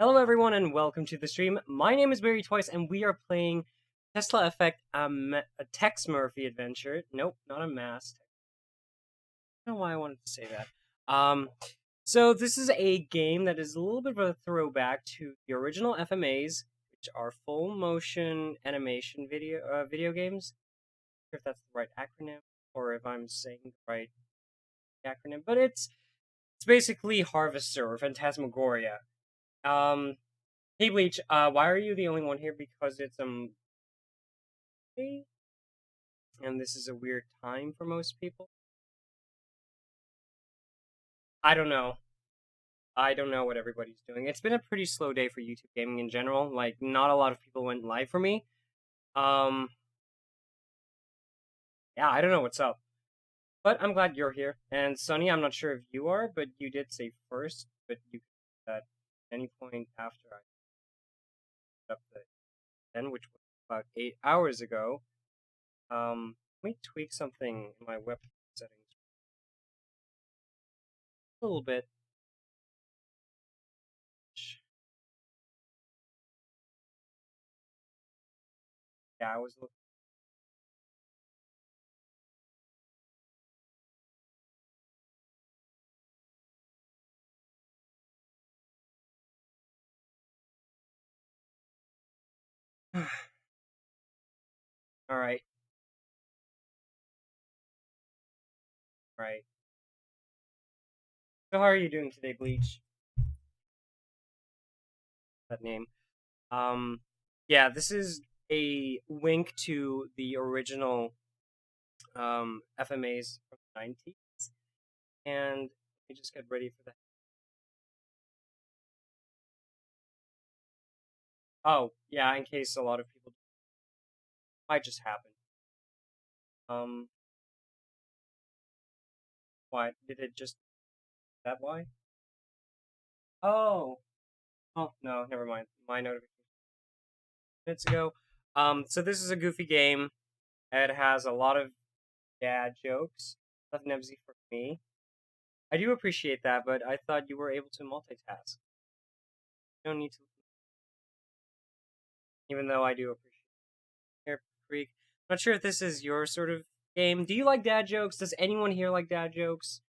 Hello everyone and welcome to the stream. My name is BarryTwice and we are playing Tesla Effect, a Tex Murphy adventure. Nope, not a mask. I don't know why I wanted to say that. So this is a game that is a little bit of a throwback to the original FMAs, which are full motion animation video games. I'm not sure if that's the right acronym or if I'm saying the right acronym, but it's basically Harvester or Phantasmagoria. Hey Bleach, why are you the only one here? Because it's Monday, and this is a weird time for most people. I don't know. I don't know what everybody's doing. It's been a pretty slow day for YouTube gaming in general. Like, not a lot of people went live for me. Um, yeah, I don't know what's up. But I'm glad you're here. And Sunny, I'm not sure if you are, but you did say first, but you could do that at any point after I put up the then, which was about 8 hours ago. Let me tweak something in my web settings a little bit. Yeah, I was looking. All right, all right. So how are you doing today, Bleach? That name. Um, yeah, this is a wink to the original FMAs from the 90s, and let me just get ready for that. Oh, yeah, in case a lot of people might just happen. Um, why did it just that why? Oh, oh no, never mind. My notification minutes ago. So this is a goofy game. It has a lot of dad jokes. Nothing empty for me. I do appreciate that, but I thought you were able to multitask. You don't need to, even though I do appreciate Hair Creek. Not sure if this is your sort of game. Do you like dad jokes? Does anyone here like dad jokes?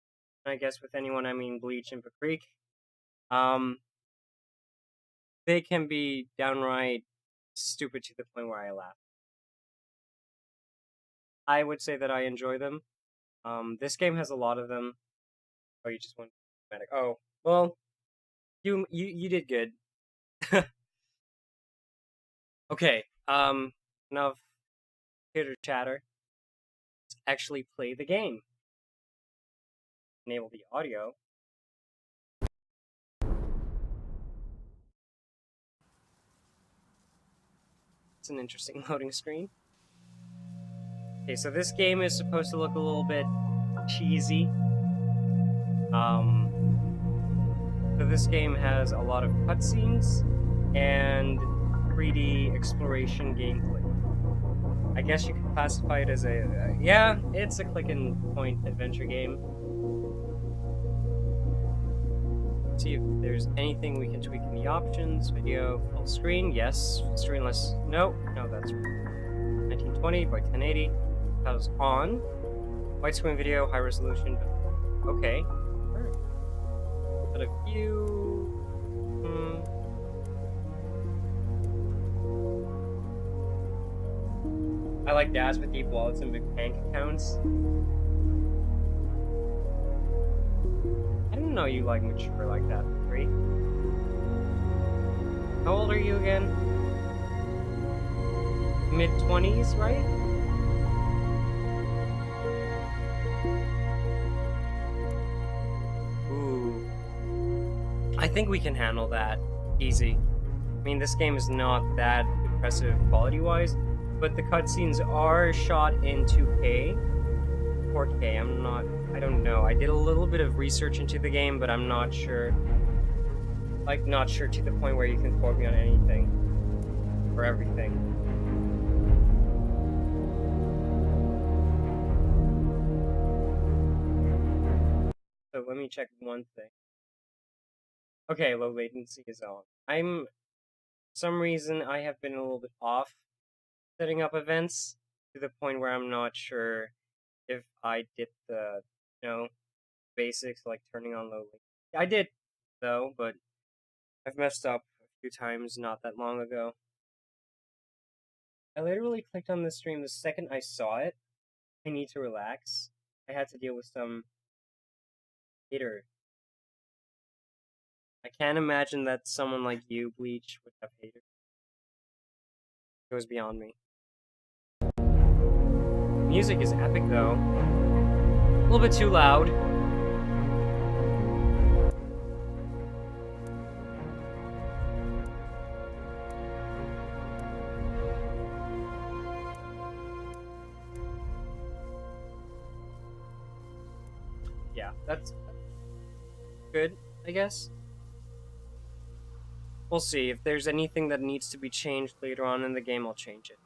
I guess with anyone I mean Bleach and Creek. Um, they can be downright stupid to the point where I laugh. I would say that I enjoy them. This game has a lot of them. Oh, you just went dramatic. Oh, well, you did good. Okay. Enough chitter chatter. Let's actually play the game. Enable the audio. It's an interesting loading screen. Okay, so this game is supposed to look a little bit cheesy. So this game has a lot of cutscenes and 3D exploration gameplay. I guess you could classify it as yeah, it's a click and point adventure game. Let's see if there's anything we can tweak in the options. Video, full screen, yes. Screenless, no, that's 1920 by 1080. That was on. Widescreen video, high resolution, okay. But a few. I like dads with deep wallets and big bank accounts. I didn't know you like mature like that, Free. How old are you again? Mid-20s, right? Ooh. I think we can handle that. Easy. I mean, this game is not that impressive quality-wise, but the cutscenes are shot in 2K. 4K, I don't know. I did a little bit of research into the game, but I'm not sure. Like, not sure to the point where you can quote me on anything. Or everything. So let me check one thing. Okay, low latency is on. For some reason, I have been a little bit off setting up events to the point where I'm not sure if I did the, basics like turning on low latency. I did, though, but I've messed up a few times not that long ago. I literally clicked on the stream the second I saw it. I need to relax. I had to deal with some hater. I can't imagine that someone like you, Bleach, would have haters. It goes beyond me. Music is epic, though. A little bit too loud. Yeah, that's good, I guess. We'll see. If there's anything that needs to be changed later on in the game, I'll change it.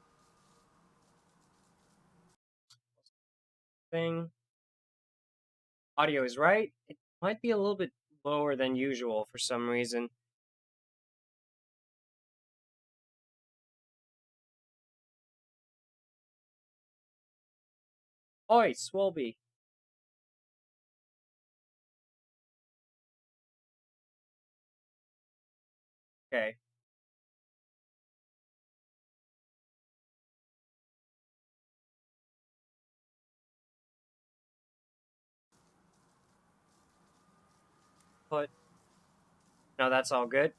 Audio is right. It might be a little bit lower than usual for some reason. Oi, Swolby. Okay. But no, that's all good.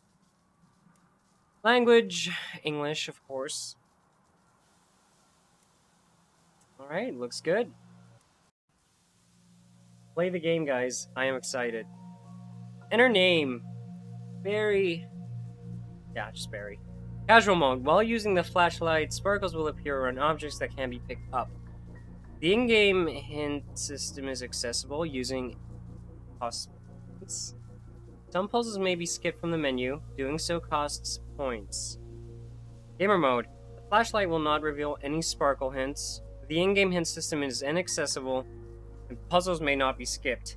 Language, English, of course. Alright, looks good. Play the game, guys. I am excited. Enter name. Barry. Yeah, just Barry. Casual mode. While using the flashlight, sparkles will appear on objects that can be picked up. The in-game hint system is accessible using points. Some puzzles may be skipped from the menu. Doing so costs points. Gamer mode. The flashlight will not reveal any sparkle hints. The in-game hint system is inaccessible, and puzzles may not be skipped.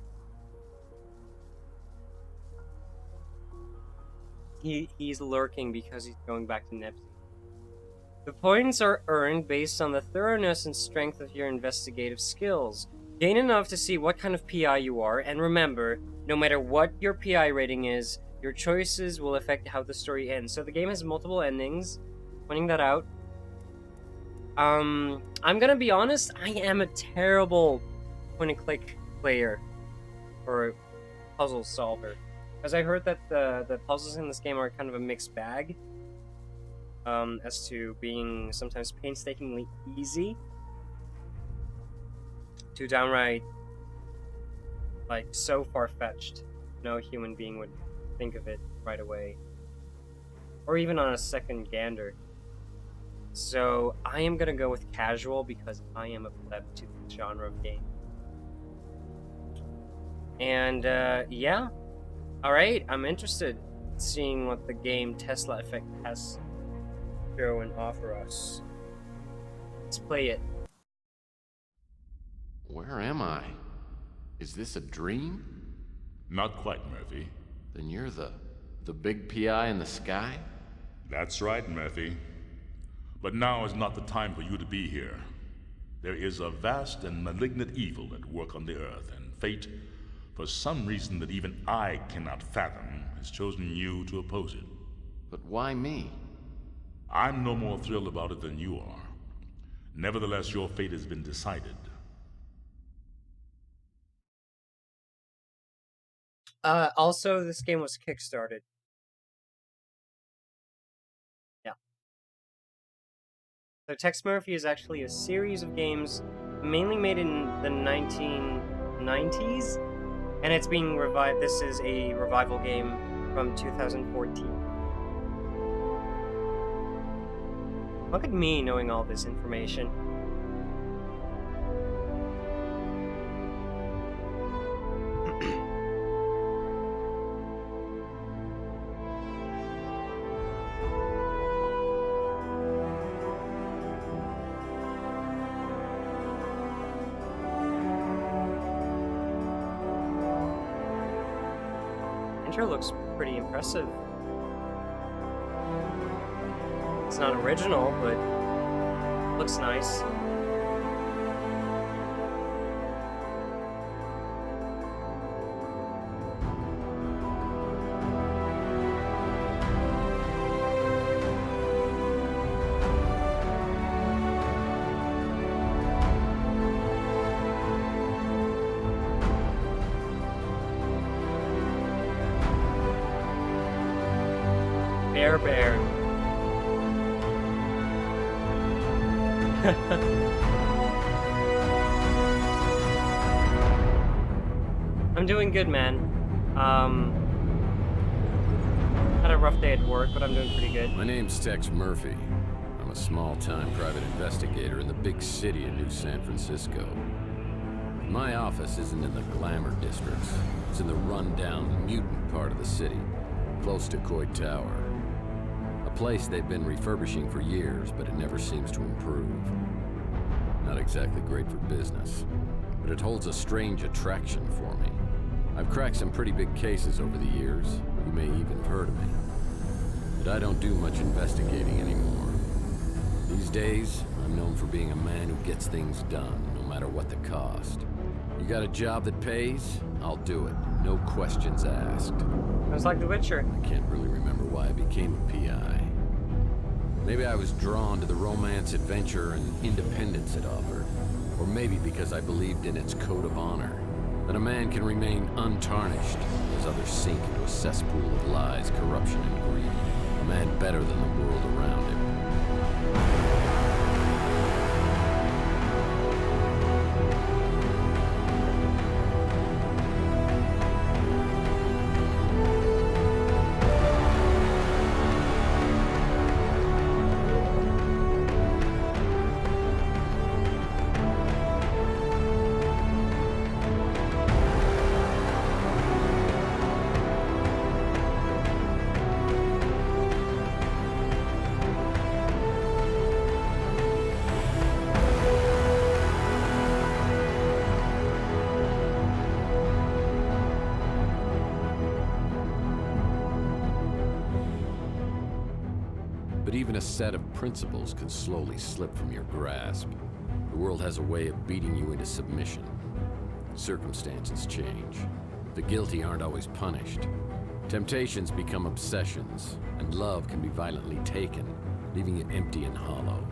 He's lurking because he's going back to Nebsy. The points are earned based on the thoroughness and strength of your investigative skills. Gain enough to see what kind of PI you are, and remember, no matter what your PI rating is, your choices will affect how the story ends. So the game has multiple endings, pointing that out. I'm gonna be honest, I am a terrible point-and-click player, or puzzle solver. Because I heard that the puzzles in this game are kind of a mixed bag. As to being sometimes painstakingly easy to downright, like, so far-fetched, no human being would think of it right away. Or even on a second gander. So, I am gonna go with casual because I am a pleb to the genre of game. And, yeah. Alright, I'm interested in seeing what the game Tesla Effect has to show and offer us. Let's play it. Where am I? Is this a dream? Not quite, Murphy. Then you're the big PI in the sky? That's right, Murphy. But now is not the time for you to be here. There is a vast and malignant evil at work on the earth, and fate, for some reason that even I cannot fathom, has chosen you to oppose it. But why me? I'm no more thrilled about it than you are. Nevertheless, your fate has been decided. Also, this game was kickstarted. Yeah. So Tex Murphy is actually a series of games mainly made in the 1990s, and it's being revived. This is a revival game from 2014. Look at me knowing all this information. Intro looks pretty impressive. It's not original, but looks nice. Bear. I'm doing good, man. Had a rough day at work, but I'm doing pretty good. My name's Tex Murphy. I'm a small-time private investigator in the big city of New San Francisco. My office isn't in the glamour districts. It's in the run-down, mutant part of the city, close to Coit Tower. A place they've been refurbishing for years, but it never seems to improve. Not exactly great for business, but it holds a strange attraction for me. I've cracked some pretty big cases over the years. You may even have heard of me. But I don't do much investigating anymore. These days, I'm known for being a man who gets things done, no matter what the cost. You got a job that pays? I'll do it. No questions asked. Sounds like The Witcher. I can't really remember why I became a PI. Maybe I was drawn to the romance, adventure, and independence it offered. Or maybe because I believed in its code of honor. That a man can remain untarnished as others sink into a cesspool of lies, corruption, and greed. A man better than the world around him. But even a set of principles can slowly slip from your grasp. The world has a way of beating you into submission. Circumstances change. The guilty aren't always punished. Temptations become obsessions, and love can be violently taken, leaving it empty and hollow.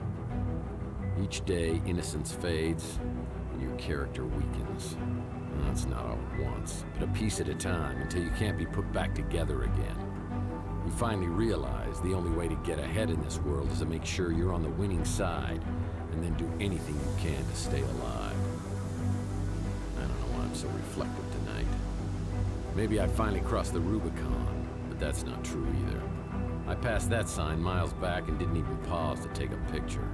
Each day, innocence fades, and your character weakens. And that's not all at once, but a piece at a time until you can't be put back together again. You finally realize the only way to get ahead in this world is to make sure you're on the winning side, and then do anything you can to stay alive. I don't know why I'm so reflective tonight. Maybe I finally crossed the Rubicon, but that's not true either. I passed that sign miles back and didn't even pause to take a picture.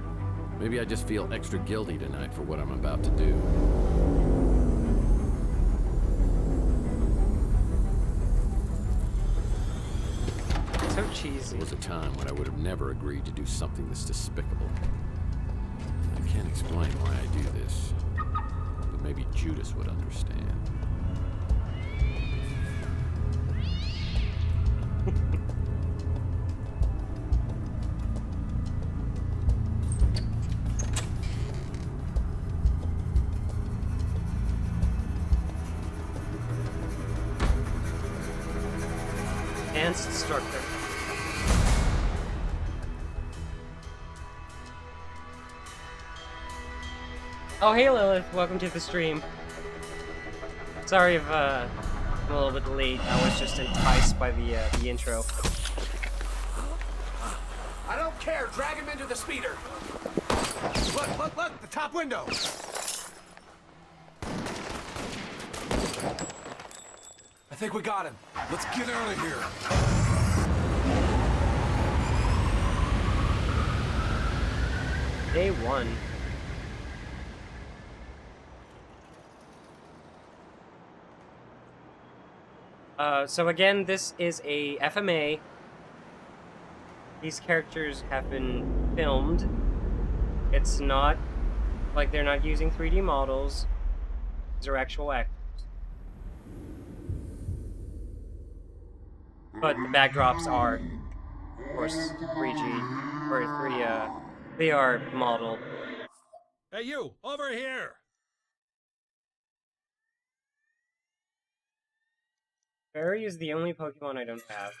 Maybe I just feel extra guilty tonight for what I'm about to do. So cheesy. There was a time when I would have never agreed to do something this despicable. I can't explain why I do this, but maybe Judas would understand. Dance instructor. Oh, hey Lilith, welcome to the stream. Sorry if I'm a little bit late. I was just enticed by the intro. I don't care. Drag him into the speeder. Look! The top window. I think we got him. Let's get out of here. Day one. So again, this is a FMA. These characters have been filmed. It's not like they're not using 3D models. These are actual actors. but the backdrops are, of course, 3G or 3. They are modeled. Hey, you, over here! Barry is the only Pokemon I don't have.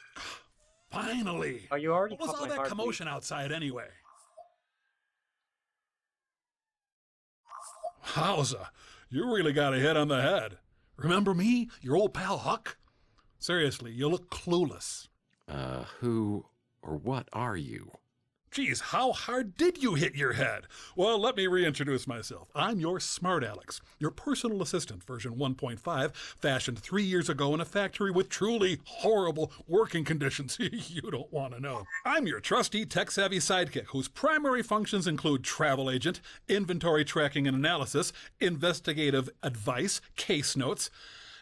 Finally! Oh, you already What was caught all my that heartbeat. commotion outside anyway? Wowza, you really got a hit on the head. Remember me, your old pal Huck? Seriously, you look clueless. Who or what are you? Geez, how hard did you hit your head? Well, let me reintroduce myself. I'm your smart Alex, your personal assistant, version 1.5, fashioned 3 years ago in a factory with truly horrible working conditions you don't want to know. I'm your trusty, tech-savvy sidekick whose primary functions include travel agent, inventory tracking and analysis, investigative advice, case notes,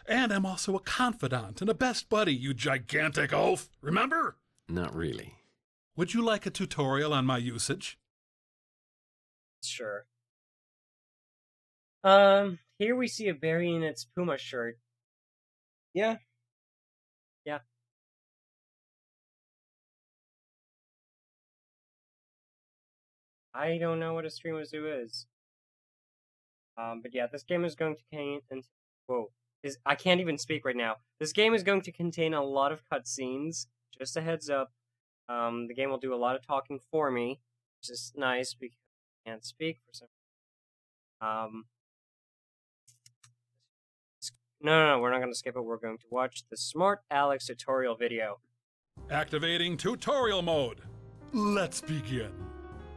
and I'm also a confidant and a best buddy, you gigantic oaf. Remember? Not really. Would you like a tutorial on my usage? Sure. Here we see a Barry in its Puma shirt. Yeah. Yeah. I don't know what a streamer zoo is. But yeah, this game is going to contain. Whoa. I can't even speak right now. This game is going to contain a lot of cutscenes. Just a heads up. The game will do a lot of talking for me, which is nice because I can't speak for some. No, we're not going to skip it. We're going to watch the Smart Alex tutorial video. Activating tutorial mode. Let's begin.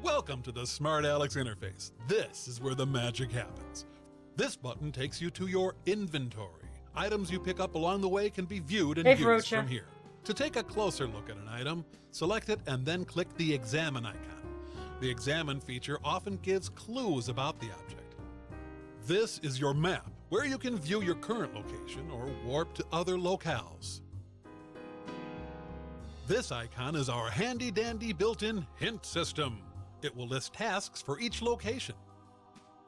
Welcome to the Smart Alex interface. This is where the magic happens. This button takes you to your inventory. Items you pick up along the way can be viewed and used Ferocia. from here. To take a closer look at an item, select it and then click the Examine icon. The Examine feature often gives clues about the object. This is your map, where you can view your current location or warp to other locales. This icon is our handy-dandy built-in hint system. It will list tasks for each location.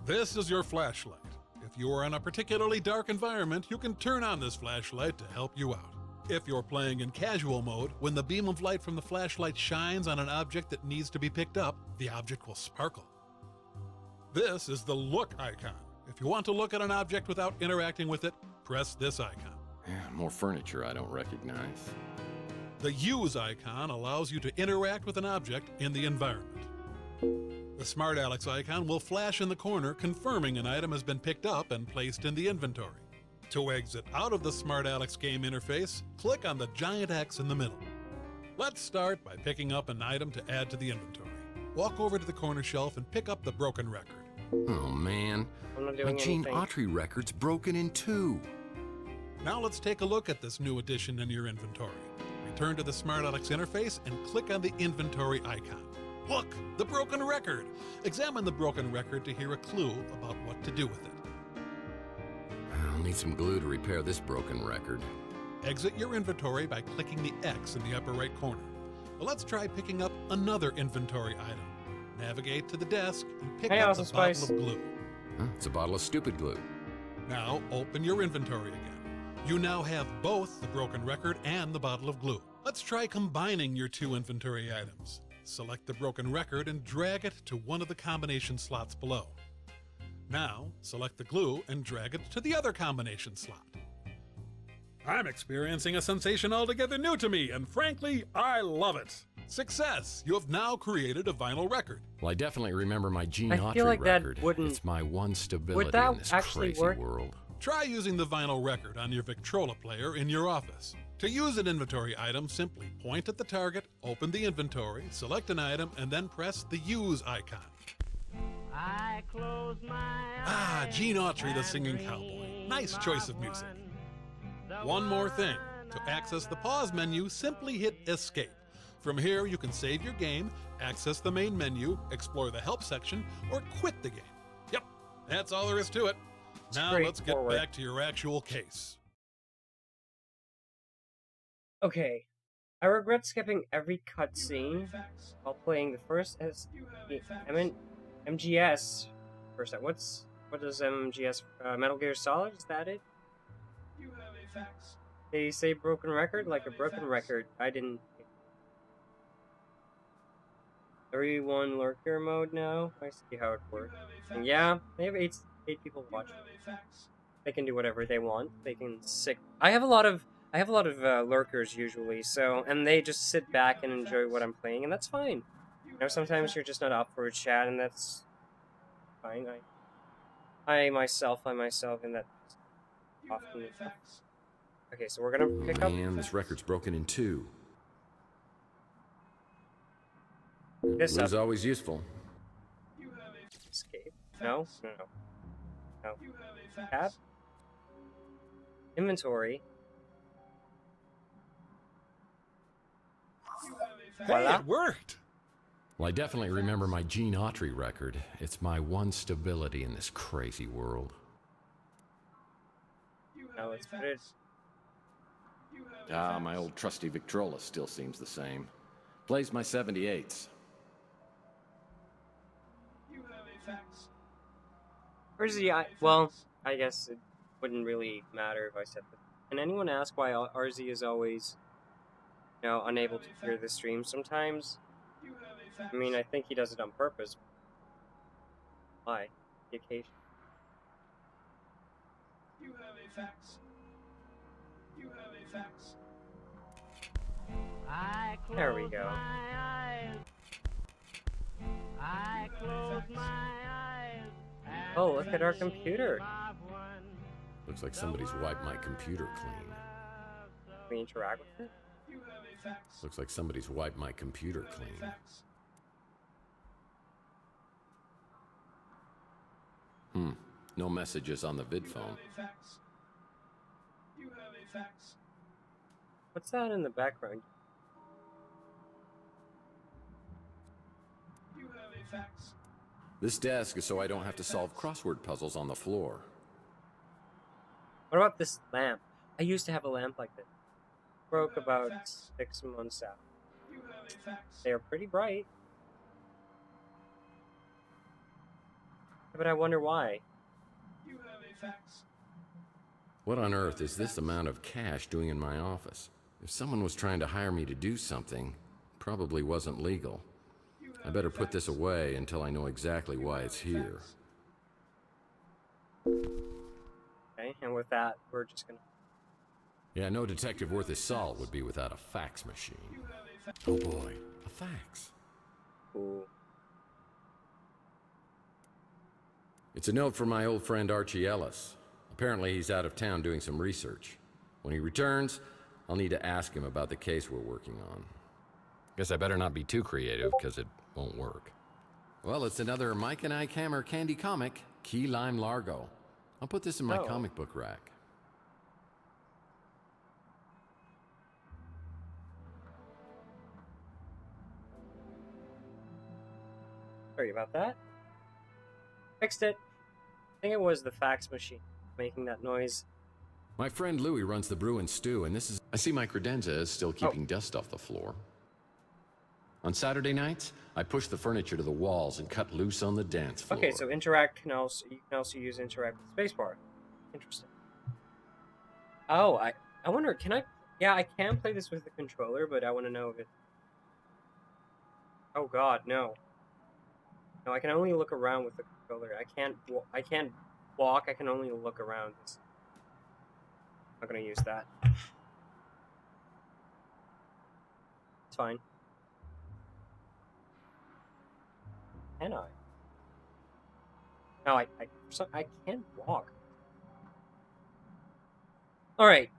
This is your flashlight. If you are in a particularly dark environment, you can turn on this flashlight to help you out. If you're playing in casual mode, when the beam of light from the flashlight shines on an object that needs to be picked up, the object will sparkle. This is the Look icon. If you want to look at an object without interacting with it, press this icon. More furniture I don't recognize. The Use icon allows you to interact with an object in the environment. The Smart Alex icon will flash in the corner, confirming an item has been picked up and placed in the inventory. To exit out of the Smart Alex game interface, click on the giant X in the middle. Let's start by picking up an item to add to the inventory. Walk over to the corner shelf and pick up the broken record. Oh man, I'm not my doing Gene anything. Autry record's broken in two. Now let's take a look at this new addition in your inventory. Return to the Smart Alex interface and click on the inventory icon. Look, the broken record. Examine the broken record to hear a clue about what to do with it. I'll need some glue to repair this broken record. Exit your inventory by clicking the X in the upper right corner. Well, let's try picking up another inventory item. Navigate to the desk and pick Hey, up Awesome the bottle Spice. of glue. Huh, it's a bottle of stupid glue. Now open your inventory again. You now have both the broken record and the bottle of glue. Let's try combining your two inventory items. Select the broken record and drag it to one of the combination slots below. Now, select the glue and drag it to the other combination slot. I'm experiencing a sensation altogether new to me, and frankly, I love it. Success! You have now created a vinyl record. Well, I definitely remember my Gene I Autry feel like that record. wouldn't- It's my one stability that in this actually crazy work? world. Try using the vinyl record on your Victrola player in your office. To use an inventory item, simply point at the target, open the inventory, select an item, and then press the Use icon. I close my Ah, eyes Gene Autry, the and singing dream cowboy. Nice of choice of music. the One more thing. one To access the pause menu, simply hit Escape. From here, you can save your game, access the main menu, explore the help section, or quit the game. Yep, that's all there is to it. Now let's get straightforward. back to your actual case. Okay. I regret skipping every cutscene while playing the first MGS. First, what is MGS? Metal Gear Solid? Is that it? You have a fax. They say broken record? Like a broken record. I didn't... 31 lurker mode now. I see how it works. And yeah, they have eight people watching. They can do whatever they want. They can sick. I have a lot of lurkers usually, so and they just sit back and enjoy what I'm playing, and that's fine. You know, sometimes you're just not up for a chat, and that's fine. I myself, and that often. Okay, so we're gonna pick up. Man, this record's broken in two. This It was up. always useful. Escape. No. Tab. Inventory. Hey, Voila. it worked! Well, I definitely remember my Gene Autry record. It's my one stability in this crazy world. Now let's put it. Ah, my old trusty Victrola still seems the same. Plays my 78s. Where's the well, I guess it wouldn't really matter if I said that. Can anyone ask why RZ is always, unable to hear the stream sometimes? I mean, I think he does it on purpose. Why? The occasion. There we go. Oh, look at our computer. Looks like somebody's wiped my computer clean. Can we interact with it? Looks like somebody's wiped my computer clean. No messages on the vid phone. What's that in the background? This desk is so I don't have to solve crossword puzzles on the floor. What about this lamp? I used to have a lamp like this. Broke about 6 months out. They are pretty bright. But I wonder why. What on earth is this amount of cash doing in my office? If someone was trying to hire me to do something, it probably wasn't legal. I better put this away until I know exactly why it's here. Okay, and with that, we're just gonna... Yeah, no detective worth his salt would be without a fax machine. Oh boy, a fax. Ooh. It's a note from my old friend Archie Ellis. Apparently he's out of town doing some research. When he returns, I'll need to ask him about the case we're working on. Guess I better not be too creative, because it won't work. Well, it's another Mike and Ike Hammer candy comic, Key Lime Largo. I'll put this in my comic book rack. Sorry about that. Fixed it. I think it was the fax machine making that noise. My friend Louie runs the Brew and Stew, and this is... I see my credenza is still keeping dust off the floor. On Saturday nights, I push the furniture to the walls and cut loose on the dance floor. Okay, so interact you can also use interact with spacebar. Interesting. Oh, I wonder, can I... Yeah, I can play this with the controller, but I want to know if it... Oh god, no. No, I can only look around with the controller. I can't walk, I can only look around. I'm not gonna use that. It's fine. Can I? No, I can't walk. Alright.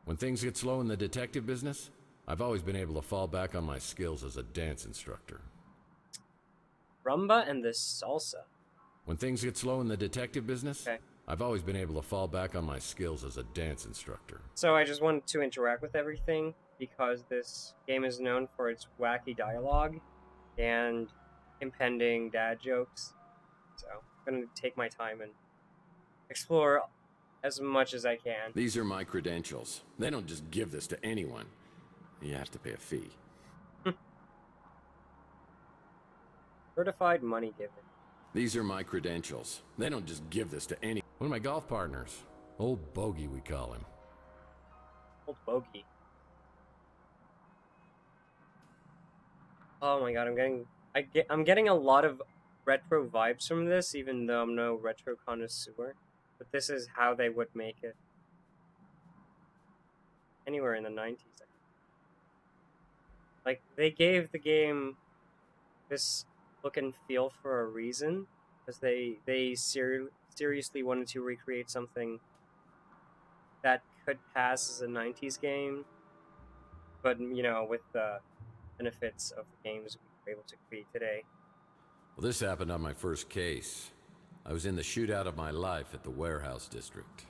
When things get slow in the detective business, I've always been able to fall back on my skills as a dance instructor. Rumba and the salsa. When things get slow in the detective business, Okay. I've always been able to fall back on my skills as a dance instructor. So I just wanted to interact with everything because this game is known for its wacky dialogue and impending dad jokes. So I'm going to take my time and explore as much as I can. These are my credentials. They don't just give this to anyone. You have to pay a fee. Certified money giver. These are my credentials. They don't just give this to any... One of my golf partners. Old Bogey, we call him. Old bogey. Oh my god, I'm getting a lot of retro vibes from this, even though I'm no retro connoisseur. But this is how they would make it. Anywhere in the 90s. Like, they gave the game this look and feel for a reason, because they seriously wanted to recreate something that could pass as a 90s game, but, you know, with the benefits of the games we were able to create today. Well, this happened on my first case. I was in the shootout of my life at the warehouse district.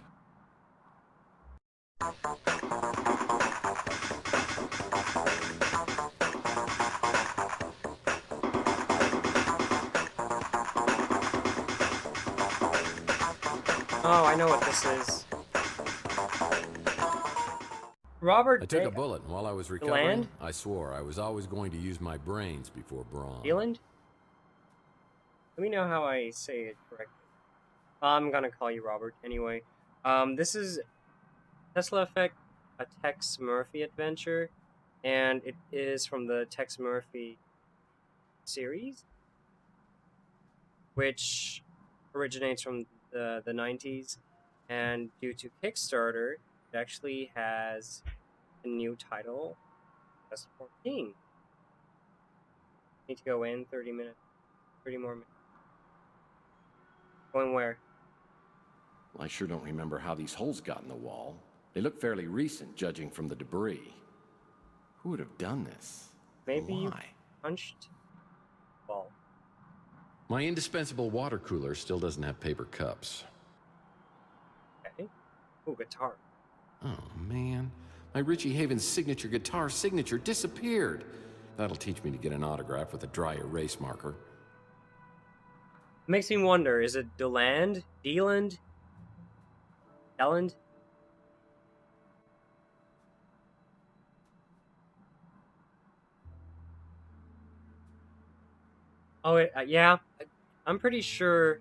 Oh, I know what this is. Robert I took a bullet, and while I was recovering, Land? I swore I was always going to use my brains before brawn. Zealand? Let me know how I say it correctly. I'm gonna call you Robert anyway. This is Tesla Effect, a Tex Murphy adventure, and it is from the Tex Murphy series, which originates from the 90s, and due to Kickstarter, it actually has a new title, S14. Need to go in 30 more minutes. Going where? Well, I sure don't remember how these holes got in the wall. They look fairly recent, judging from the debris. Who would have done this? Maybe you Why? punched ball. My indispensable water cooler still doesn't have paper cups. Okay. Ooh, guitar. Oh, man. My Richie Havens signature guitar signature disappeared. That'll teach me to get an autograph with a dry erase marker. Makes me wonder, is it Deland? Deland? Deland? Oh, yeah. I'm pretty sure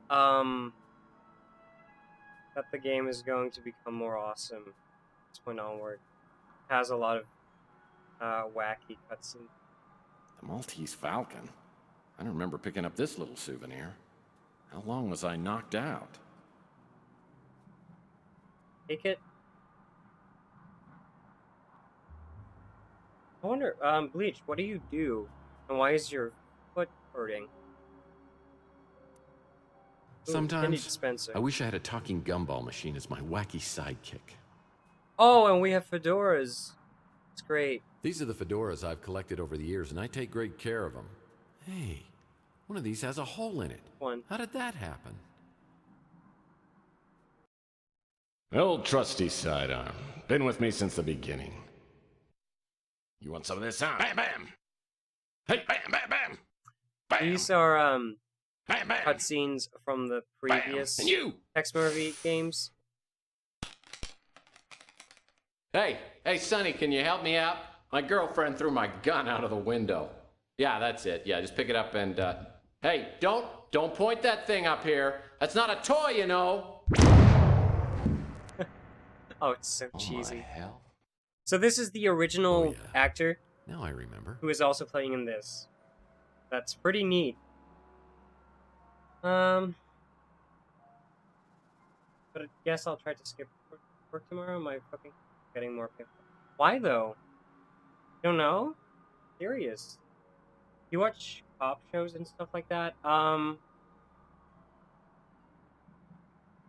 that the game is going to become more awesome from this point onward. It has a lot of wacky cutscenes. The Maltese Falcon? I don't remember picking up this little souvenir. How long was I knocked out? Take it. I wonder, Bleach, what do you do? And why is your foot hurting? Ooh, candy Sometimes dispenser. I wish I had a talking gumball machine as my wacky sidekick. Oh, and we have fedoras. It's great. These are the fedoras I've collected over the years, and I take great care of them. Hey, one of these has a hole in it. One. How did that happen? Old trusty sidearm. Been with me since the beginning. You want some of this, huh? Bam, bam! Hey, bam, bam, bam! Bam! These are Bam, bam! cutscenes from the Bam! previous And you! Tex Murphy games. Hey, Sonny, can you help me out? My girlfriend threw my gun out of the window. Yeah, that's it. Yeah, just pick it up and, hey, don't point that thing up here. That's not a toy, you know. Oh, it's so Oh, cheesy. my hell. So this is the original Oh, yeah. actor Now I remember. who is also playing in this. That's pretty neat. But I guess I'll try to skip work tomorrow. My fucking getting more painful. Why though? You don't know? Serious. You watch cop shows and stuff like that?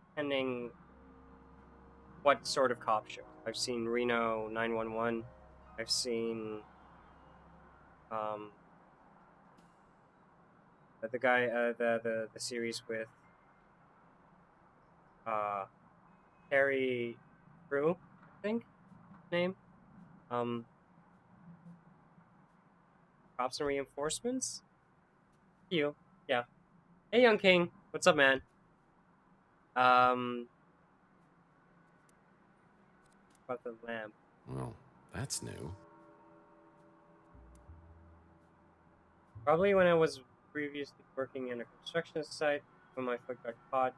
Depending what sort of cop show. I've seen Reno 911. I've seen the guy the series with Harry Crew, I think name. Cops and Reinforcements? You. Yeah. Hey Young King, what's up man? About the lamp. Well, that's new. Probably when I was previously working in a construction site when my foot got caught.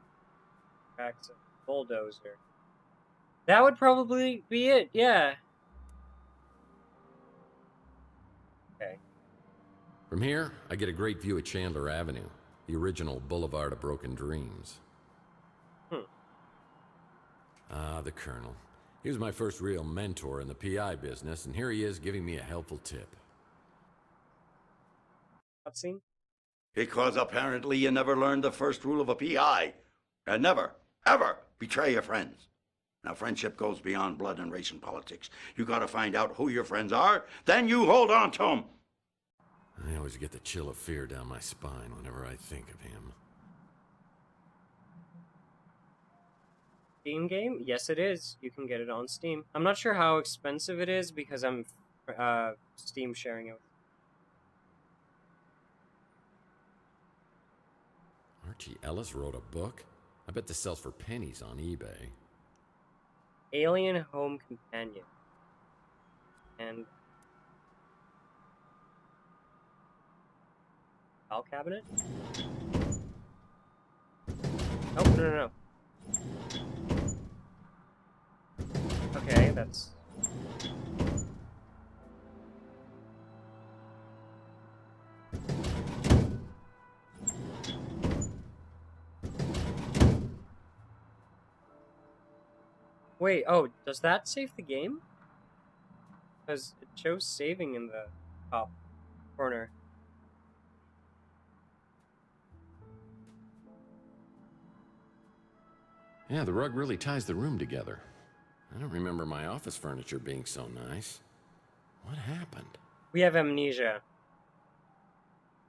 Backs a bulldozer. That would probably be it, yeah. Okay. From here, I get a great view of Chandler Avenue, the original Boulevard of Broken Dreams. Hmm. Ah, the Colonel. He was my first real mentor in the PI business, and here he is giving me a helpful tip. Cutscene? Because apparently you never learned the first rule of a PI. And never, ever betray your friends. Now, friendship goes beyond blood and race and politics. You gotta find out who your friends are, then you hold on to them. I always get the chill of fear down my spine whenever I think of him. Steam game? Yes, it is. You can get it on Steam. I'm not sure how expensive it is because I'm Steam sharing it. Archie Ellis wrote a book? I bet this sells for pennies on eBay. Alien Home Companion. And file cabinet? Oh, no. Okay, that's... Wait, oh, does that save the game? Because it shows saving in the top corner. Yeah, the rug really ties the room together. I don't remember my office furniture being so nice. What happened? We have amnesia.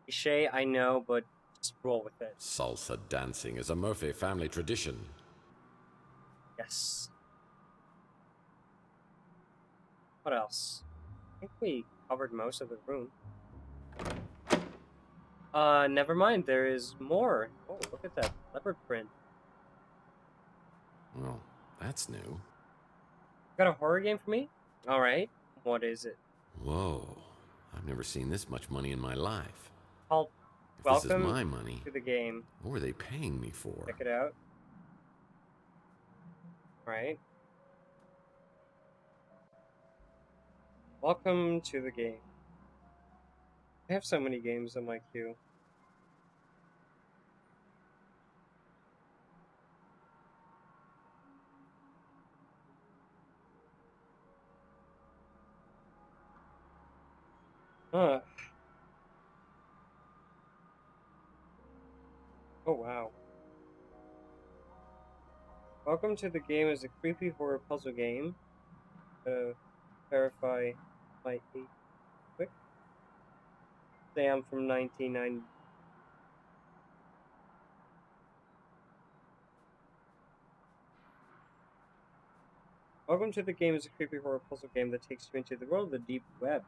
Cliché, I know, but just roll with it. Salsa dancing is a Murphy family tradition. Yes. What else? I think we covered most of the room. Never mind, there is more. Oh, look at that leopard print. Well, that's new. Got a horror game for me? Alright. What is it? Whoa. I've never seen this much money in my life. Called If this Welcome is my money, to the game. what were they paying me for? Check it out. Alright. Welcome to the game. I have so many games on my queue. Huh. Oh wow. Welcome to the game is a creepy horror puzzle game. Verify my age quick. Say I'm from 1990. Welcome to the game is a creepy horror puzzle game that takes you into the world of the deep web.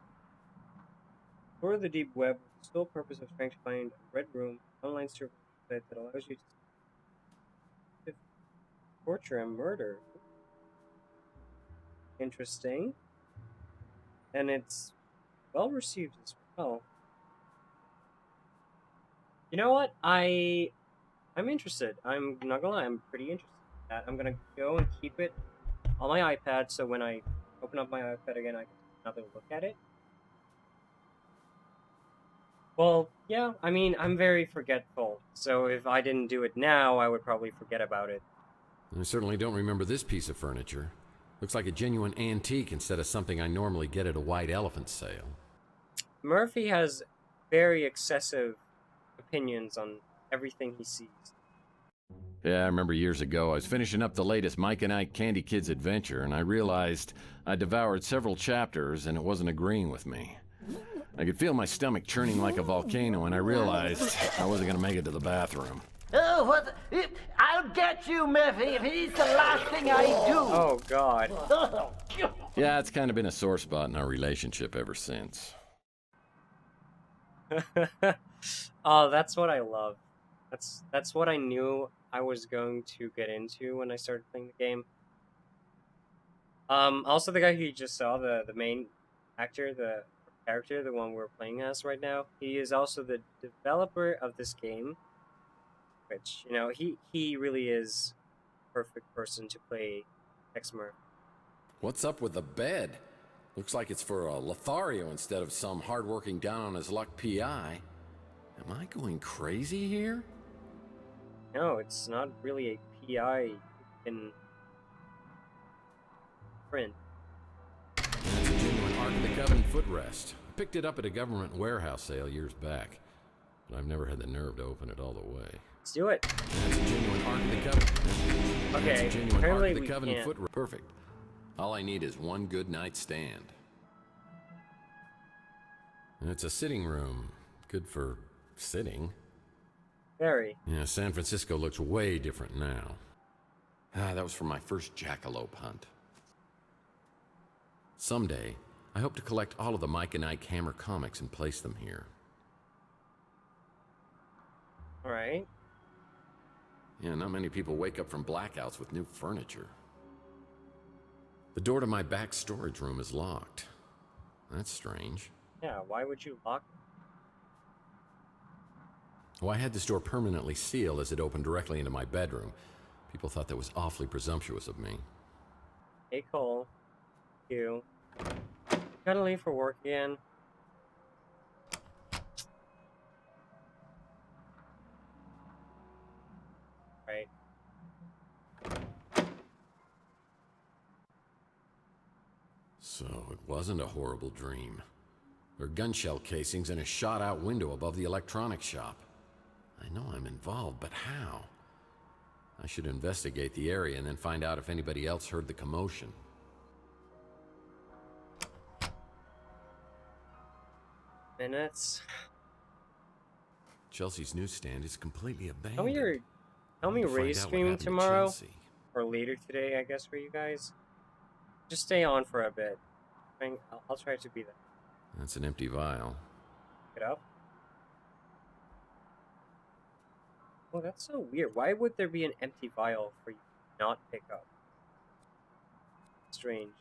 Explore the deep web with the sole purpose of trying to find a red room online server that allows you to torture and murder. Interesting. And it's well received as well. You know what? I'm interested. I'm not gonna lie, I'm pretty interested in that. I'm gonna go and keep it on my iPad so when I open up my iPad again I can have another look at it. Well, yeah, I mean, I'm very forgetful, so if I didn't do it now, I would probably forget about it. I certainly don't remember this piece of furniture. Looks like a genuine antique instead of something I normally get at a white elephant sale. Murphy has very excessive opinions on everything he sees. Yeah, I remember years ago, I was finishing up the latest Mike and Ike Candy Kids adventure, and I realized I devoured several chapters and it wasn't agreeing with me. I could feel my stomach churning like a volcano, and I realized I wasn't going to make it to the bathroom. Oh, what? I'll get you, Murphy, if it's the last thing I do. Oh, God. Yeah, it's kind of been a sore spot in our relationship ever since. Oh, that's what I love. That's what I knew I was going to get into when I started playing the game. Also the guy who you just saw, the main actor, the character, the one we're playing as right now, he is also the developer of this game, which, you know, he really is a perfect person to play Exmer. What's up with the bed? Looks like it's for a Lothario instead of some hardworking down-on-his-luck PI. Am I going crazy here? No, it's not really a PI in print. That's a genuine Ark of the Covenant footrest. I picked it up at a government warehouse sale years back, but I've never had the nerve to open it all the way. Let's do it. That's a genuine Ark of the Covenant. Okay, That's a genuine apparently Ark of the we Covenant can't. footrest. Perfect. All I need is one good night's stand. And it's a sitting room. Good for sitting. Very. Yeah, San Francisco looks way different now. That was from my first jackalope hunt. Someday, I hope to collect all of the Mike and Ike Hammer comics and place them here. Alright. Yeah, not many people wake up from blackouts with new furniture. The door to my back storage room is locked. That's strange. Yeah, why would you lock it? Oh, I had this door permanently sealed as it opened directly into my bedroom. People thought that was awfully presumptuous of me. Hey, Cole. You. Gotta leave for work again. Right. So it wasn't a horrible dream. There are gun shell casings and a shot-out window above the electronics shop. I know I'm involved, but how? I should investigate the area and then find out if anybody else heard the commotion. Minutes. Chelsea's newsstand is completely abandoned. Tell me Need to find Ray's out what streaming happened to tomorrow. Chelsea. Or later today, I guess, for you guys. Just stay on for a bit. I'll try to be there. That's an empty vial. Pick it up. Oh, that's so weird. Why would there be an empty vial for you to not pick up? Strange.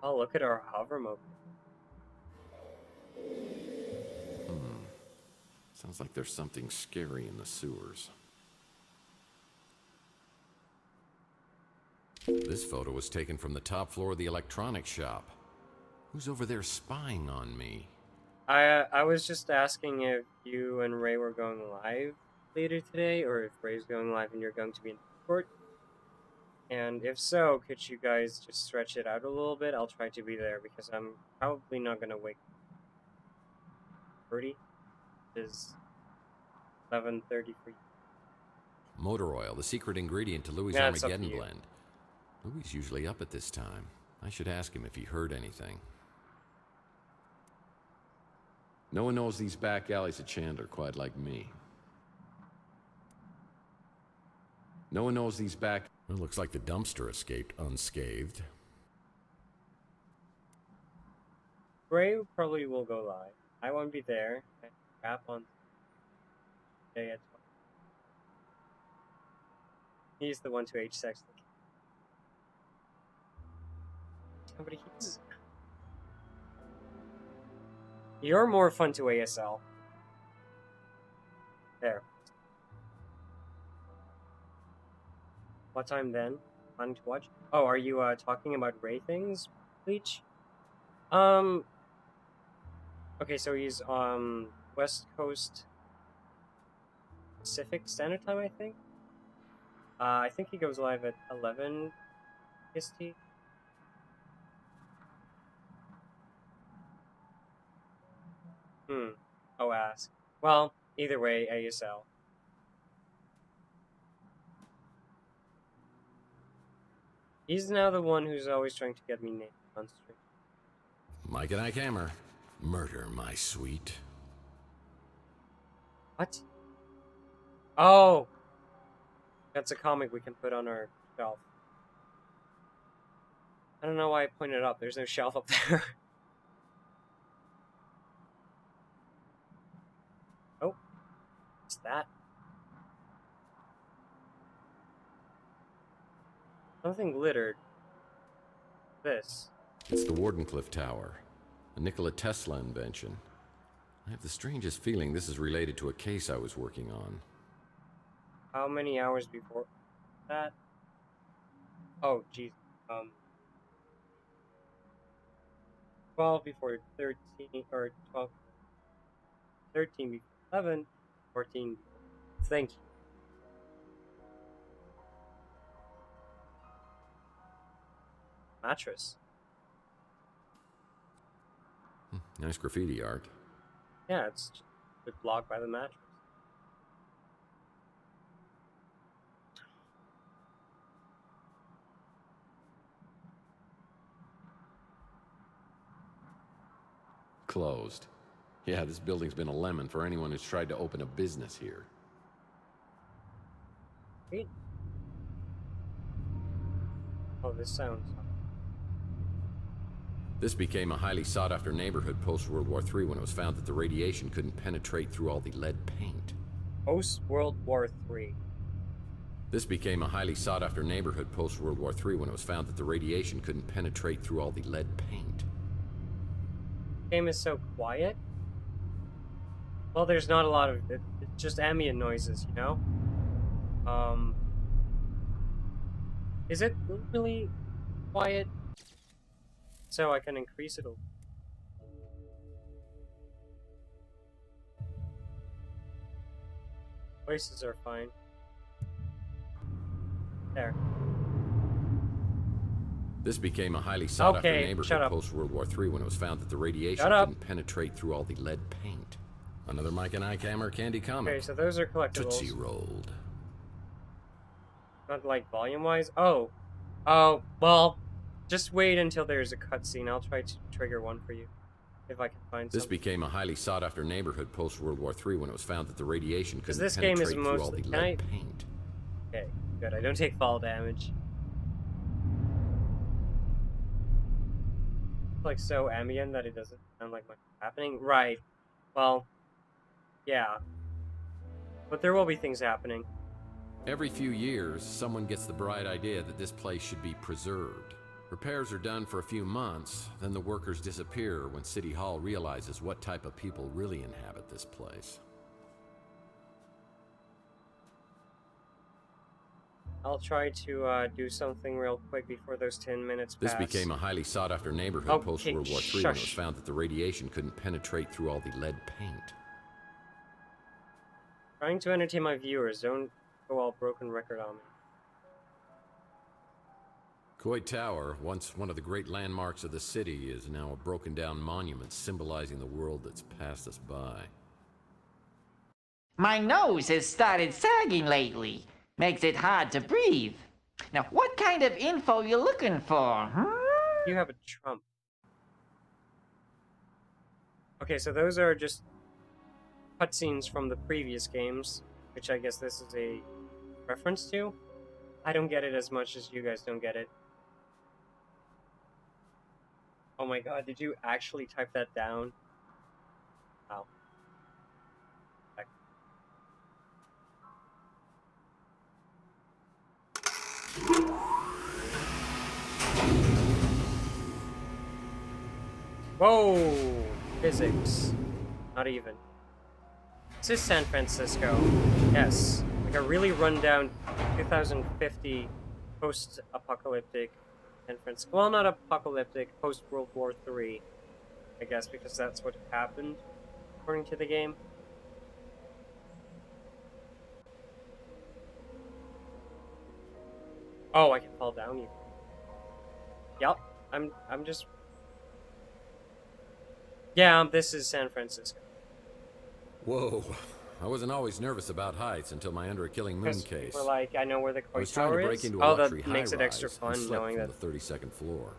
Oh, look at our hover mode. Sounds like there's something scary in the sewers. This photo was taken from the top floor of the electronics shop. Who's over there spying on me? I was just asking if you and Ray were going live later today, or if Ray's going live and you're going to be in Discord. And if so, could you guys just stretch it out a little bit? I'll try to be there because I'm probably not gonna wake up. 30 is 11:30 for you. Motor oil, the secret ingredient to Louis' Yeah, it's up to Armageddon you. blend. Louis usually up at this time. I should ask him if he heard anything. No one knows these back alleys at Chandler quite like me. No one knows these back... It looks like the dumpster escaped unscathed. Ray probably will go live. I won't be there. I wrap on day at 12. He's the one to H-sex the kid. But he's... You're more fun to ASL. There. What time then? Planning to watch? Oh, are you talking about Ray things, Bleach? Okay, so he's West Coast Pacific Standard Time, I think. I think he goes live at 11 PST. Oh, ask. Well, either way, ASL. He's now the one who's always trying to get me named on stream. Mike and Ike Hammer. Murder, my sweet. What? Oh! That's a comic we can put on our shelf. I don't know why I pointed it up. There's no shelf up there. Oh. What's that? Something glittered. This. It's the Wardenclyffe Tower, a Nikola Tesla invention. I have the strangest feeling this is related to a case I was working on. How many hours before? that. Oh, jeez. 12 before 13, or 12, 13 before 11, 14. Thank you. Mattress. Nice graffiti art. Yeah, it's just blocked by the mattress. Closed. Yeah, this building's been a lemon for anyone who's tried to open a business here. Wait. Oh, this sounds... This became a highly sought-after neighborhood post-World War III when it was found that the radiation couldn't penetrate through all the lead paint. Post-World War III. This became a highly sought-after neighborhood post-World War III when it was found that the radiation couldn't penetrate through all the lead paint. Game is so quiet. Well, there's not a lot of it. It's just ambient noises, you know? Is it really quiet? So I can increase it a little. Voices are fine. There. This became a highly sought-after Okay, neighborhood post-World War III when it was found that the radiation couldn't penetrate through all the lead paint. Another Mike and Ike Hammer candy comic. Okay, so those are collectibles. Tootsie rolled. Not like volume-wise. Oh, well, just wait until there's a cutscene. I'll try to trigger one for you, if I can find something. This became a highly sought-after neighborhood post-World War III when it was found that the radiation couldn't this penetrate game is through all mostly... the Can lead paint. Okay, good. I don't take fall damage. It's like so ambient that it doesn't sound like much happening. Right. Well, yeah. But there will be things happening. Every few years, someone gets the bright idea that this place should be preserved. Repairs are done for a few months, then the workers disappear when City Hall realizes what type of people really inhabit this place. I'll try to do something real quick before those 10 minutes pass. This became a highly sought-after neighborhood post-World War III when it was found that the radiation couldn't penetrate through all the lead paint. Trying to entertain my viewers, don't go all broken record on me. Coit Tower, once one of the great landmarks of the city, is now a broken-down monument symbolizing the world that's passed us by. My nose has started sagging lately. Makes it hard to breathe. Now, what kind of info you looking for, huh? You have a Trump. Okay, so those are just cutscenes from the previous games, which I guess this is a reference to. I don't get it as much as you guys don't get it. Oh my god, did you actually type that down? Wow. Whoa! Physics. Not even. This is San Francisco. Yes. Like a really rundown 2050 post-apocalyptic San Francisco. Well, not apocalyptic, post-World War III. I guess, because that's what happened, according to the game. Oh, I can fall down you. Yep. I'm just... Yeah, this is San Francisco. Whoa. I wasn't always nervous about heights until my under a killing moon case. We're like, I know where the I Coit was trying Tower to break is. into a luxury that makes it extra high-rise and fun slept knowing from that the 32nd floor.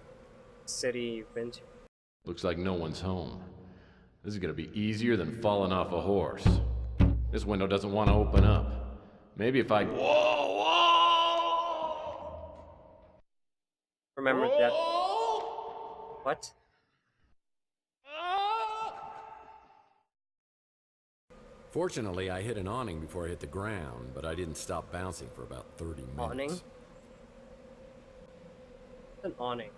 City you've been to. Looks like no one's home. This is gonna be easier than falling off a horse. This window doesn't want to open up. Maybe if I... Whoa, whoa! Remember that... What? Fortunately, I hit an awning before I hit the ground, but I didn't stop bouncing for about 30 minutes. Awning? An awning.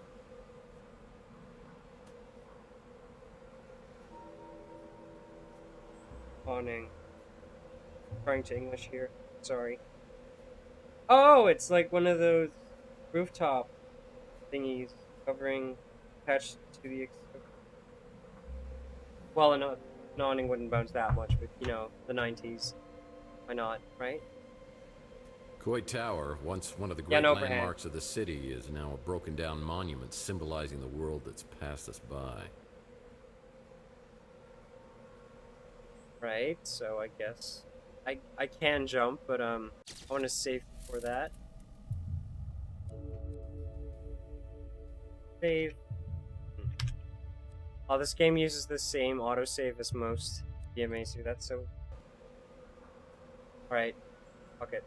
Awning. Trying to English here. Sorry. Oh, it's like one of those rooftop thingies covering attached to the. Well, an awning wouldn't bounce that much, but you know, the 90s. Why not, right? Coit Tower, once one of the Yeah, great no overhang. landmarks of the city, is now a broken-down monument symbolizing the world that's passed us by. Right, so I guess I can jump, but I want to save for that. Save. Oh, this game uses the same autosave as most DMAs do. That's so. Alright, fuck it.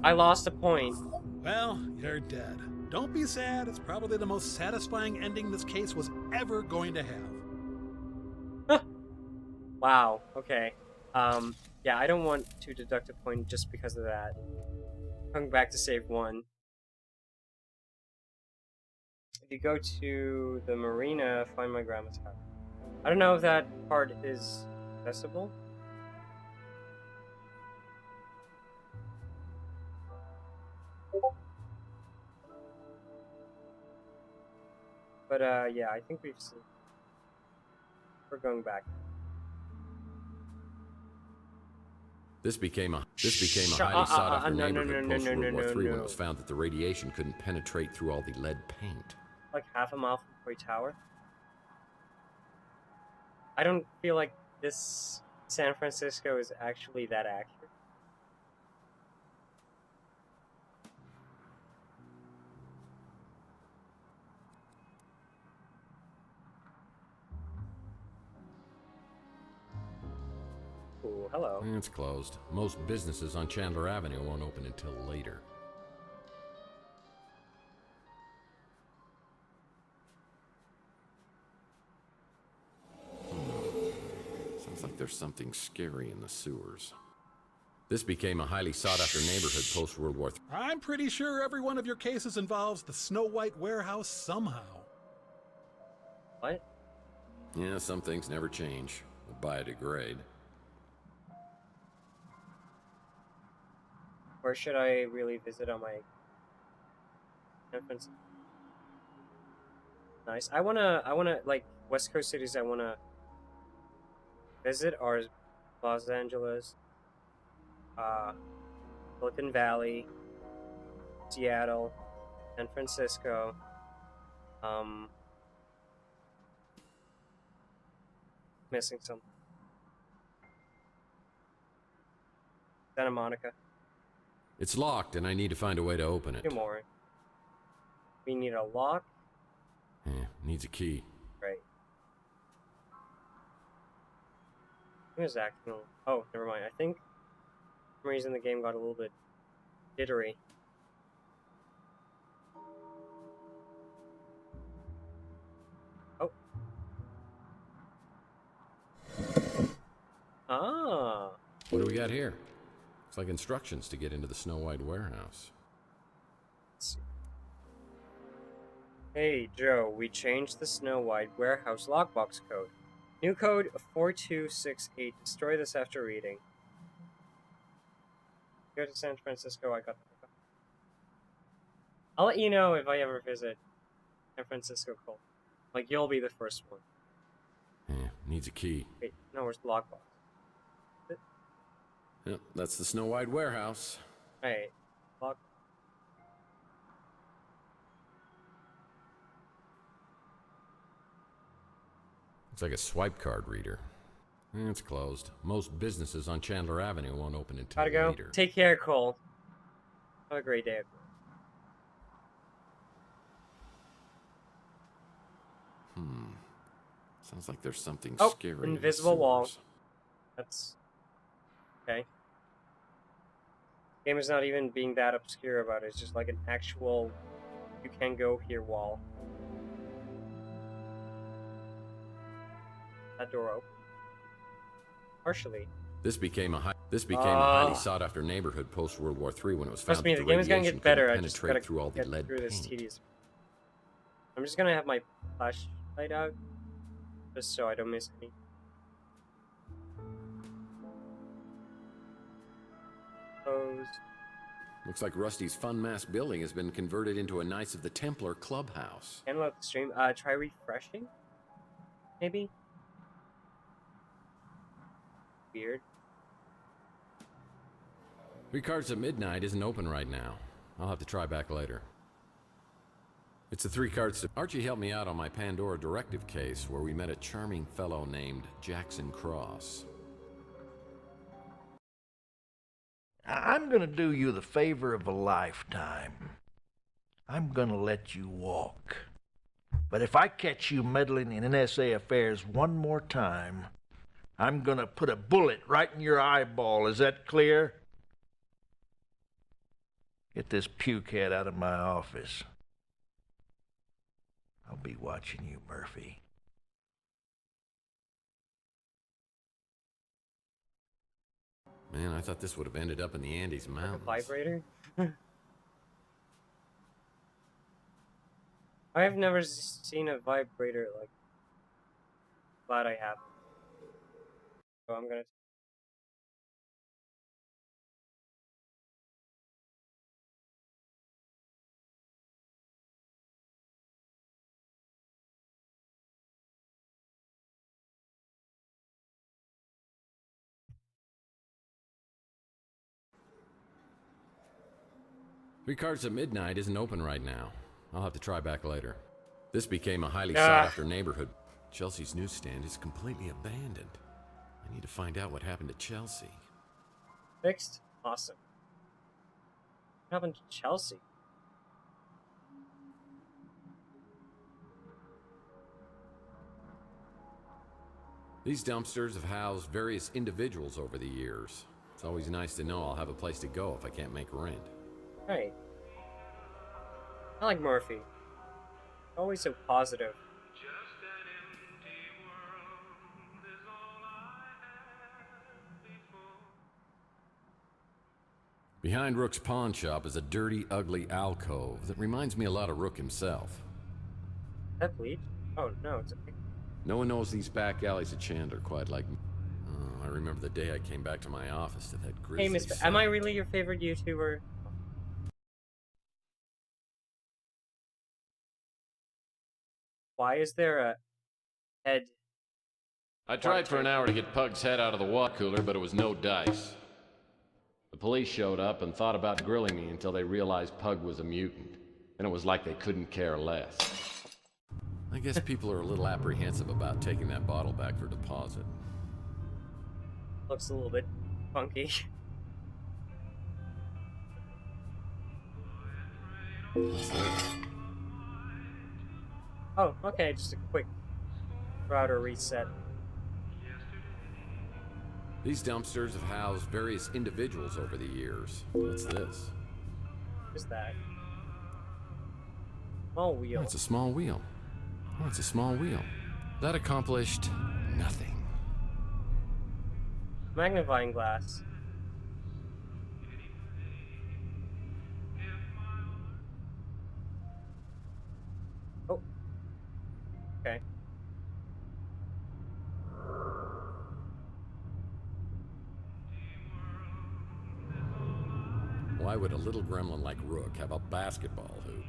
I lost a point. Well, you're dead. Don't be sad. It's probably the most satisfying ending this case was ever going to have. Wow, okay. Yeah, I don't want to deduct a point just because of that. Coming back to save 1. If you go to the marina, find my grandma's house. I don't know if that part is accessible. But yeah, I think we've seen. We're going back. This became a highly sought-after neighborhood no, post World War III when no. it was found that the radiation couldn't penetrate through all the lead paint. Like half a mile from Coit Tower. I don't feel like this San Francisco is actually that accurate. Ooh, hello. It's closed. Most businesses on Chandler Avenue won't open until later. Sounds like there's something scary in the sewers. This became a highly sought-after neighborhood post-World War III. I'm pretty sure every one of your cases involves the Snow White warehouse somehow. What? Yeah, some things never change or biodegrade. Where should I really visit on my San Francisco? Nice. I wanna like West Coast cities I wanna visit are Los Angeles, Silicon Valley, Seattle, San Francisco, missing some. Santa Monica. It's locked, and I need to find a way to open it. 2 more. We need a lock. Yeah, needs a key. Right. Who is acting? Oh, never mind. I think for some reason the game got a little bit jittery. Oh. Ah. What do we got here? Looks like instructions to get into the Snow White warehouse. Let's see. Hey, Joe, we changed the Snow White warehouse lockbox code. New code 4268. Destroy this after reading. Go to San Francisco, I got the... I'll let you know if I ever visit San Francisco, Cole. Like, you'll be the first one. Yeah, needs a key. Wait, no, where's the lockbox? Yep, that's the Snow White warehouse. Alright, lock. It's like a swipe card reader. It's closed. Most businesses on Chandler Avenue won't open until Gotta go. later. Take care, Cole. Have a great day. Sounds like there's something Oh, scary in the invisible wall. sewers. That's... okay. Game is not even being that obscure about it. It's just like an actual you can go here wall. That door open. Partially. This became a highly sought-after neighborhood post-World War III when it was found Trust me, that the the game is gonna radiation get better. couldn't I just penetrate gotta through all the get lead through this paint. tedious. I'm just gonna have my flashlight out, just so I don't miss any. Closed. Looks like Rusty's Fun Mass building has been converted into a Knights of the Templar clubhouse. Cancel out the stream. Try refreshing? Maybe? Weird. Three Cards at Midnight isn't open right now. I'll have to try back later. It's the Three Cards to... Archie helped me out on my Pandora directive case where we met a charming fellow named Jackson Cross. I'm gonna do you the favor of a lifetime. I'm gonna let you walk. But if I catch you meddling in NSA affairs one more time, I'm gonna put a bullet right in your eyeball. Is that clear? Get this pukehead out of my office. I'll be watching you, Murphy. Man, I thought this would have ended up in the Andes Mountains. A vibrator? I've never seen a vibrator like. Glad I have. So I'm gonna. Three Cards at Midnight isn't open right now. I'll have to try back later. This became a highly sought-after neighborhood. Chelsea's newsstand is completely abandoned. I need to find out what happened to Chelsea. Fixed? Awesome. What happened to Chelsea? These dumpsters have housed various individuals over the years. It's always nice to know I'll have a place to go if I can't make rent. Right. I like Murphy. Always so positive. Behind Rook's pawn shop is a dirty, ugly alcove that reminds me a lot of Rook himself. Is that bleach? Oh no, it's a pig. No one knows these back alleys of Chandler quite like me. Oh, I remember the day I came back to my office to that grisly Hey, Miss, am I really your favorite YouTuber? Why is there a head? I tried for an hour to get Pug's head out of the water cooler, but it was no dice. The police showed up and thought about grilling me until they realized Pug was a mutant. Then it was like they couldn't care less. I guess people are a little apprehensive about taking that bottle back for deposit. Looks a little bit funky. Oh, okay, just a quick router reset. These dumpsters have housed various individuals over the years. What's this? What's that? Small wheel. Oh, it's a small wheel. Oh, it's a small wheel. That accomplished nothing. Magnifying glass. Oh. Okay. Why would a little gremlin like Rook have a basketball hoop?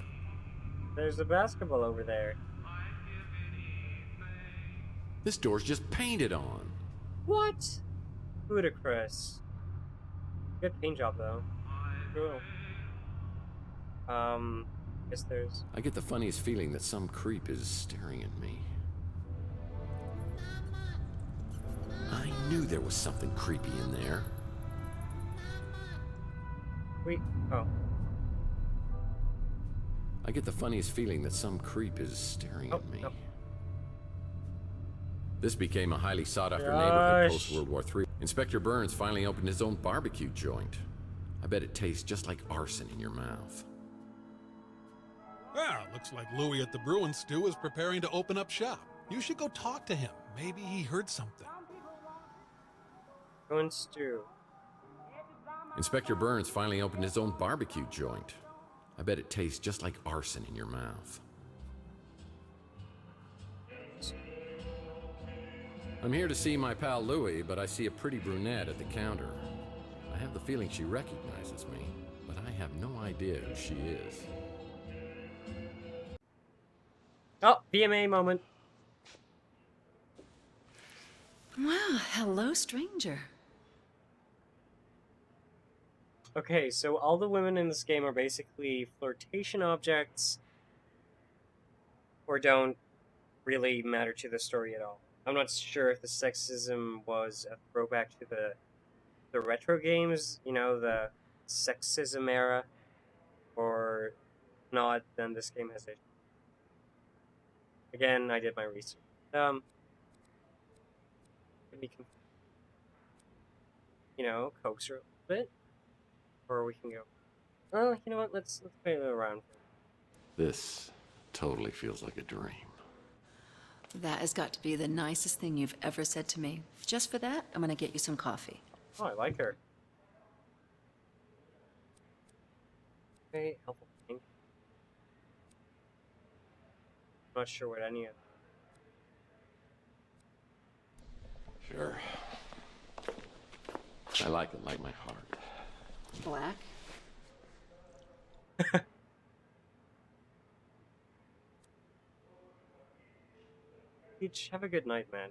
There's a basketball over there. This door's just painted on. What? Ludicrous. Good paint job though. Cool. Guess there's. I get the funniest feeling that some creep is staring at me. I knew there was something creepy in there. Wait. Oh. I get the funniest feeling that some creep is staring at me. No. This became a highly sought-after neighborhood post-World War III. Inspector Burns finally opened his own barbecue joint. I bet it tastes just like arson in your mouth. Well, looks like Louis at the Bruin Stew is preparing to open up shop. You should go talk to him. Maybe he heard something. Bruin Stew. Inspector Burns finally opened his own barbecue joint. I bet it tastes just like arson in your mouth. I'm here to see my pal Louis, but I see a pretty brunette at the counter. I have the feeling she recognizes me, but I have no idea who she is. Oh, PMA moment. Well, hello, stranger. Okay, so all the women in this game are basically flirtation objects, or don't really matter to the story at all. I'm not sure if the sexism was a throwback to the retro games, you know, the sexism era, or not. Then this game has it. Again, I did my research. We can, you know, coax her a little bit, or we can go. Oh, you know what? Let's play it around. This totally feels like a dream. That has got to be the nicest thing you've ever said to me. Just for that, I'm gonna get you some coffee. Oh, I like her. Okay, helpful thing. I'm not sure what any of. Sure. I like it like my heart. Black? Peach, have a good night, man.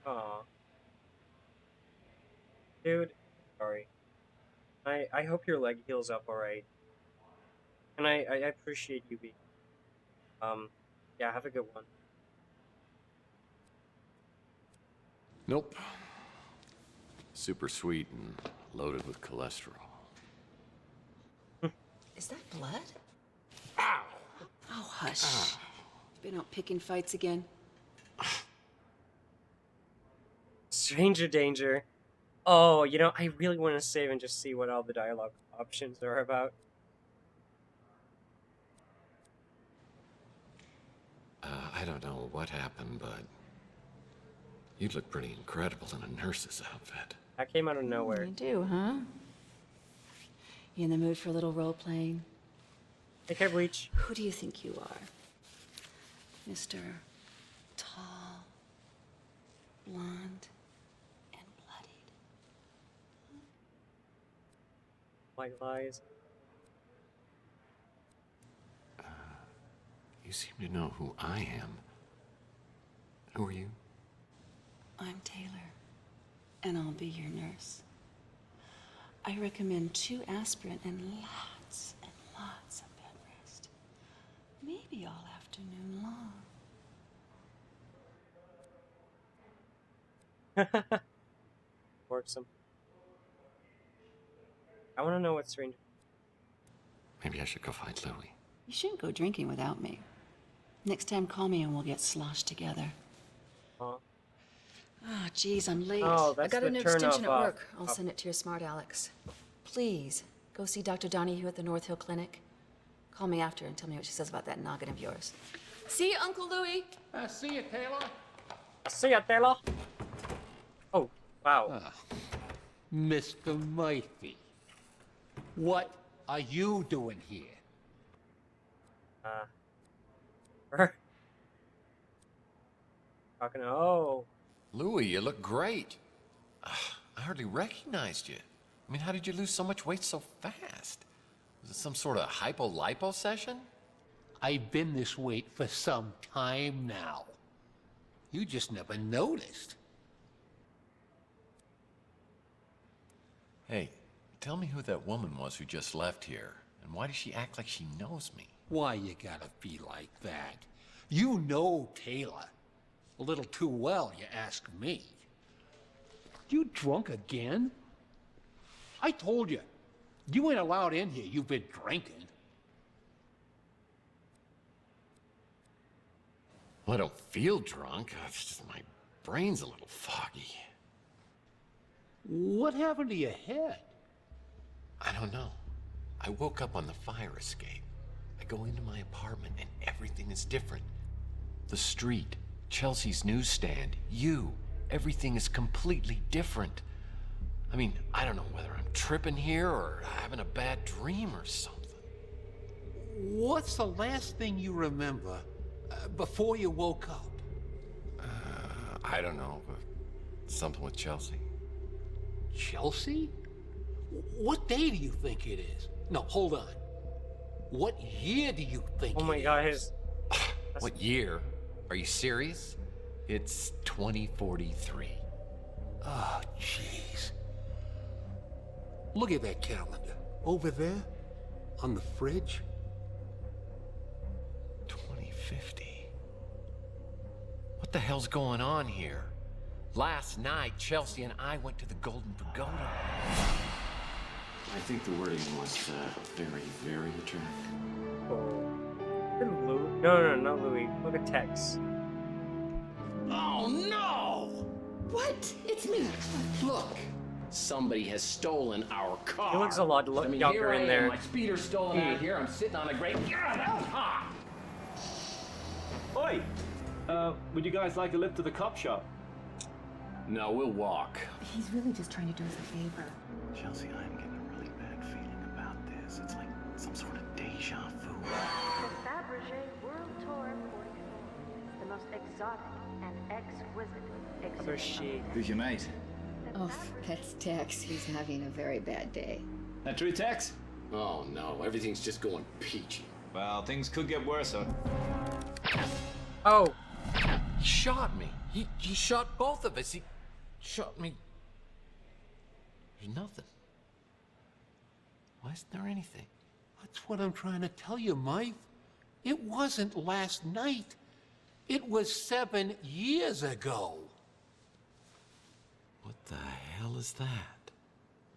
Aw. Dude, sorry. I hope your leg heals up alright. And I appreciate you being. Yeah, have a good one. Nope. Super sweet and loaded with cholesterol. Is that blood? Ow! Oh, hush. Been out picking fights again? Stranger danger. Oh, you know, I really want to save and just see what all the dialogue options are about. I don't know what happened, but you look pretty incredible in a nurse's outfit. That came out of nowhere. You do, huh? You in the mood for a little role-playing? Take care, Bleach. Who do you think you are? Mr. Tall, blonde, and bloodied. White lies. You seem to know who I am. Who are you? I'm Taylor, and I'll be your nurse. I recommend 2 aspirin and lots of bed rest. Maybe all afternoon long. Work some. I want to know what stranger. Maybe I should go find Louie. You shouldn't go drinking without me. Next time, call me and we'll get sloshed together. Huh? Oh, geez, I'm late. Oh, I that's got the a new turn extension off, at work. I'll send it to your smart Alex. Please, go see Dr. Donahue at the North Hill Clinic. Call me after and tell me what she says about that noggin of yours. See you, Uncle Louie. See you, Taylor. See ya, Taylor. Oh, wow. Mr. Murphy, what are you doing here? Talking. Oh. Louie, you look great. I hardly recognized you. I mean, how did you lose so much weight so fast? Was it some sort of hypo-lipo session? I've been this weight for some time now. You just never noticed. Hey, tell me who that woman was who just left here, and why does she act like she knows me? Why you gotta be like that? You know Taylor. A little too well, you ask me. You drunk again? I told you. You ain't allowed in here. You've been drinking. Well, I don't feel drunk. It's just my brain's a little foggy. What happened to your head? I don't know. I woke up on the fire escape. I go into my apartment and everything is different. The street, Chelsea's newsstand, you. Everything is completely different. I mean, I don't know whether I'm tripping here or having a bad dream or something. What's the last thing you remember before you woke up? I don't know. Something with Chelsea. Chelsea? What day do you think it is? No, hold on. What year do you think Oh my it god, is? What year? Are you serious? It's 2043. Oh, jeez. Look at that calendar. Over there? On the fridge? 2050. What the hell's going on here? Last night, Chelsea and I went to the Golden Pagoda. I think the wording was very, very attractive. No, not Louis. Look at Tex. Oh no! What? It's me. Look, somebody has stolen our car. He looks a lot younger here I in am, there. my speeder's stolen out here. I'm sitting on a great. Oi! Would you guys like a lift to the cop shop? No, we'll walk. He's really just trying to do us a favor. Chelsea, I'm getting a really bad feeling about this. It's like some sort of deja vu. Fabergé World Tour 44. The most exotic and exquisite Other she. Who's your mate? Oh, that's Tex. He's having a very bad day. That true, Tex? Oh no, everything's just going peachy. Well, things could get worse, huh? Oh. He shot me. He shot both of us. He shot me. There's nothing. Why isn't there anything? That's what I'm trying to tell you, Mike. It wasn't last night. It was 7 years ago. What the hell is that?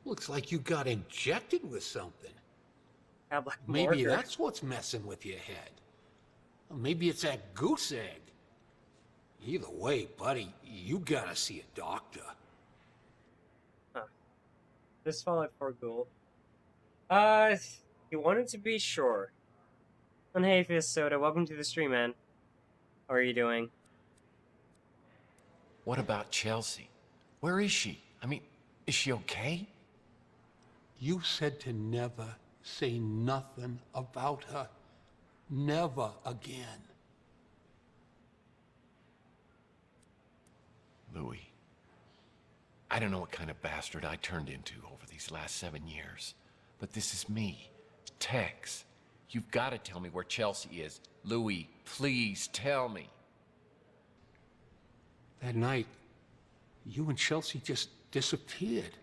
Looks like you got injected with something. Like Maybe marker. that's what's messing with your head. Or maybe it's that goose egg. Either way, buddy, you gotta see a doctor. Huh. This Fallout 4 ghoul. You wanted to be sure. And hey, Fizz Soda, welcome to the stream, man. How are you doing? What about Chelsea? Where is she? I mean, is she okay? You said to never say nothing about her. Never again. Louis, I don't know what kind of bastard I turned into over these last 7 years, but this is me, Tex. You've got to tell me where Chelsea is. Louis, please tell me. That night, you and Chelsea just disappeared.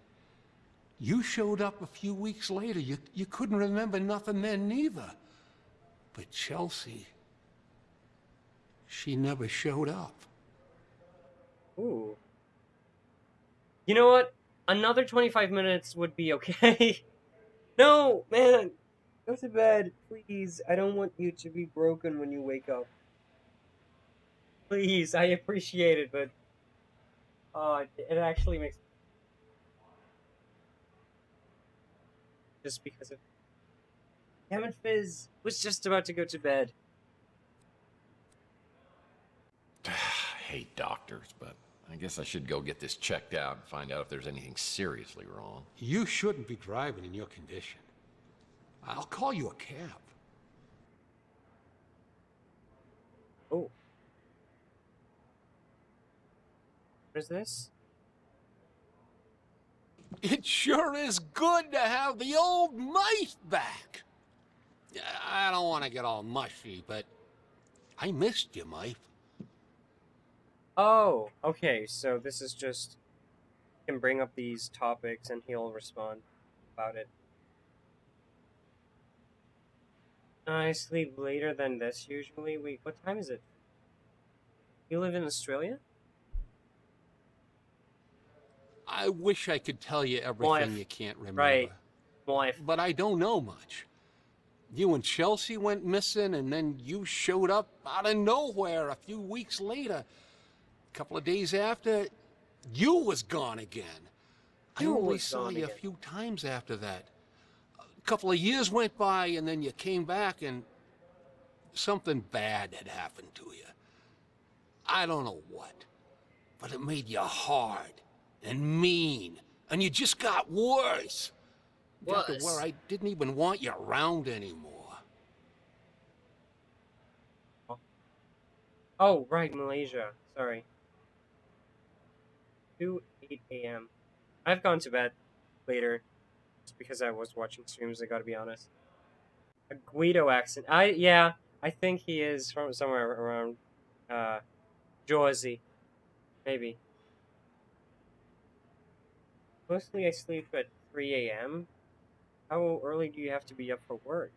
You showed up a few weeks later. You couldn't remember nothing then neither. But Chelsea, she never showed up. Ooh. You know what? Another 25 minutes would be okay. No, man. Go to bed, please. I don't want you to be broken when you wake up. Please, I appreciate it, but... it actually makes... Just because of... Damn it, Fizz. Was just about to go to bed. I hate doctors, but I guess I should go get this checked out and find out if there's anything seriously wrong. You shouldn't be driving in your condition. I'll call you a cab. Oh. What is this? It sure is good to have the old mice back. I don't want to get all mushy, but I missed you, Mike. Oh, okay, so this is just... You can bring up these topics and he'll respond about it. I sleep later than this usually. Wait, what time is it? You live in Australia? I wish I could tell you everything you can't remember. Right. Wife. But I don't know much. You and Chelsea went missing, and then you showed up out of nowhere a few weeks later. A couple of days after, you was gone again. I only saw you a few times after that. A couple of years went by, and then you came back, and something bad had happened to you. I don't know what, but it made you hard and mean, and you just got worse. Got to where I didn't even want you around anymore. Oh, right, Malaysia. Sorry. 2, 8 a.m. I've gone to bed later just because I was watching streams, I gotta be honest. A Guido accent. Yeah, I think he is from somewhere around Jersey. Maybe. Mostly I sleep at 3 a.m. How early do you have to be up for work?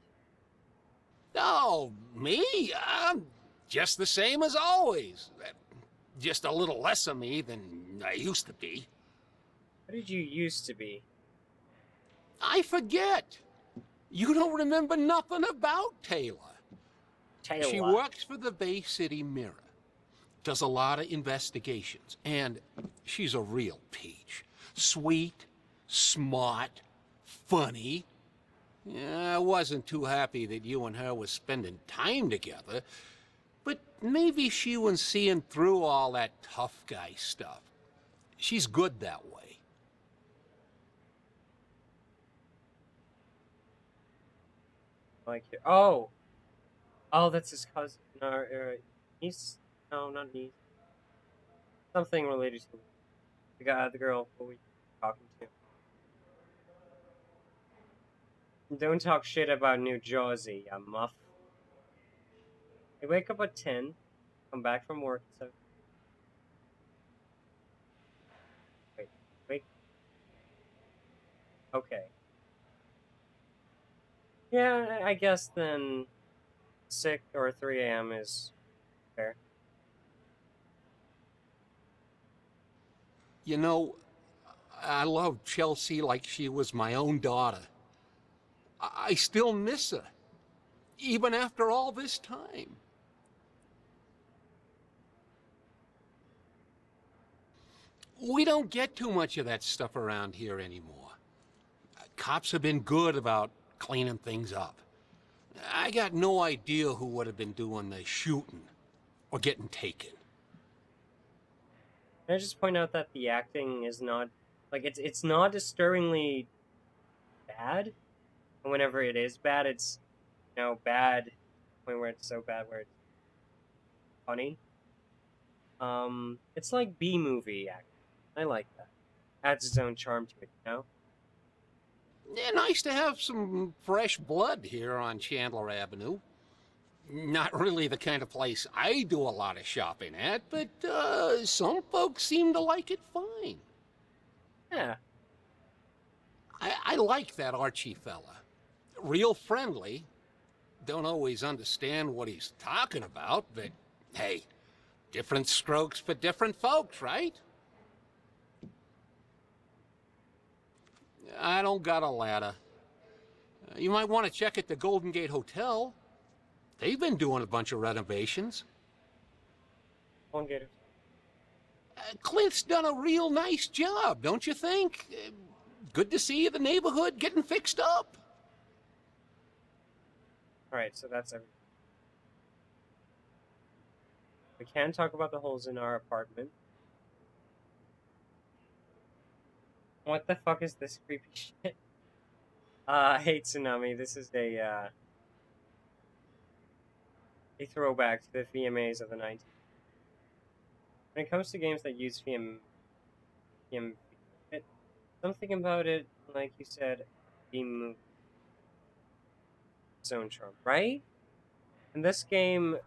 Oh, me? I'm just the same as always. Just a little less of me than I used to be. What did you used to be? I forget. You don't remember nothing about Taylor. Taylor. She works for the Bay City Mirror. Does a lot of investigations. And she's a real peach. Sweet, smart, funny. Yeah, I wasn't too happy that you and her was spending time together. But maybe she was seeing through all that tough guy stuff. She's good that way. Like, oh, that's his cousin. No, niece. No, not niece. Something related to the girl who we were talking to. Don't talk shit about New Jersey, you muff. I wake up at 10, come back from work at 7. Wait. Okay. Yeah, I guess then 6 or 3 a.m. is fair. You know, I love Chelsea like she was my own daughter. I still miss her, even after all this time. We don't get too much of that stuff around here anymore. Cops have been good about cleaning things up. I got no idea who would have been doing the shooting or getting taken. Can I just point out that the acting is not, like, it's not disturbingly bad. And whenever it is bad, it's, you know, bad, point where it's so bad where it's funny. It's like B-movie acting. I like that. Adds its own charm to it, you know? Yeah, nice to have some fresh blood here on Chandler Avenue. Not really the kind of place I do a lot of shopping at, but some folks seem to like it fine. Yeah. I like that Archie fella. Real friendly. Don't always understand what he's talking about, but hey, different strokes for different folks, right? I don't got a ladder. You might want to check at the Golden Gate Hotel. They've been doing a bunch of renovations. Golden Gate. Clint's done a real nice job, don't you think? Good to see the neighborhood getting fixed up. Alright, so that's everything. We can talk about the holes in our apartment. What the fuck is this creepy shit? Hey Tsunami, this is a throwback to the VMAs of the 90s. When it comes to games that use something about it, like you said, its own charm, right? In this game...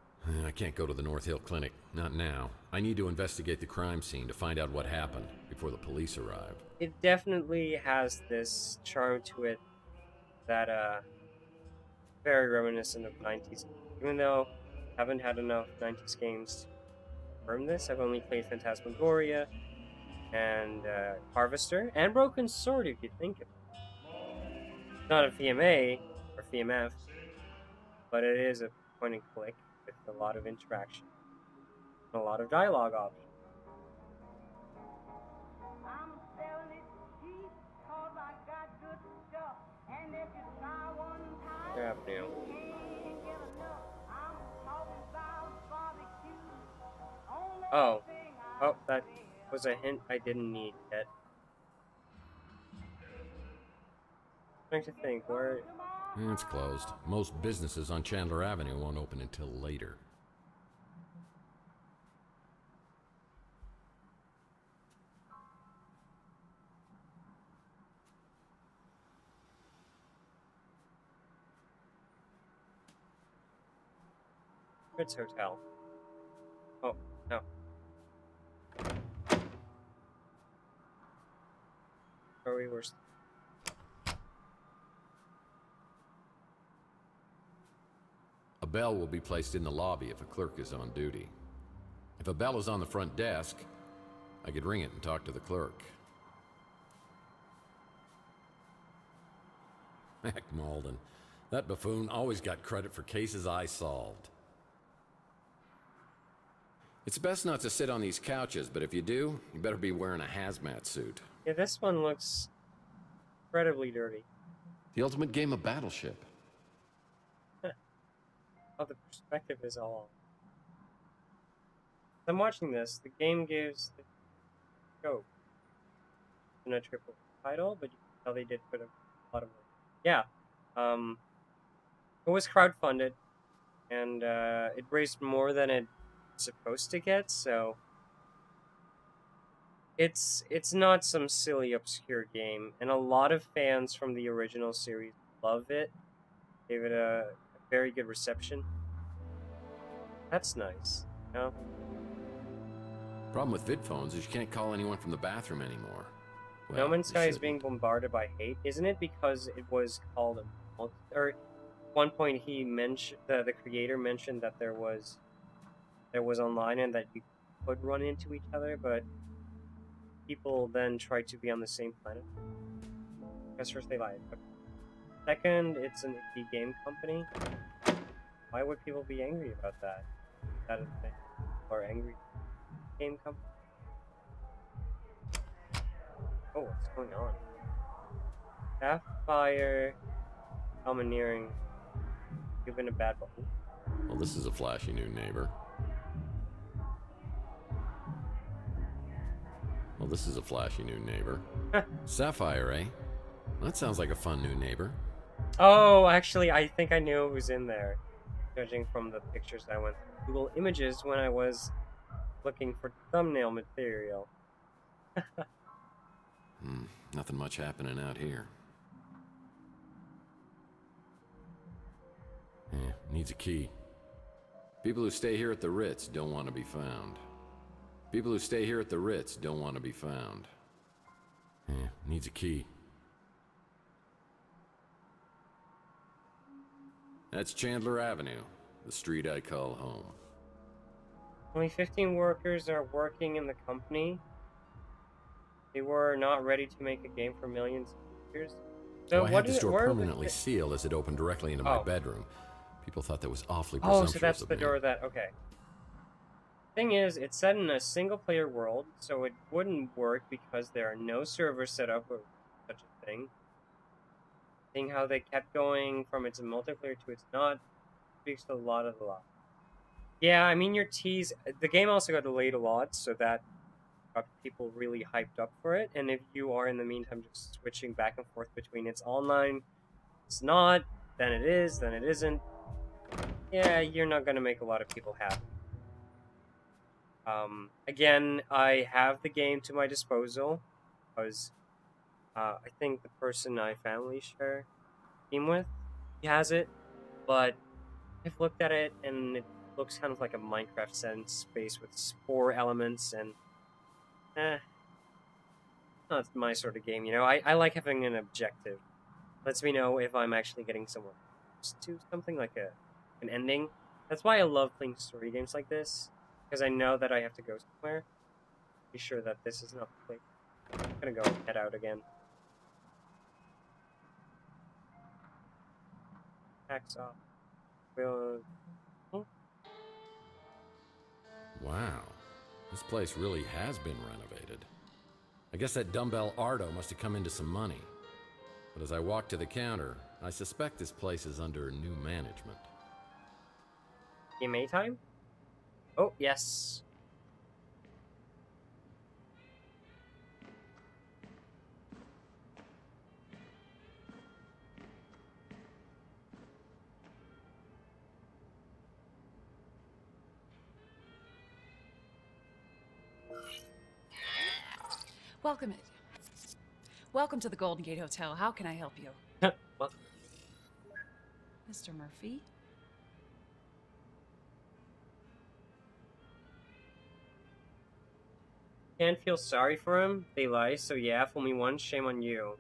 I can't go to the North Hill Clinic. Not now. I need to investigate the crime scene to find out what happened before the police arrive. It definitely has this charm to it that, very reminiscent of 90s. Even though I haven't had enough 90s games to confirm this, I've only played Phantasmagoria and Harvester and Broken Sword, if you think of it. Not a VMA or VMF, but it is a point and click with a lot of interaction and a lot of dialogue options. Avenue. Oh, that was a hint I didn't need yet. I'm trying to think, where... It's closed. Most businesses on Chandler Avenue won't open until later. Ritz Hotel. Oh, no. Where we were. A bell will be placed in the lobby if a clerk is on duty. If a bell is on the front desk, I could ring it and talk to the clerk. Heck, Malden. That buffoon always got credit for cases I solved. It's best not to sit on these couches, but if you do, you better be wearing a hazmat suit. Yeah, this one looks incredibly dirty. The ultimate game of Battleship. Oh, the perspective is all. I'm watching this. The game gives the scope in a triple title, but you can tell they did put a lot of work. Yeah, it was crowdfunded, and it raised more than it's supposed to get. So it's not some silly obscure game, and a lot of fans from the original series love it. Gave it a very good reception. That's nice, you know? Problem with vid phones is you can't call anyone from the bathroom anymore. Well, No Man's you Sky is shouldn't. being bombarded by hate, isn't it? Because it was called or at one point he mentioned the creator mentioned that there was online and that you could run into each other, but people then tried to be on the same planet. Guess first they lied. But second, it's an indie game company. Why would people be angry about that? That is thing. Or angry game company. Oh, what's going on? Sapphire, domineering. You've been a bad boy. Well, this is a flashy new neighbor. Well, this is a flashy new neighbor. Sapphire, eh? That sounds like a fun new neighbor. Oh, actually, I think I knew it was in there, judging from the pictures I went through Google Images when I was looking for thumbnail material. Nothing much happening out here. Needs a key. People who stay here at the Ritz don't want to be found. People who stay here at the Ritz don't want to be found. Needs a key. That's Chandler Avenue, the street I call home. Only 15 workers are working in the company. They were not ready to make a game for millions of users. So I had this door permanently sealed as it opened directly into my bedroom. People thought that was awfully presumptuous. Oh, so that's of the me. door that... Okay. Thing is, it's set in a single-player world, so it wouldn't work because there are no servers set up or such a thing. Seeing how they kept going from it's a multiplayer to it's not speaks a lot of the lot. Yeah, I mean, your tease... The game also got delayed a lot, so that got people really hyped up for it. And if you are, in the meantime, just switching back and forth between it's online, it's not, then it is, then it isn't, yeah, you're not going to make a lot of people happy. Again, I have the game to my disposal because I think the person I family share team with, he has it, but I've looked at it and it looks kind of like a Minecraft sense space with spore elements and not my sort of game, you know. I like having an objective. Lets me know if I'm actually getting somewhere to something like an ending. That's why I love playing story games like this, because I know that I have to go somewhere. Be sure that this is not the place. I'm gonna go head out again. Axe off. Wow, this place really has been renovated. I guess that dumbbell Ardo must have come into some money. But as I walk to the counter, I suspect this place is under new management. EMA time? Oh, yes. Welcome to the Golden Gate Hotel. How can I help you? Well, Mr. Murphy? Can't feel sorry for him. They lie, so yeah, fool me once, shame on you.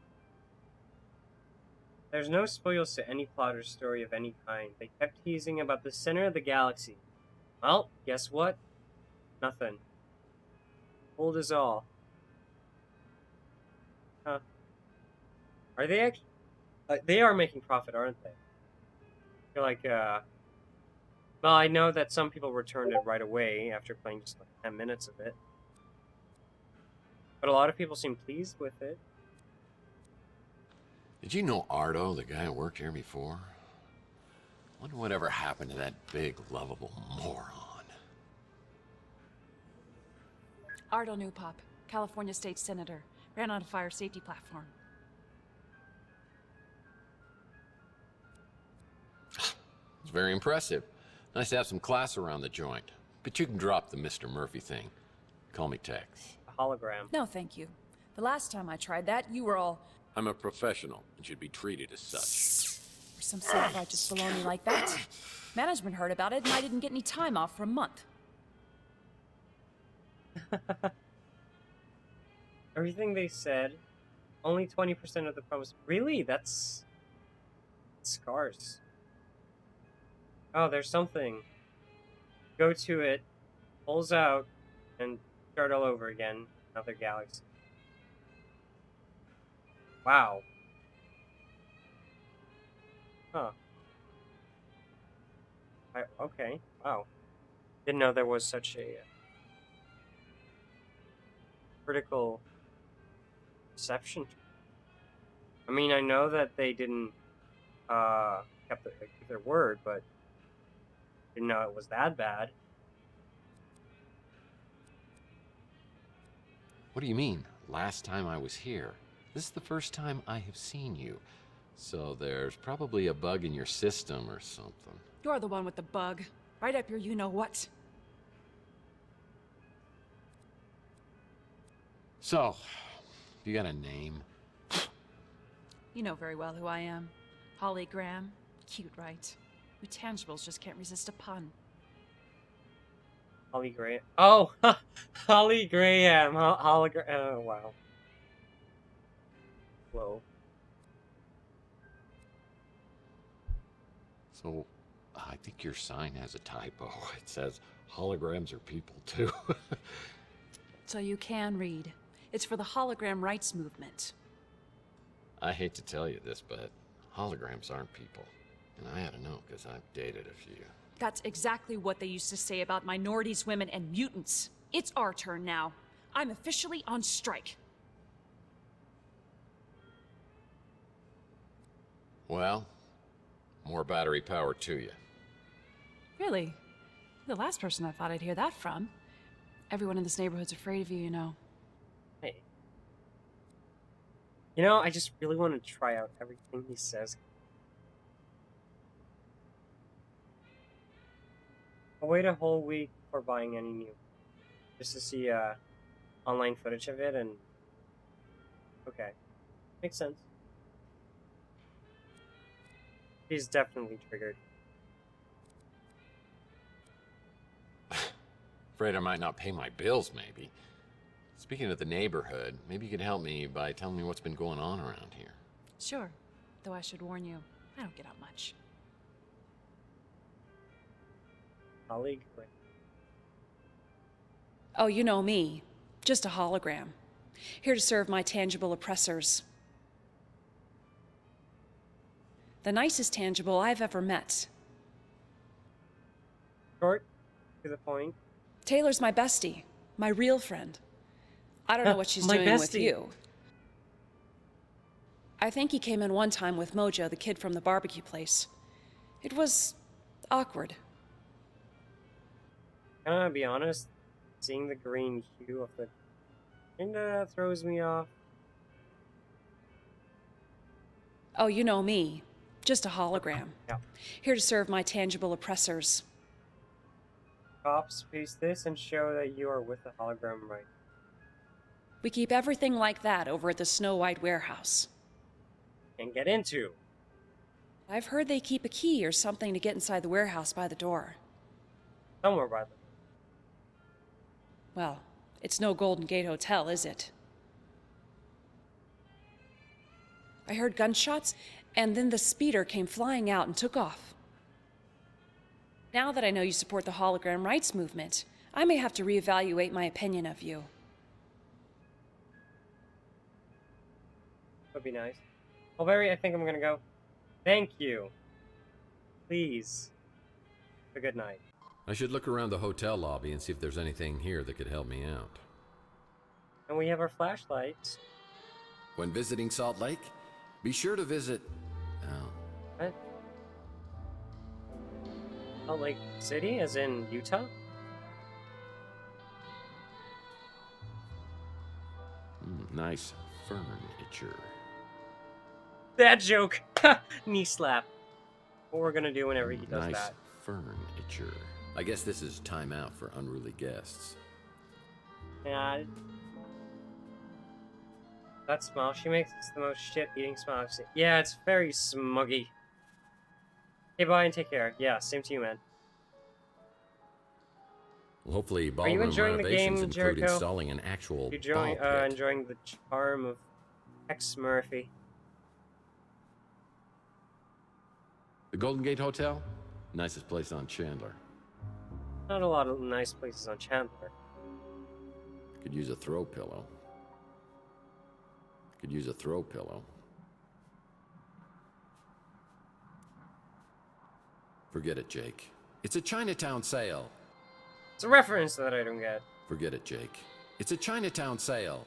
There's no spoils to any plot or story of any kind. They kept teasing about the center of the galaxy. Well, guess what? Nothing. Old as all. Huh. Are they actually... they are making profit, aren't they? I feel like, well, I know that some people returned it right away after playing just like 10 minutes of it. But a lot of people seem pleased with it. Did you know Ardo, the guy who worked here before? Wonder whatever happened to that big, lovable moron. Ardo Newpop, California State Senator. Ran on a fire safety platform. It's very impressive. Nice to have some class around the joint. But you can drop the Mr. Murphy thing. Call me Tex. A hologram. No, thank you. The last time I tried that, you were all... I'm a professional and should be treated as such. For some self-righteous baloney like that. Management heard about it and I didn't get any time off for a month. Everything they said, only 20% of the promise. Really? That's scarce. Oh, there's something. Go to it, pulls out, and start all over again. Another galaxy. Wow. Huh. Okay. Wow. Didn't know there was such a critical reception. I mean, I know that they didn't keep their word, but didn't know it was that bad. What do you mean? Last time I was here. This is the first time I have seen you. So there's probably a bug in your system or something. You're the one with the bug. Right up your you-know-what. So, you got a name? You know very well who I am. Holly Graham. Cute, right? We tangibles just can't resist a pun. Holly Graham. Oh, Holly Graham. Oh, wow. Whoa. So, I think your sign has a typo. It says holograms are people too. So you can read. It's for the hologram rights movement. I hate to tell you this, but holograms aren't people. And I had to know because I've dated a few. That's exactly what they used to say about minorities, women, and mutants. It's our turn now. I'm officially on strike. Well, more battery power to you. Really? You're the last person I thought I'd hear that from. Everyone in this neighborhood's afraid of you, you know. Hey. You know, I just really want to try out everything he says. I'll wait a whole week before buying any new. Just to see online footage of it and... Okay. Makes sense. He's definitely triggered. Afraid I might not pay my bills, maybe. Speaking of the neighborhood, maybe you could help me by telling me what's been going on around here. Sure. Though I should warn you, I don't get out much. Colleague. Oh, you know me. Just a hologram. Here to serve my tangible oppressors. The nicest tangible I've ever met. Short, to the point. Taylor's my bestie. My real friend. I don't know what she's doing with you. I think he came in one time with Mojo, the kid from the barbecue place. It was awkward. I'm gonna be honest, seeing the green hue of the kinda throws me off. Oh, you know me. Just a hologram. Yeah. Here to serve my tangible oppressors. Cops, paste this and show that you are with the hologram right. We keep everything like that over at the Snow White warehouse. And get into. I've heard they keep a key or something to get inside the warehouse by the door. Somewhere by the Well, It's no Golden Gate Hotel, is it? I heard gunshots, and then the speeder came flying out and took off. Now that I know you support the hologram rights movement, I may have to reevaluate my opinion of you. That'd be nice. Well, Barry, I think I'm gonna go. Thank you. Please. Have a good night. I should look around the hotel lobby and see if there's anything here that could help me out. And we have our flashlights. When visiting Salt Lake, be sure to visit... What? Salt Lake City, as in Utah? Nice furniture. That joke! Knee slap. What we're gonna do whenever he does nice that. Furniture. I guess this is time out for unruly guests. Yeah. That smile, she makes the most shit-eating smile I've seen. Yeah, it's very smuggy. Okay, bye and take care. Yeah, same to you, man. Well, hopefully Are you ballroom enjoying the renovations game, include Jericho? installing an actual You enjoying, ball pit. enjoying the charm of X Murphy. The Golden Gate Hotel? Nicest place on Chandler. Not a lot of nice places on Chandler. Could use a throw pillow. Could use a throw pillow. Forget it, Jake. It's a Chinatown sale. It's a reference that I don't get. Forget it, Jake. It's a Chinatown sale.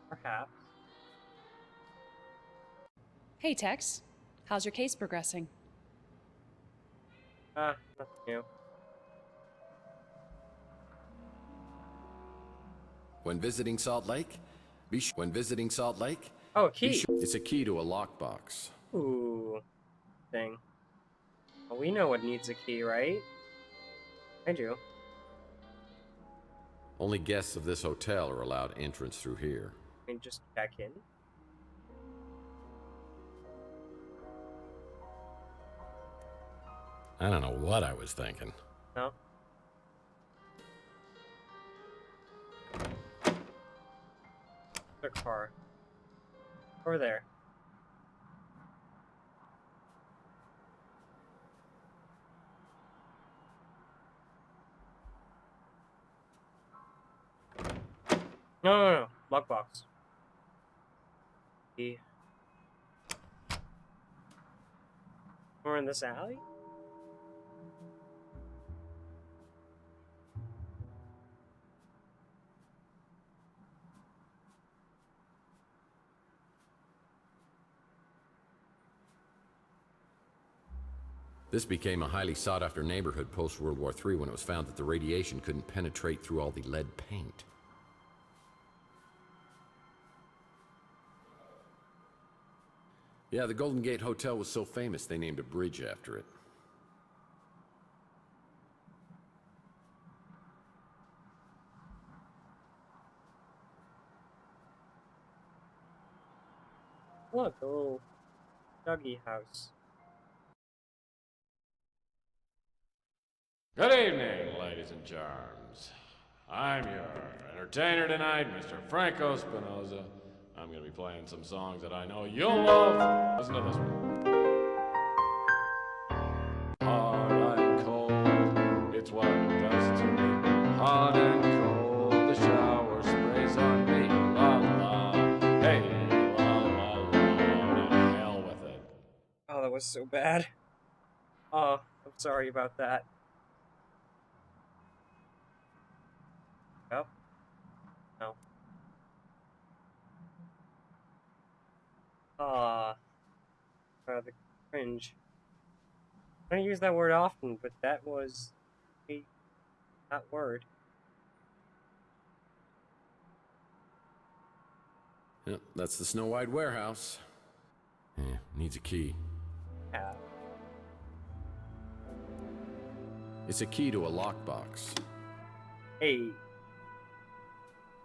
Perhaps. Hey, Tex. How's your case progressing? Nothing new. When visiting Salt Lake, when visiting Salt Lake, oh, key. It's a key to a lockbox. Ooh, thing. Well, we know what needs a key, right? I do. Only guests of this hotel are allowed entrance through here. I mean, just back in. I don't know what I was thinking. No. The car. Over there. No. Lockbox. Key. We're in this alley? This became a highly sought-after neighborhood post-World War III when it was found that the radiation couldn't penetrate through all the lead paint. Yeah, the Golden Gate Hotel was so famous they named a bridge after it. Look, a little doggy house. Good evening, ladies and charms. I'm your entertainer tonight, Mr. Franco Spinoza. I'm going to be playing some songs that I know you'll love. Listen to this one. Hard and cold, it's what it does to me. Hot and cold, the shower sprays on me. La la, hey, la la la, to hell with it. Oh, that was so bad. Oh, I'm sorry about that. Oh. No. The cringe. I don't use that word often, but that was that word. Yep, that's the Snow White warehouse. Yeah, needs a key. Yeah. It's a key to a lockbox. Hey.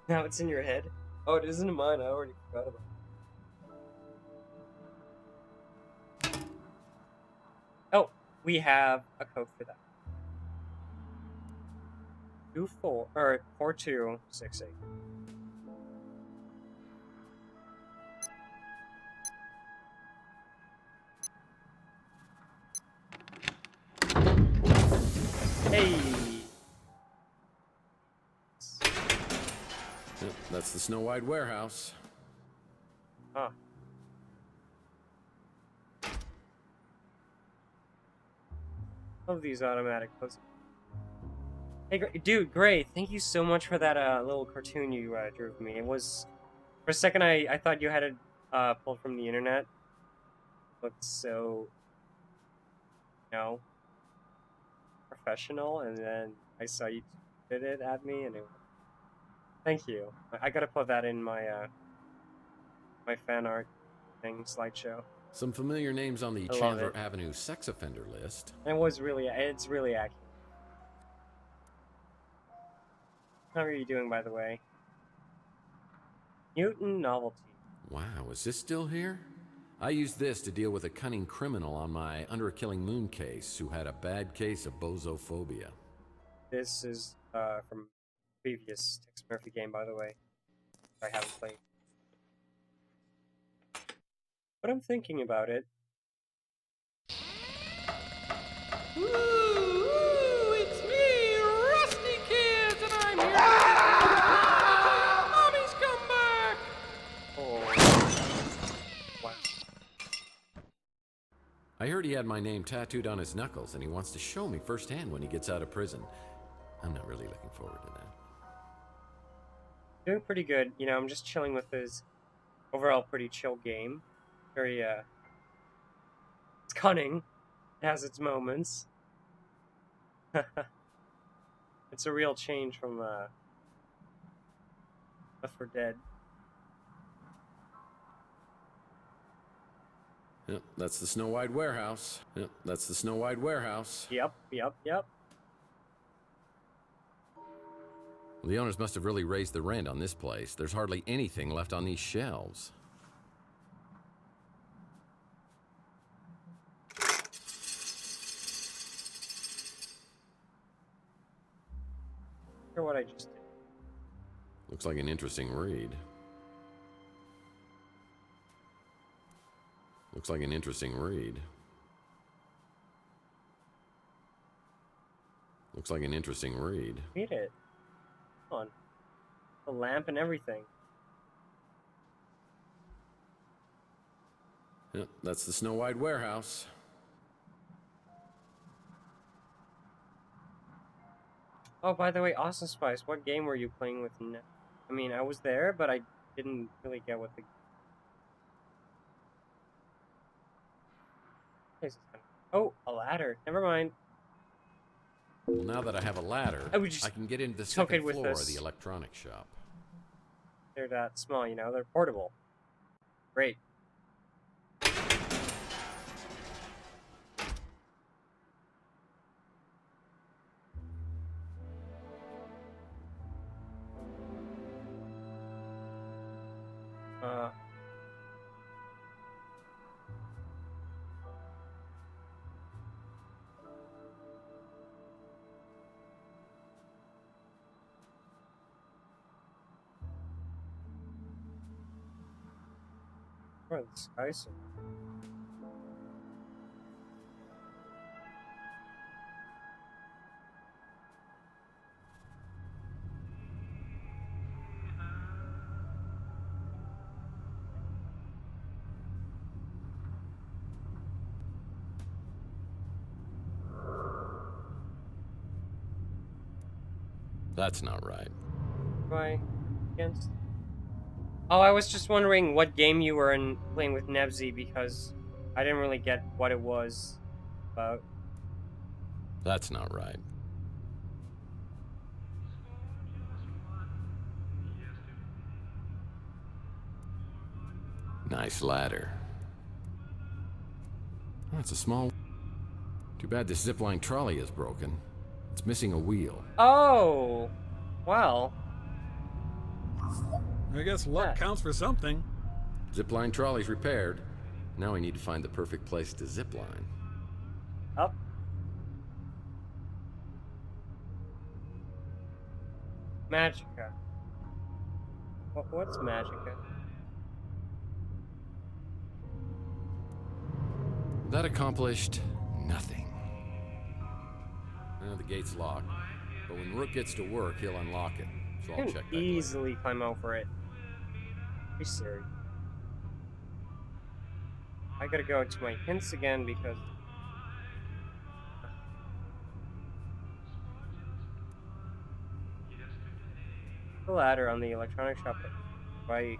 Now it's in your head. Oh, it isn't mine. I already forgot about it. Oh, we have a code for that. 24 or 4268. Hey. Yep, that's the Snow White warehouse. Huh. Love these automatic closes. Hey, dude, Gray, thank you so much for that little cartoon you drew of me. It was, for a second, I thought you had it pulled from the internet. It looked so, you know, professional, and then I saw you did it at me, and it. Thank you. I gotta put that in my my fan art thing slideshow. Some familiar names on the Chandler Avenue sex offender list. It was really, it's really accurate. How are you doing, by the way? Mutant novelty. Wow, is this still here? I used this to deal with a cunning criminal on my Under a Killing Moon case who had a bad case of bozophobia. This is from previous Tex Murphy game, by the way. I haven't played. But I'm thinking about it. Ooh, it's me, Rusty Kids, and I'm here Mommy's come back! Oh. Wow. I heard he had my name tattooed on his knuckles, and he wants to show me firsthand when he gets out of prison. I'm not really looking forward to that. Doing pretty good. You know, I'm just chilling with his overall pretty chill game. Very, it's cunning. It has its moments. It's a real change from, Left 4 Dead. Yep, that's the Snow White warehouse. Yep, that's the Snow White warehouse. Yep. Well, the owners must have really raised the rent on this place. There's hardly anything left on these shelves. Hear what I just did. Looks like an interesting read. Looks like an interesting read. Looks like an interesting read. Read it. Come on. The lamp and everything. Yep, that's the Snow White warehouse. Oh, by the way, Awesome Spice, what game were you playing with? I mean, I was there, but I didn't really get what the... Oh, a ladder. Never mind. Well, now that I have a ladder, I can get into the second floor of the electronics shop. They're that small, you know? They're portable. Great. Oh, this ice. That's not right. Why? Against? Oh, I was just wondering what game you were in playing with Nebsy because I didn't really get what it was about. That's not right. Nice ladder. Oh, it's a small... Too bad this zipline trolley is broken. It's missing a wheel. Oh! Well. I guess luck counts for something. Zipline trolley's repaired. Now we need to find the perfect place to zipline. Up. Magica. What's Magica? That accomplished nothing. The gate's locked, but when Rook gets to work, he'll unlock it. So I I'll can check back easily climb over it. Be serious. I gotta go to my hints again because the ladder on the electronic shop. Why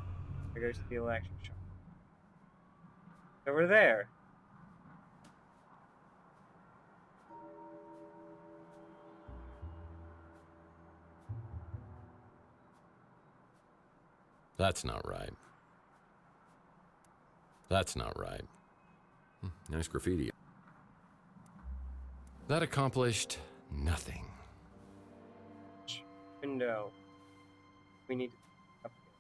I go to the electric shop? Over there. That's not right. That's not right. Nice graffiti. That accomplished nothing. Window. We need up here.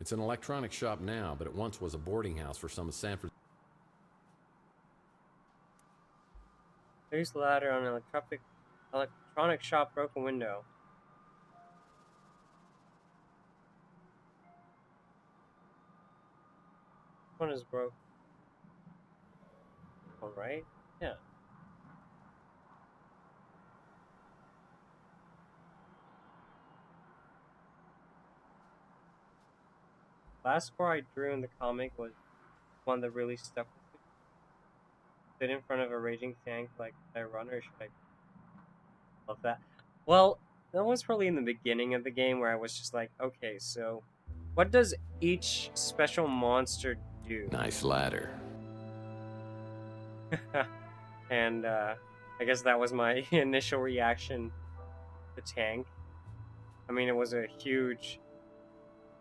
It's an electronic shop now, but it once was a boarding house for some of San Francisco. There's the ladder on an electronic shop broken window. One is broke. All right. Yeah. Last score I drew in the comic was one that really stuck with me. Sit in front of a raging tank, like, should I run or should I? Love that. Well, that was probably in the beginning of the game where I was just like, okay, so what does each special monster do? Nice ladder. And I guess that was my initial reaction to tank. I mean, it was a huge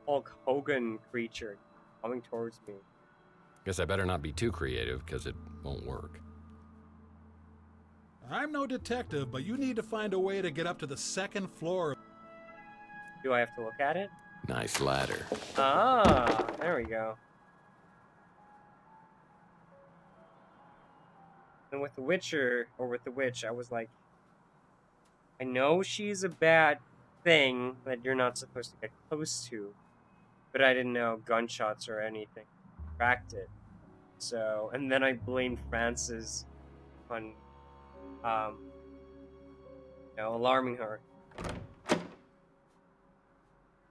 Hulk Hogan creature coming towards me. Guess I better not be too creative, because it won't work. I'm no detective, but you need to find a way to get up to the second floor. Do I have to look at it? Nice ladder. Ah, there we go. And with the Witcher, or with the Witch, I was like, I know she's a bad thing that you're not supposed to get close to, but I didn't know gunshots or anything tracked it. So, and then I blamed Francis on, alarming her.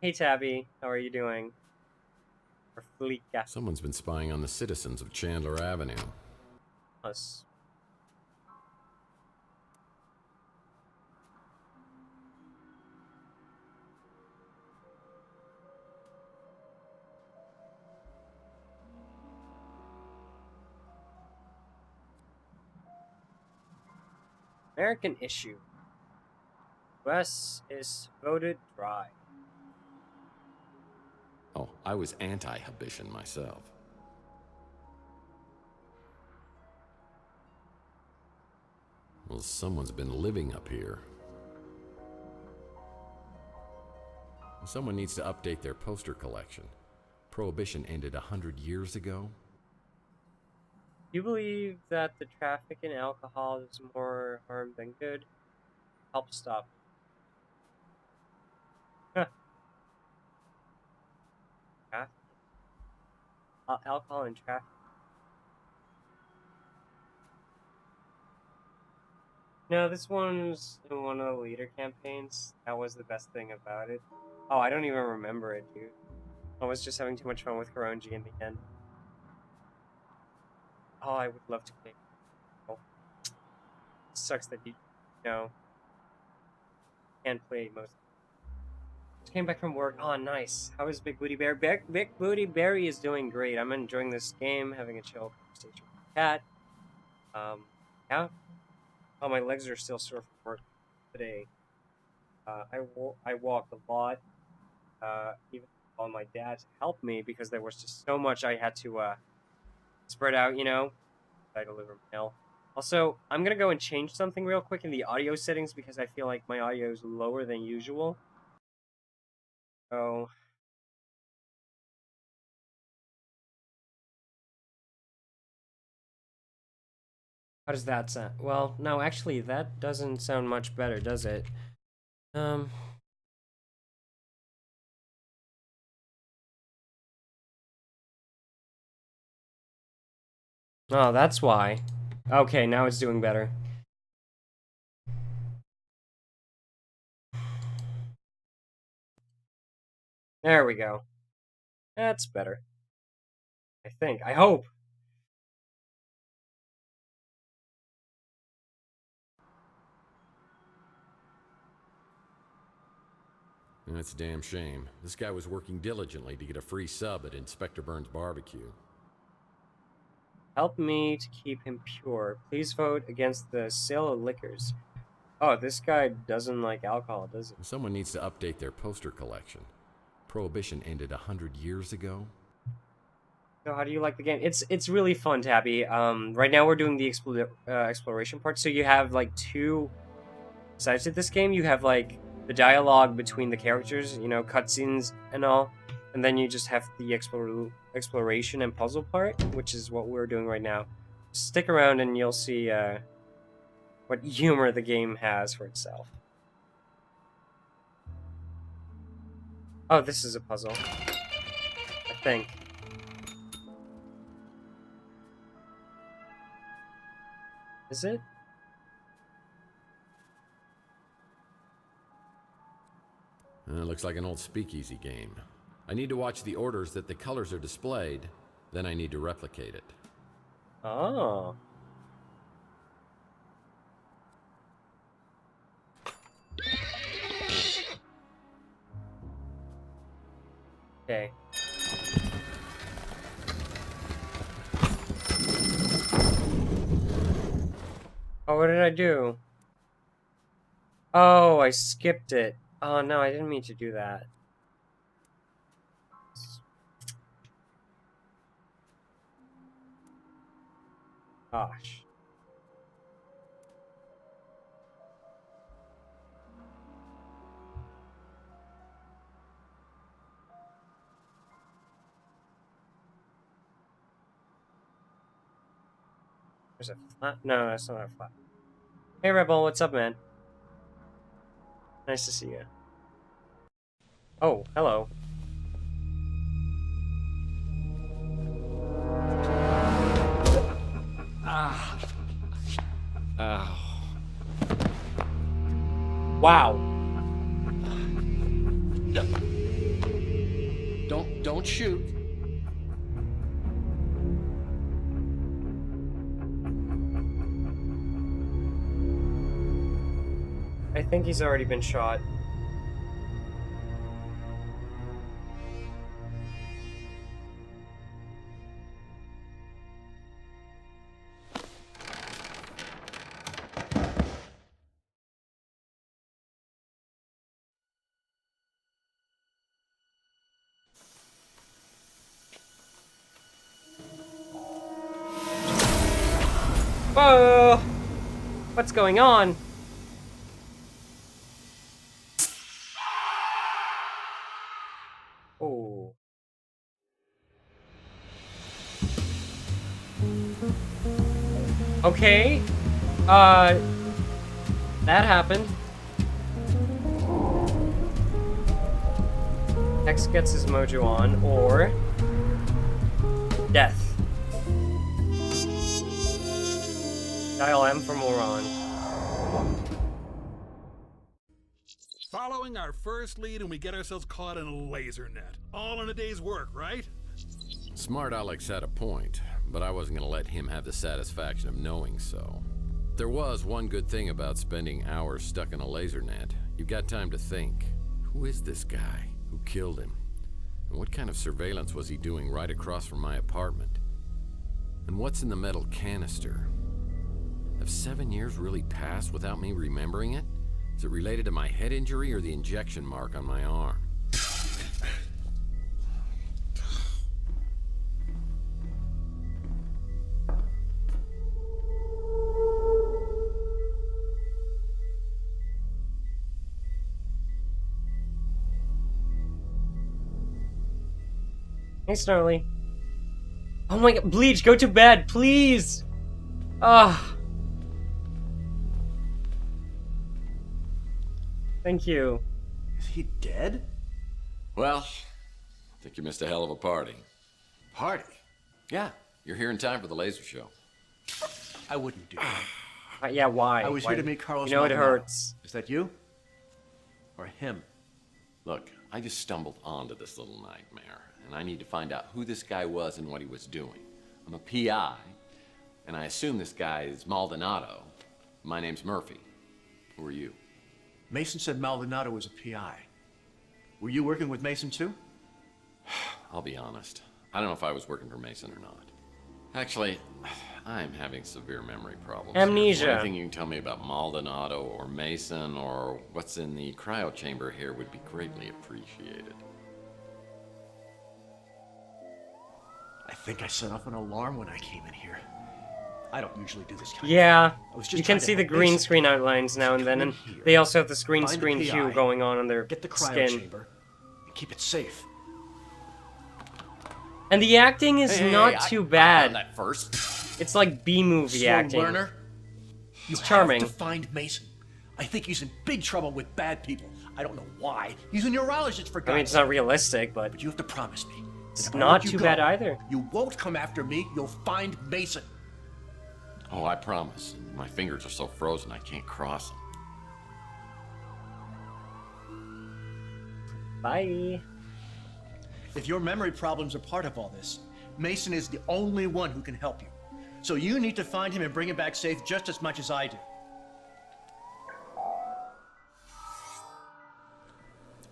Hey Tabby, how are you doing? Or Fleeka. Someone's been spying on the citizens of Chandler Avenue. Us. American issue. US is voted dry. Oh, I was anti-Habitian myself. Well, someone's been living up here. Someone needs to update their poster collection. Prohibition ended 100 years ago. You believe that the traffic in alcohol does more harm than good? Help stop. Traffic. Alcohol and traffic. No, this one's in one of the leader campaigns. That was the best thing about it. Oh, I don't even remember it, dude. I was just having too much fun with Karonji in the end. Oh, I would love to play. Oh. Sucks that you can't play most. Just came back from work. Oh, nice. How is Big Booty Bear? Big Booty Barry is doing great. I'm enjoying this game, having a chill conversation with the cat. Yeah. Oh, my legs are still sore from work today. I walked a lot. Even on my dad to help me because there was just so much I had to spread out, I deliver mail. Also, I'm gonna go and change something real quick in the audio settings because I feel like my audio is lower than usual. So How does that sound? Well, no, actually, that doesn't sound much better, does it? Oh, that's why. Okay, now it's doing better. There we go. That's better. I think. I hope. That's a damn shame. This guy was working diligently to get a free sub at Inspector Burns' barbecue. Help me to keep him pure. Please vote against the sale of liquors. Oh, this guy doesn't like alcohol, does he? Someone needs to update their poster collection. Prohibition ended 100 years ago. So how do you like the game? It's really fun, Tabby. Right now we're doing the exploration part. So you have like two sides to this game. You have like the dialogue between the characters, you know, cutscenes and all, and then you just have the exploration and puzzle part, which is what we're doing right now. Stick around and you'll see what humor the game has for itself. Oh, this is a puzzle, I think. Is it? Looks like an old speakeasy game. I need to watch the orders that the colors are displayed, then I need to replicate it. Oh. Okay. Oh, what did I do? Oh, I skipped it. Oh, no, I didn't mean to do that. Gosh. There's a flat? No, that's not a flat. Hey, Rebel, what's up, man? Nice to see you. Oh, hello. Ah. Oh. Wow. Don't shoot. I think he's already been shot. Whoa! What's going on? Oh. Okay. That happened. X gets his mojo on, or death. Dial M for moron. Following our first lead and we get ourselves caught in a laser net. All in a day's work, right? Smart Alex had a point, but I wasn't going to let him have the satisfaction of knowing so. There was one good thing about spending hours stuck in a laser net. You've got time to think. Who is this guy? Who killed him? And what kind of surveillance was he doing right across from my apartment? And what's in the metal canister? Have 7 years really passed without me remembering it? Is it related to my head injury or the injection mark on my arm? Hey, Snarly. Oh my god, Bleach, go to bed, please! Ah. Thank you. Is he dead? Well, I think you missed a hell of a party. Party? Yeah, you're here in time for the laser show. I wouldn't do that. Yeah, why? I was Why? here to meet Carlos You know it Maldonado. hurts. Is that you? Or him? Look, I just stumbled onto this little nightmare, and I need to find out who this guy was and what he was doing. I'm a PI, and I assume this guy is Maldonado. My name's Murphy. Who are you? Mason said Maldonado was a PI. Were you working with Mason too? I'll be honest. I don't know if I was working for Mason or not. Actually, I'm having severe memory problems. Amnesia. Anything you can tell me about Maldonado or Mason or what's in the cryo chamber here would be greatly appreciated. I think I set off an alarm when I came in here. I don't usually do this kind Yeah, of thing. I was just you trying can to see the help green Mason. screen outlines now and then, and they also have the green Find the screen PI, hue going on their Get the cryo skin. chamber and keep it safe. And the acting is not too bad. I that first. It's like B-movie Slow acting. learner. You It's charming. have to find Mason. I think he's in big trouble with bad people. I don't know why. He's a neurologist, for God's I mean, it's not realistic, but you have to promise me. it's If I not let you too go, bad either. You won't come after me. You'll find Mason. Oh, I promise. My fingers are so frozen I can't cross them. Bye. If your memory problems are part of all this, Mason is the only one who can help you. So you need to find him and bring him back safe just as much as I do.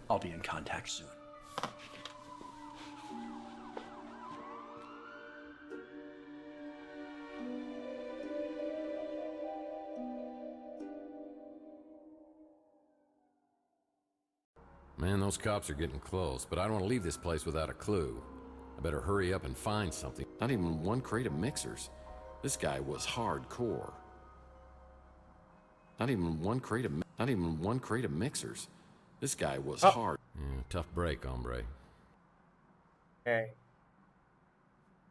I'll be in contact soon. Man, those cops are getting close, but I don't want to leave this place without a clue. I better hurry up and find something. Not even one crate of mixers. This guy was hardcore. Not even one crate of mixers. This guy was hard. Yeah, tough break, hombre. Okay.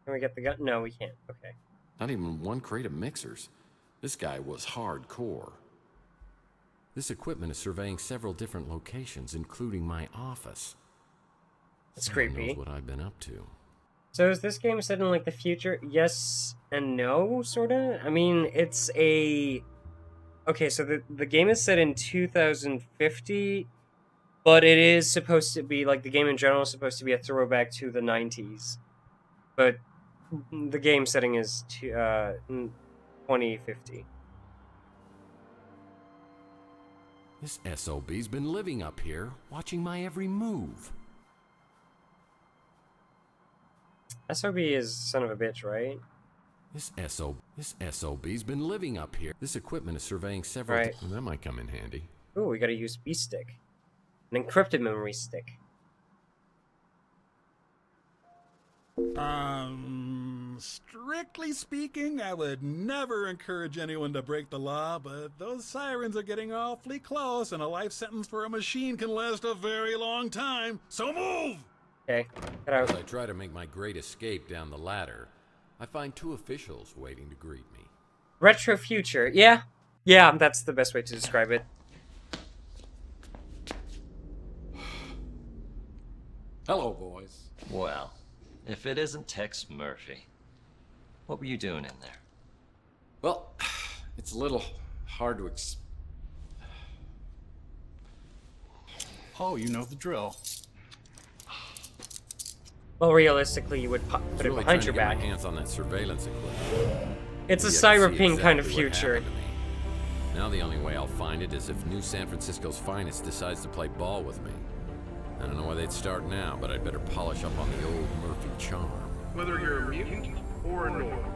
Can we get the gun? No, we can't. Okay. Not even one crate of mixers. This guy was hardcore. This equipment is surveying several different locations, including my office. That's Someone creepy. knows what I've been up to. So is this game set in like the future? Yes and no, sorta? I mean, it's a... Okay, so the game is set in 2050, but it is supposed to be, like, the game in general is supposed to be a throwback to the 90s. But the game setting is 2050. This SOB's been living up here, watching my every move. SOB is son of a bitch, right? This SOB's been living up here. This equipment is surveying several... Right. That might come in handy. Ooh, we got a USB stick. An encrypted memory stick. Strictly speaking, I would never encourage anyone to break the law, but those sirens are getting awfully close, and a life sentence for a machine can last a very long time. So move! Okay, get out. As I try to make my great escape down the ladder, I find two officials waiting to greet me. Retro future. Yeah. Yeah, that's the best way to describe it. Hello, boys. Well, if it isn't Tex Murphy, what were you doing in there? Well, it's a little hard to Oh, you know the drill. Well, realistically, you would put it really behind trying your to get back. my hands on that surveillance equipment. It's a Yet to see cyberpunk kind of exactly what future. happened to me. Now the only way I'll find it is if New San Francisco's finest decides to play ball with me. I don't know why they'd start now, but I'd better polish up on the old Murphy charm. Whether you're a mutant or a normal,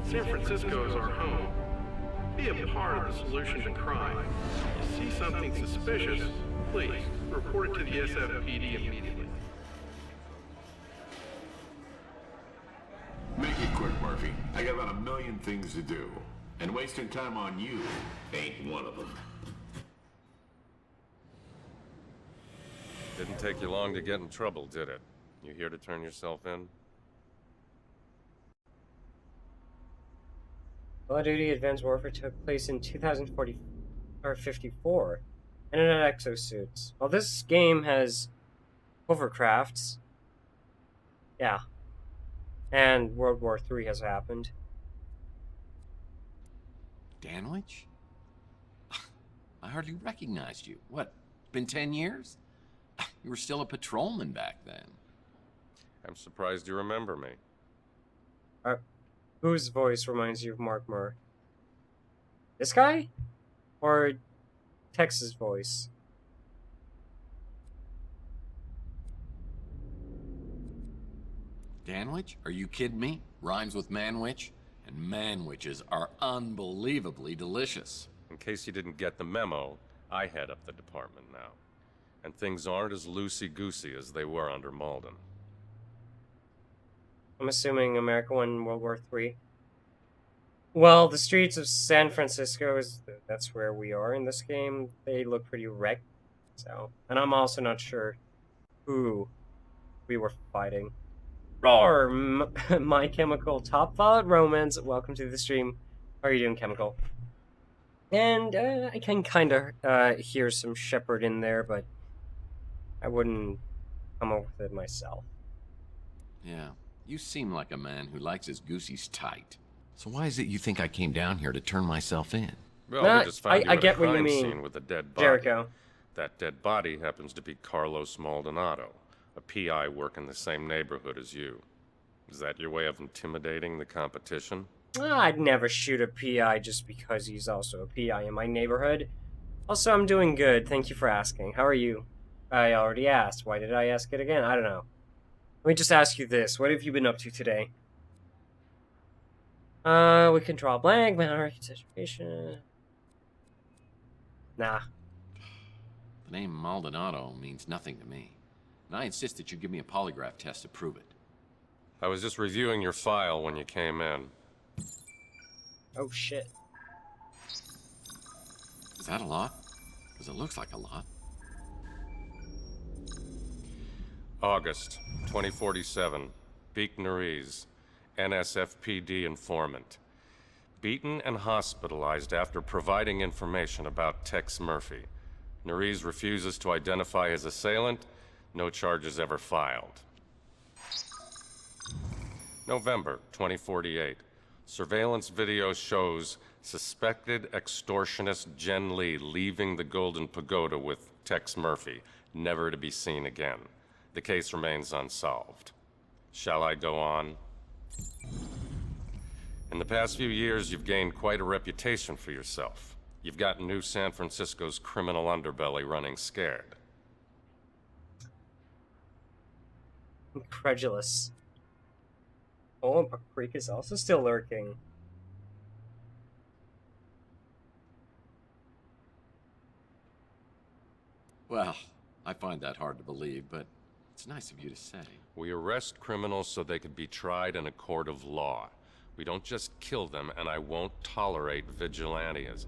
San Francisco is our home. Be a part of the solution to crime. If you see something suspicious, please report it to the SFPD immediately. Make it quick, Murphy. I got about 1 million things to do. And wasting time on you ain't one of them. Didn't take you long to get in trouble, did it? You here to turn yourself in? Call of Duty Advanced Warfare took place in 2040 or 54, Internet exosuits. Well, this game has hovercrafts. Yeah. And World War III has happened. Danwich? I hardly recognized you. What, been 10 years? You were still a patrolman back then. I'm surprised you remember me. Whose voice reminds you of Mark Murr? This guy? Or Tex's voice? Danwich? Are you kidding me? Rhymes with manwich? And manwiches are unbelievably delicious. In case you didn't get the memo, I head up the department now. And things aren't as loosey-goosey as they were under Malden. I'm assuming America won World War III. Well, the streets of San Francisco, that's where we are in this game. They look pretty wrecked. So, and I'm also not sure who we were fighting. Roar! My Chemical Top Thought Romance. Welcome to the stream. How are you doing, Chemical? And I can kind of hear some Shepherd in there, but I wouldn't come up with it myself. Yeah, you seem like a man who likes his goosies tight. So why is it you think I came down here to turn myself in? Well, we just found you I at get a what you crime mean, scene with a dead body. Jericho. That dead body happens to be Carlos Maldonado, a PI working in the same neighborhood as you. Is that your way of intimidating the competition? I'd never shoot a PI just because he's also a PI in my neighborhood. Also, I'm doing good. Thank you for asking. How are you? I already asked. Why did I ask it again? I don't know. Let me just ask you this. What have you been up to today? We can draw a blank. Minority situation. Nah. The name Maldonado means nothing to me. And I insist that you give me a polygraph test to prove it. I was just reviewing your file when you came in. Oh, shit. Is that a lot? Because it looks like a lot. August 2047. Beek Nariz, NSFPD informant. Beaten and hospitalized after providing information about Tex Murphy. Nariz refuses to identify his assailant. No charges ever filed. November 2048. Surveillance video shows suspected extortionist Jen Lee leaving the Golden Pagoda with Tex Murphy, never to be seen again. The case remains unsolved. Shall I go on? In the past few years, you've gained quite a reputation for yourself. You've got New San Francisco's criminal underbelly running scared. Incredulous. Oh, and Paprika's also still lurking. Well, I find that hard to believe, but it's nice of you to say. We arrest criminals so they could be tried in a court of law. We don't just kill them, and I won't tolerate vigilantism.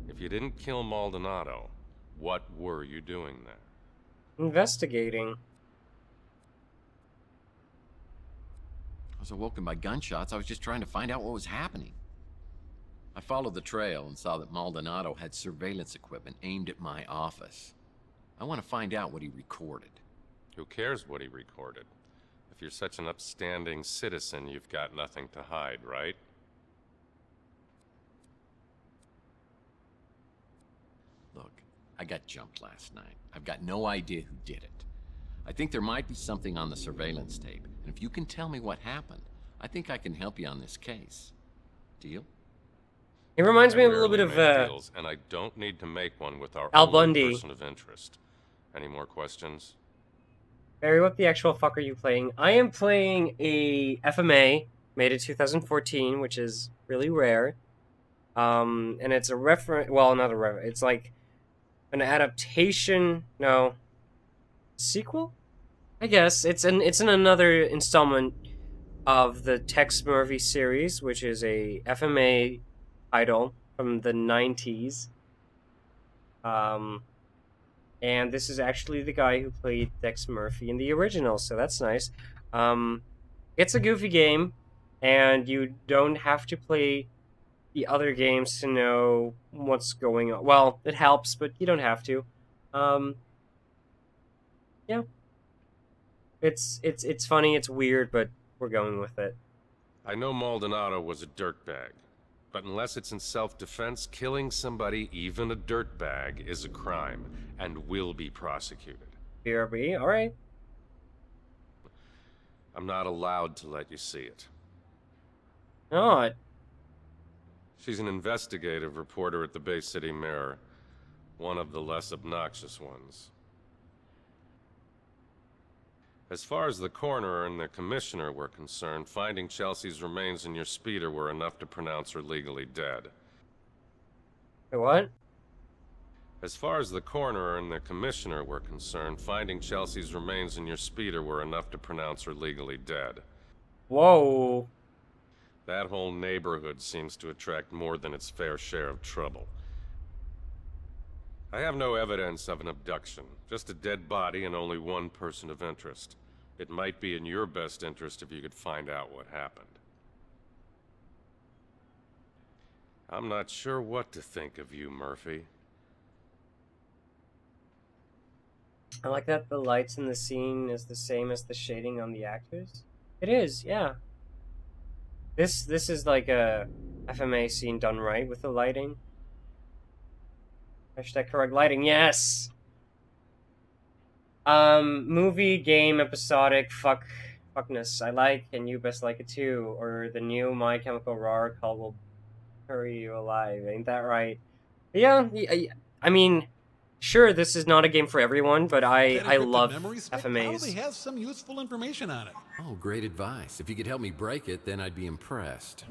If you didn't kill Maldonado, what were you doing there? Investigating. I was awoken by gunshots. I was just trying to find out what was happening. I followed the trail and saw that Maldonado had surveillance equipment aimed at my office. I want to find out what he recorded. Who cares what he recorded? If you're such an upstanding citizen, you've got nothing to hide, right? Look, I got jumped last night. I've got no idea who did it. I think there might be something on the surveillance tape, and if you can tell me what happened, I think I can help you on this case. Deal? It reminds me I of a little bit rarely of make deals, and I don't need to make one with our Al only Bundy. person of interest. Any more questions? Barry, what the actual fuck are you playing? I am playing a FMA made in 2014, which is really rare. And it's a reference. Well, not a reference. It's like an adaptation. No, sequel. I guess it's in another installment of the Tex Murphy series, which is a FMA title from the 90s. And this is actually the guy who played Tex Murphy in the original, so that's nice. It's a goofy game, and you don't have to play the other games to know what's going on. Well, it helps, but you don't have to. Yeah. It's funny, it's weird, but we're going with it. I know Maldonado was a dirtbag, but unless it's in self-defense, killing somebody, even a dirtbag, is a crime and will be prosecuted. BRB, all right. I'm not allowed to let you see it. Not. She's an investigative reporter at the Bay City Mirror, one of the less obnoxious ones. As far as the coroner and the commissioner were concerned, finding Chelsea's remains in your speeder were enough to pronounce her legally dead. What? As far as the coroner and the commissioner were concerned, finding Chelsea's remains in your speeder were enough to pronounce her legally dead. Whoa. That whole neighborhood seems to attract more than its fair share of trouble. I have no evidence of an abduction, just a dead body and only one person of interest. It might be in your best interest if you could find out what happened. I'm not sure what to think of you, Murphy. I like that the lights in the scene is the same as the shading on the actors. It is, yeah. This is like a FMA scene done right with the lighting. Hashtag correct lighting, yes! Movie, game, episodic, fuckness I like, and you best like it too. Or the new My Chemical Romance called Will Bury You Alive, ain't that right? But yeah, I mean, sure, this is not a game for everyone, but I love FMAs. Probably has some useful information on it. Oh, great advice. If you could help me break it, then I'd be impressed.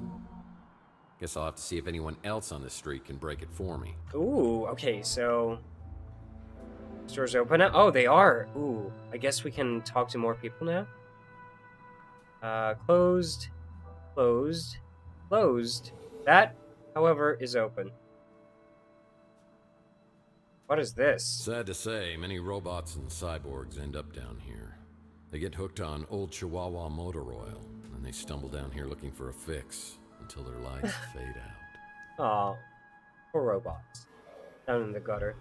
Guess I'll have to see if anyone else on the street can break it for me. Ooh, okay, so... Stores open now? Oh, they are! Ooh, I guess we can talk to more people now? Closed. Closed. Closed. That, however, is open. What is this? Sad to say, many robots and cyborgs end up down here. They get hooked on old Chihuahua motor oil, and they stumble down here looking for a fix until their lives fade out. Aw, poor robots. Down in the gutter.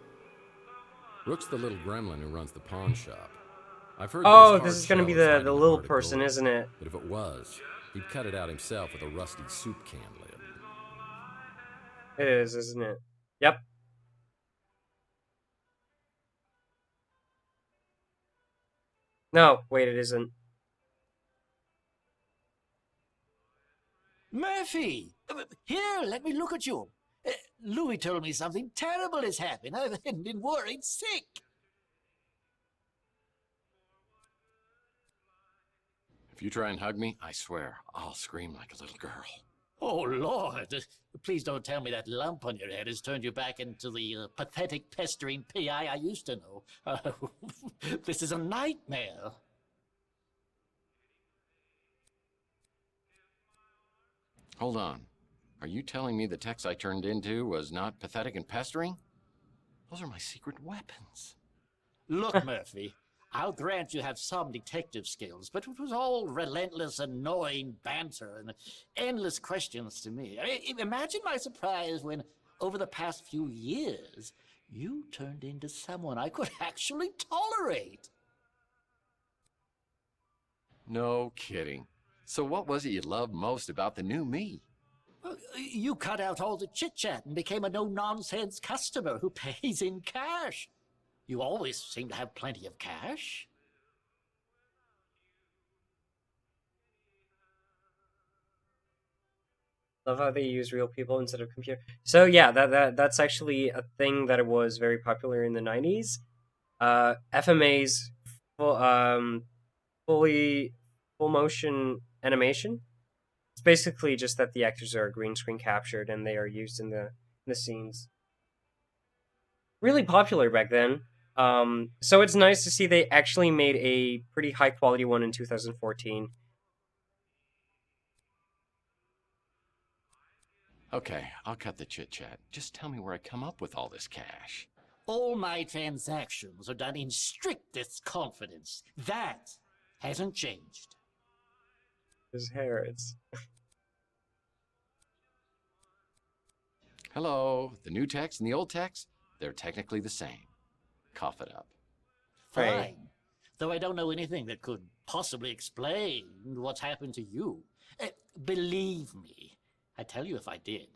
Rook's the little gremlin who runs the pawn shop. I've heard oh, this is gonna be the little person, isn't it? But if it was, he'd cut it out himself with a rusty soup can lid. It is, isn't it? Yep. No, wait, it isn't. Murphy! Here, let me look at you. Louis told me something terrible has happened. I've been worried sick. If you try and hug me, I swear, I'll scream like a little girl. Oh, Lord. Please don't tell me that lump on your head has turned you back into the pathetic, pestering PI I used to know. This is a nightmare. Hold on. Are you telling me the text I turned into was not pathetic and pestering? Those are my secret weapons. Look, Murphy, I'll grant you have some detective skills, but it was all relentless, annoying banter and endless questions to me. I mean, imagine my surprise when, over the past few years, you turned into someone I could actually tolerate. No kidding. So what was it you loved most about the new me? Well, you cut out all the chit-chat and became a no-nonsense customer who pays in cash. You always seem to have plenty of cash. Love how they use real people instead of computer. So yeah, that's actually a thing that was very popular in the 90s. FMAs, full motion animation. It's basically just that the actors are green screen captured and they are used in the scenes. Really popular back then. So it's nice to see they actually made a pretty high quality one in 2014. Okay, I'll cut the chit-chat. Just tell me where I come up with all this cash. All my transactions are done in strictest confidence. That hasn't changed. His hair, it's... Hello. The new text and the old text, they're technically the same. Cough it up. Fine. Right. Though I don't know anything that could possibly explain what's happened to you. Believe me, I'd tell you if I did.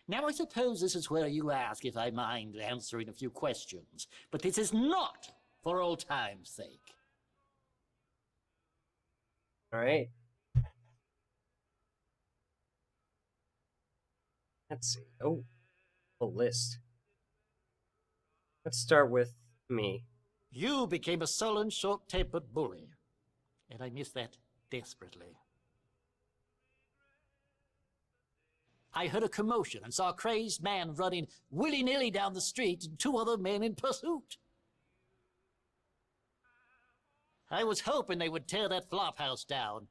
Now I suppose this is where you ask if I mind answering a few questions, but this is not for old time's sake. All right. Let's see. Oh, a list. Let's start with me. You became a sullen, short-tempered bully, and I miss that desperately. I heard a commotion and saw a crazed man running willy-nilly down the street and 2 other men in pursuit. I was hoping they would tear that flop house down,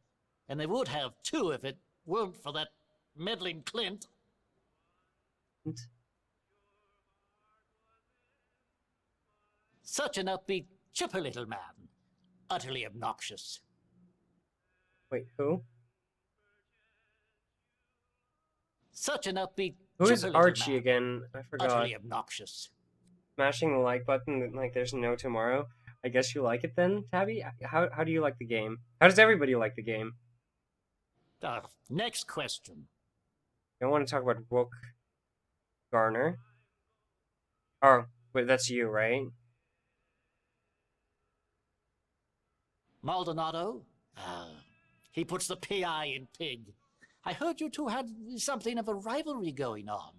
and they would have too if it weren't for that meddling Clint. Such an upbeat, chipper little man. Utterly obnoxious. Wait, who? Such an upbeat, Who is chipper little Archie man. again? I forgot. Utterly obnoxious. Smashing the like button like there's no tomorrow. I guess you like it then, Tabby? How do you like the game? How does everybody like the game? Next question. I want to talk about Rook Garner. Oh, wait, that's you, right? Maldonado? He puts the PI in pig. I heard you two had something of a rivalry going on.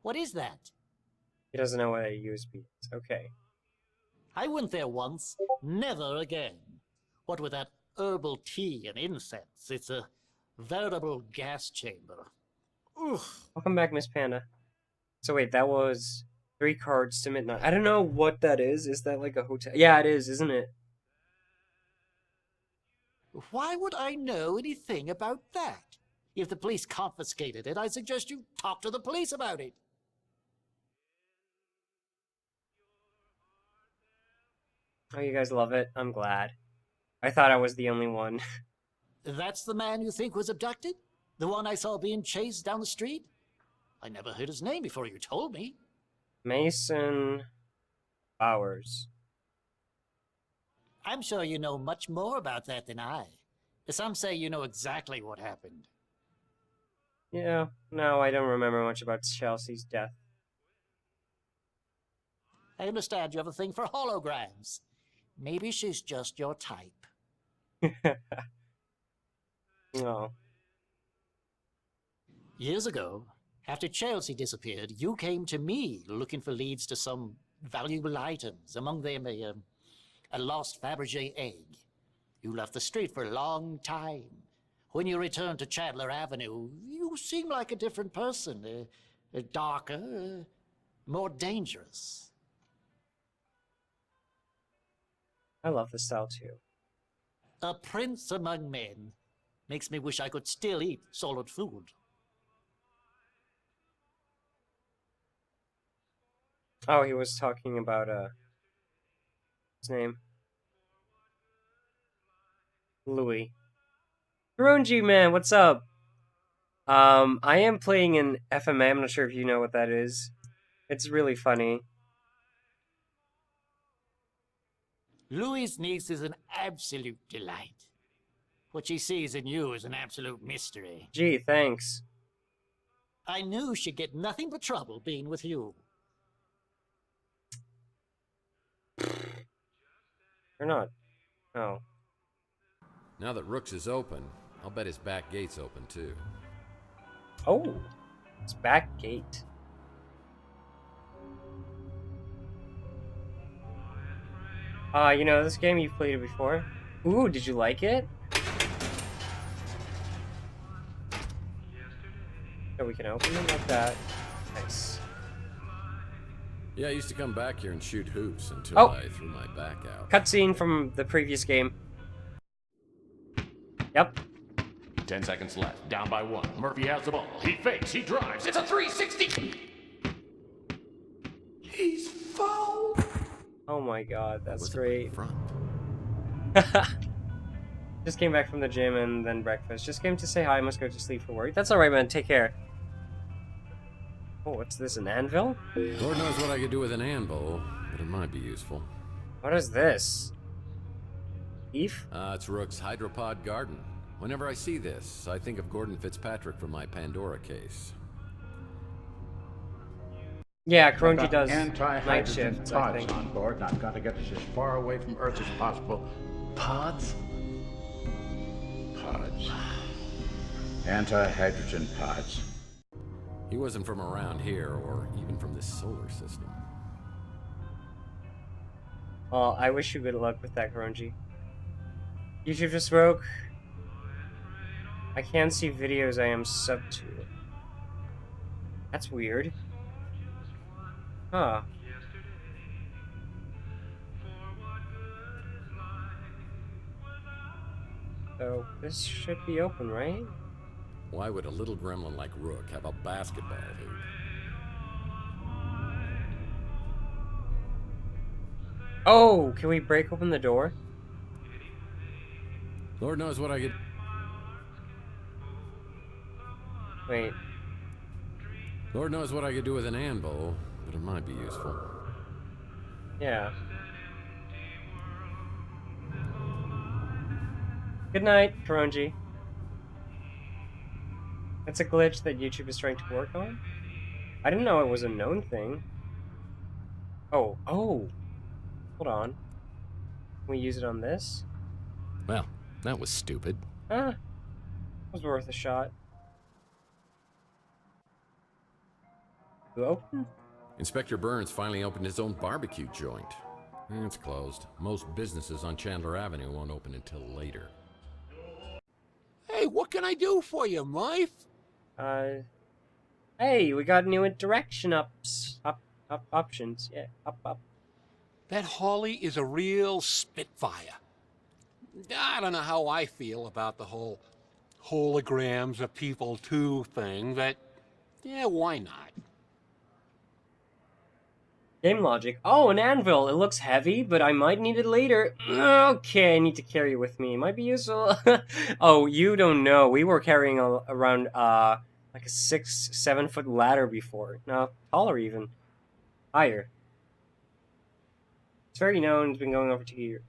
What is that? He doesn't know what a USB is. Okay. I went there once. Never again. What with that herbal tea and incense, it's a veritable gas chamber. Oof. Welcome back, Miss Panda. So wait, that was 3 cards to midnight. I don't know what that is. Is that like a hotel? Yeah, it is, isn't it? Why would I know anything about that? If the police confiscated it, I suggest you talk to the police about it. Oh, you guys love it? I'm glad. I thought I was the only one. That's the man you think was abducted? The one I saw being chased down the street? I never heard his name before you told me. Mason Bowers. I'm sure you know much more about that than I. Some say you know exactly what happened. Yeah, no, I don't remember much about Chelsea's death. I understand you have a thing for holograms. Maybe she's just your type. No. Years ago, after Chelsea disappeared, you came to me looking for leads to some valuable items, among them a lost Fabergé egg. You left the street for a long time. When you returned to Chandler Avenue, you seemed like a different person, darker, more dangerous. I love the style too. A prince among men. Makes me wish I could still eat solid food. Oh, he was talking about, his name? Louis. Grungy man, what's up? I am playing an FMA, I'm not sure if you know what that is. It's really funny. Louis' niece is an absolute delight. What she sees in you is an absolute mystery. Gee, thanks. I knew she'd get nothing but trouble being with you. Or not. Oh. Now that Rook's is open, I'll bet his back gate's open too. Oh, it's back gate. You know, this game, you've played it before. Ooh, did you like it? So we can open it like that. Nice. Yeah, I used to come back here and shoot hoops until Oh. I threw my back out. Cutscene from the previous game. Yep. 10 seconds left. Down by 1. Murphy has the ball. He fakes. He drives. It's a 360. He's fouled. Oh my god, that's great. Front. Just came back from the gym and then breakfast. Just came to say hi. I must go to sleep for work. That's alright, man. Take care. Oh, what's this? An anvil? Lord knows what I could do with an anvil, but it might be useful. What is this? Beef? It's Rook's hydropod garden. Whenever I see this, I think of Gordon Fitzpatrick from my Pandora case. Yeah, Cronji does night anti-hydrogen shifts, I pods think. on board, and I've got to get us as far away from Earth as possible. Pods? Pods. Anti-hydrogen pods. He wasn't from around here, or even from this solar system. Well, I wish you good luck with that, Cronji. YouTube just broke. I can't see videos I am subbed to. That's weird. Huh. So, this should be open, right? Why would a little gremlin like Rook have a basketball hoop? Oh, can we break open the door? Lord knows what I could... Wait. Lord knows what I could do with an anvil, but it might be useful. Yeah. Good night, Cronji. That's a glitch that YouTube is trying to work on? I didn't know it was a known thing. Oh. Hold on. Can we use it on this? Well, that was stupid. Was worth a shot. You open? Inspector Burns finally opened his own barbecue joint. It's closed. Most businesses on Chandler Avenue won't open until later. Hey, what can I do for you, Murph? Hey, we got new interaction options. Yeah, up. That Holly is a real spitfire. I don't know how I feel about the whole holograms of people too thing, but yeah, why not? Game logic. Oh, an anvil. It looks heavy, but I might need it later. Okay, I need to carry it with me. It might be useful. Oh, you don't know. We were carrying around like a 6-7 foot ladder before. No, taller even. Higher. It's very known. It's been going over 2 years.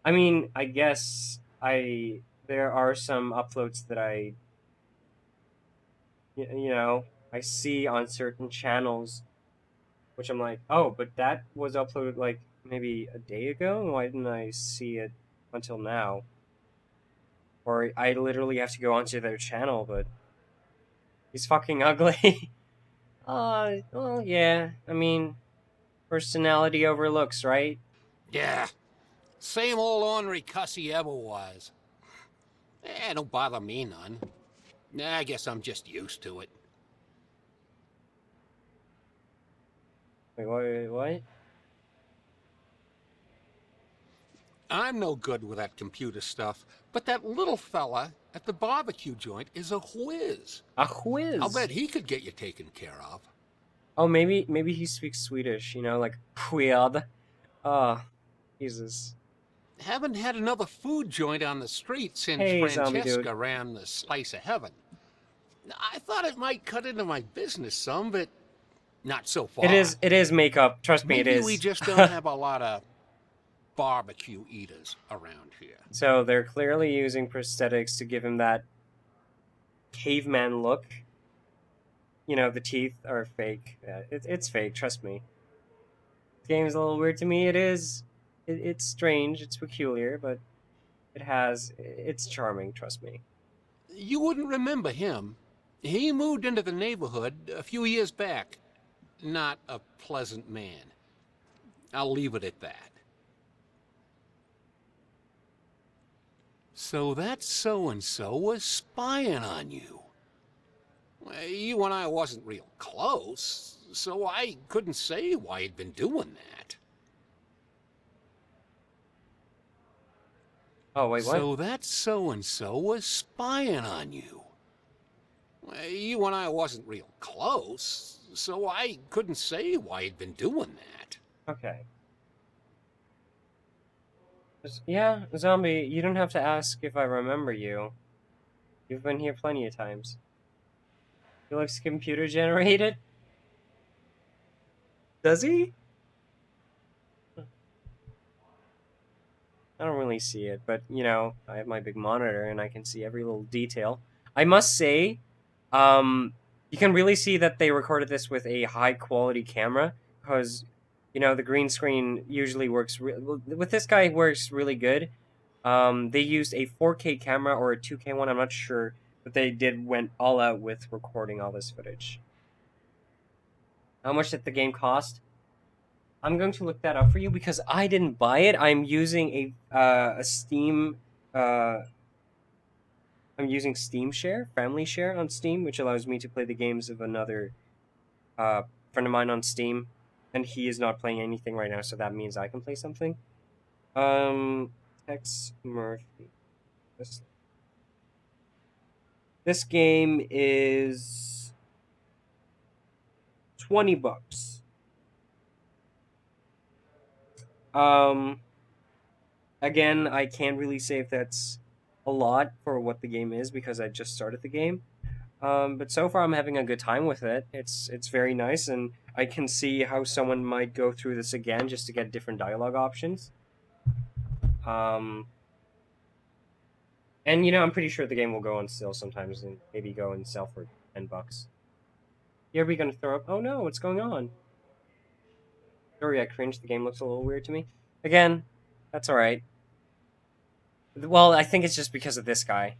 I mean, I guess there are some uploads that I see on certain channels, which I'm like, oh, but that was uploaded like maybe a day ago? Why didn't I see it until now? Or I literally have to go onto their channel, but he's fucking ugly. Well, yeah. I mean, personality over looks, right? Yeah. Same old ornery cuss he ever was. Don't bother me none. I guess I'm just used to it. Wait, what? I'm no good with that computer stuff, but that little fella at the barbecue joint is a whiz. A whiz? I'll bet he could get you taken care of. Oh, maybe he speaks Swedish, like weird. Oh, Jesus. Haven't had another food joint on the street since Francesca ran the Slice of Heaven. I thought it might cut into my business some, but not so far. It is makeup. Trust me, Maybe it is. we just don't have a lot of barbecue eaters around here. So they're clearly using prosthetics to give him that caveman look. The teeth are fake. It's fake, trust me. This game's a little weird to me. It is. It's strange, it's peculiar, but it's charming, trust me. You wouldn't remember him. He moved into the neighborhood a few years back. Not a pleasant man. I'll leave it at that. So that so-and-so was spying on you. You and I wasn't real close, so I couldn't say why he'd been doing that. Oh, wait, what? So that so-and-so was spying on you. You and I wasn't real close, so I couldn't say why he'd been doing that. Okay. Yeah, zombie, you don't have to ask if I remember you. You've been here plenty of times. He looks computer generated? Does he? I don't really see it, but you know, I have my big monitor and I can see every little detail. I must say, you can really see that they recorded this with a high quality camera because, you know, the green screen usually works with this guy works really good. They used a 4K camera or a 2K one, I'm not sure, but they went all out with recording all this footage. How much did the game cost? I'm going to look that up for you because I didn't buy it. I'm using a Steam. I'm using Steam Share, Family Share on Steam, which allows me to play the games of another friend of mine on Steam, and he is not playing anything right now, so that means I can play something. Tex Murphy. This game is $20. Again, I can't really say if that's a lot for what the game is because I just started the game. But so far I'm having a good time with it. It's very nice, and I can see how someone might go through this again just to get different dialogue options. And you know, I'm pretty sure the game will go on sale sometimes and maybe go and sell for $10. You ever gonna throw up? Oh no, what's going on? Sorry, I cringed. The game looks a little weird to me. Again, that's alright. Well, I think it's just because of this guy.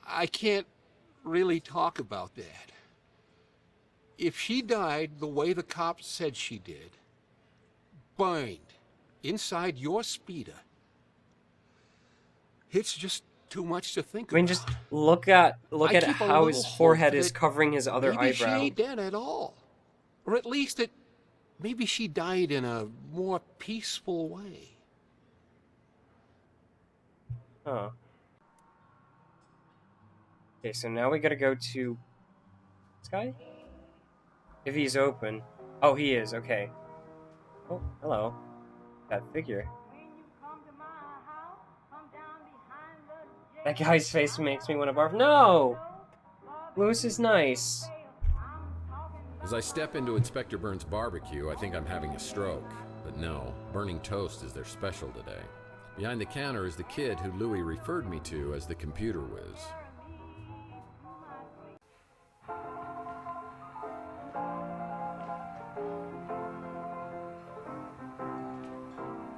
I can't really talk about that. If she died the way the cops said she did, burned inside your speeder, it's just too much to think about. I mean, just look at how his forehead is covering his other maybe eyebrow. She ain't dead at all, or at least maybe she died in a more peaceful way. Huh. Okay, so now we gotta go to this guy? If he's open. Oh, he is, okay. Oh, hello. That figure. That guy's face makes me want to barf. No! Lewis is nice. As I step into Inspector Burns' barbecue, I think I'm having a stroke. But no, burning toast is their special today. Behind the counter is the kid who Louis referred me to as the computer whiz.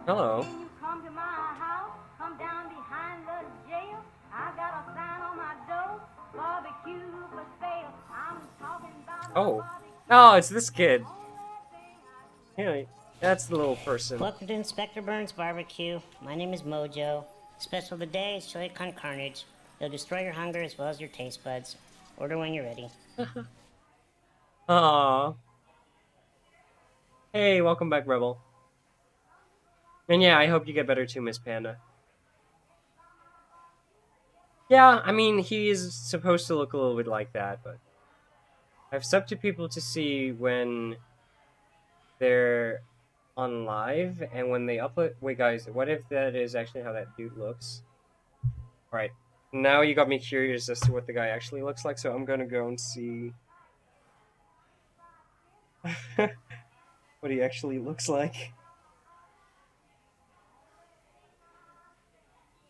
Hello. Come to my house, come down behind the jail. I got a sign on my door, barbecue for sale. I'm talking about Oh. Oh, it's this kid. Yeah, that's the little person. Welcome to Inspector Burns Barbecue. My name is Mojo. Special today is chili con carnage. It'll destroy your hunger as well as your taste buds. Order when you're ready. Aww. Hey, welcome back, Rebel. And yeah, I hope you get better too, Miss Panda. Yeah, I mean, he is supposed to look a little bit like that, but I've subbed to people to see when they're on live and when they upload. Wait, guys, what if that is actually how that dude looks? Alright, now you got me curious as to what the guy actually looks like, so I'm gonna go and see what he actually looks like.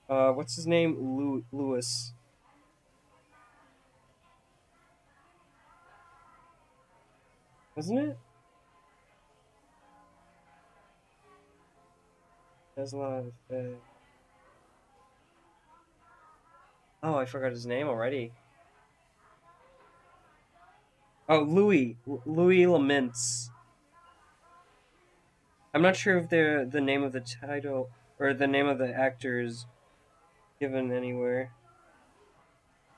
What's his name? Lewis. Isn't it? There's a lot of... Oh, I forgot his name already. Oh, Louis Laments. I'm not sure if the name of the title or the name of the actor is given anywhere.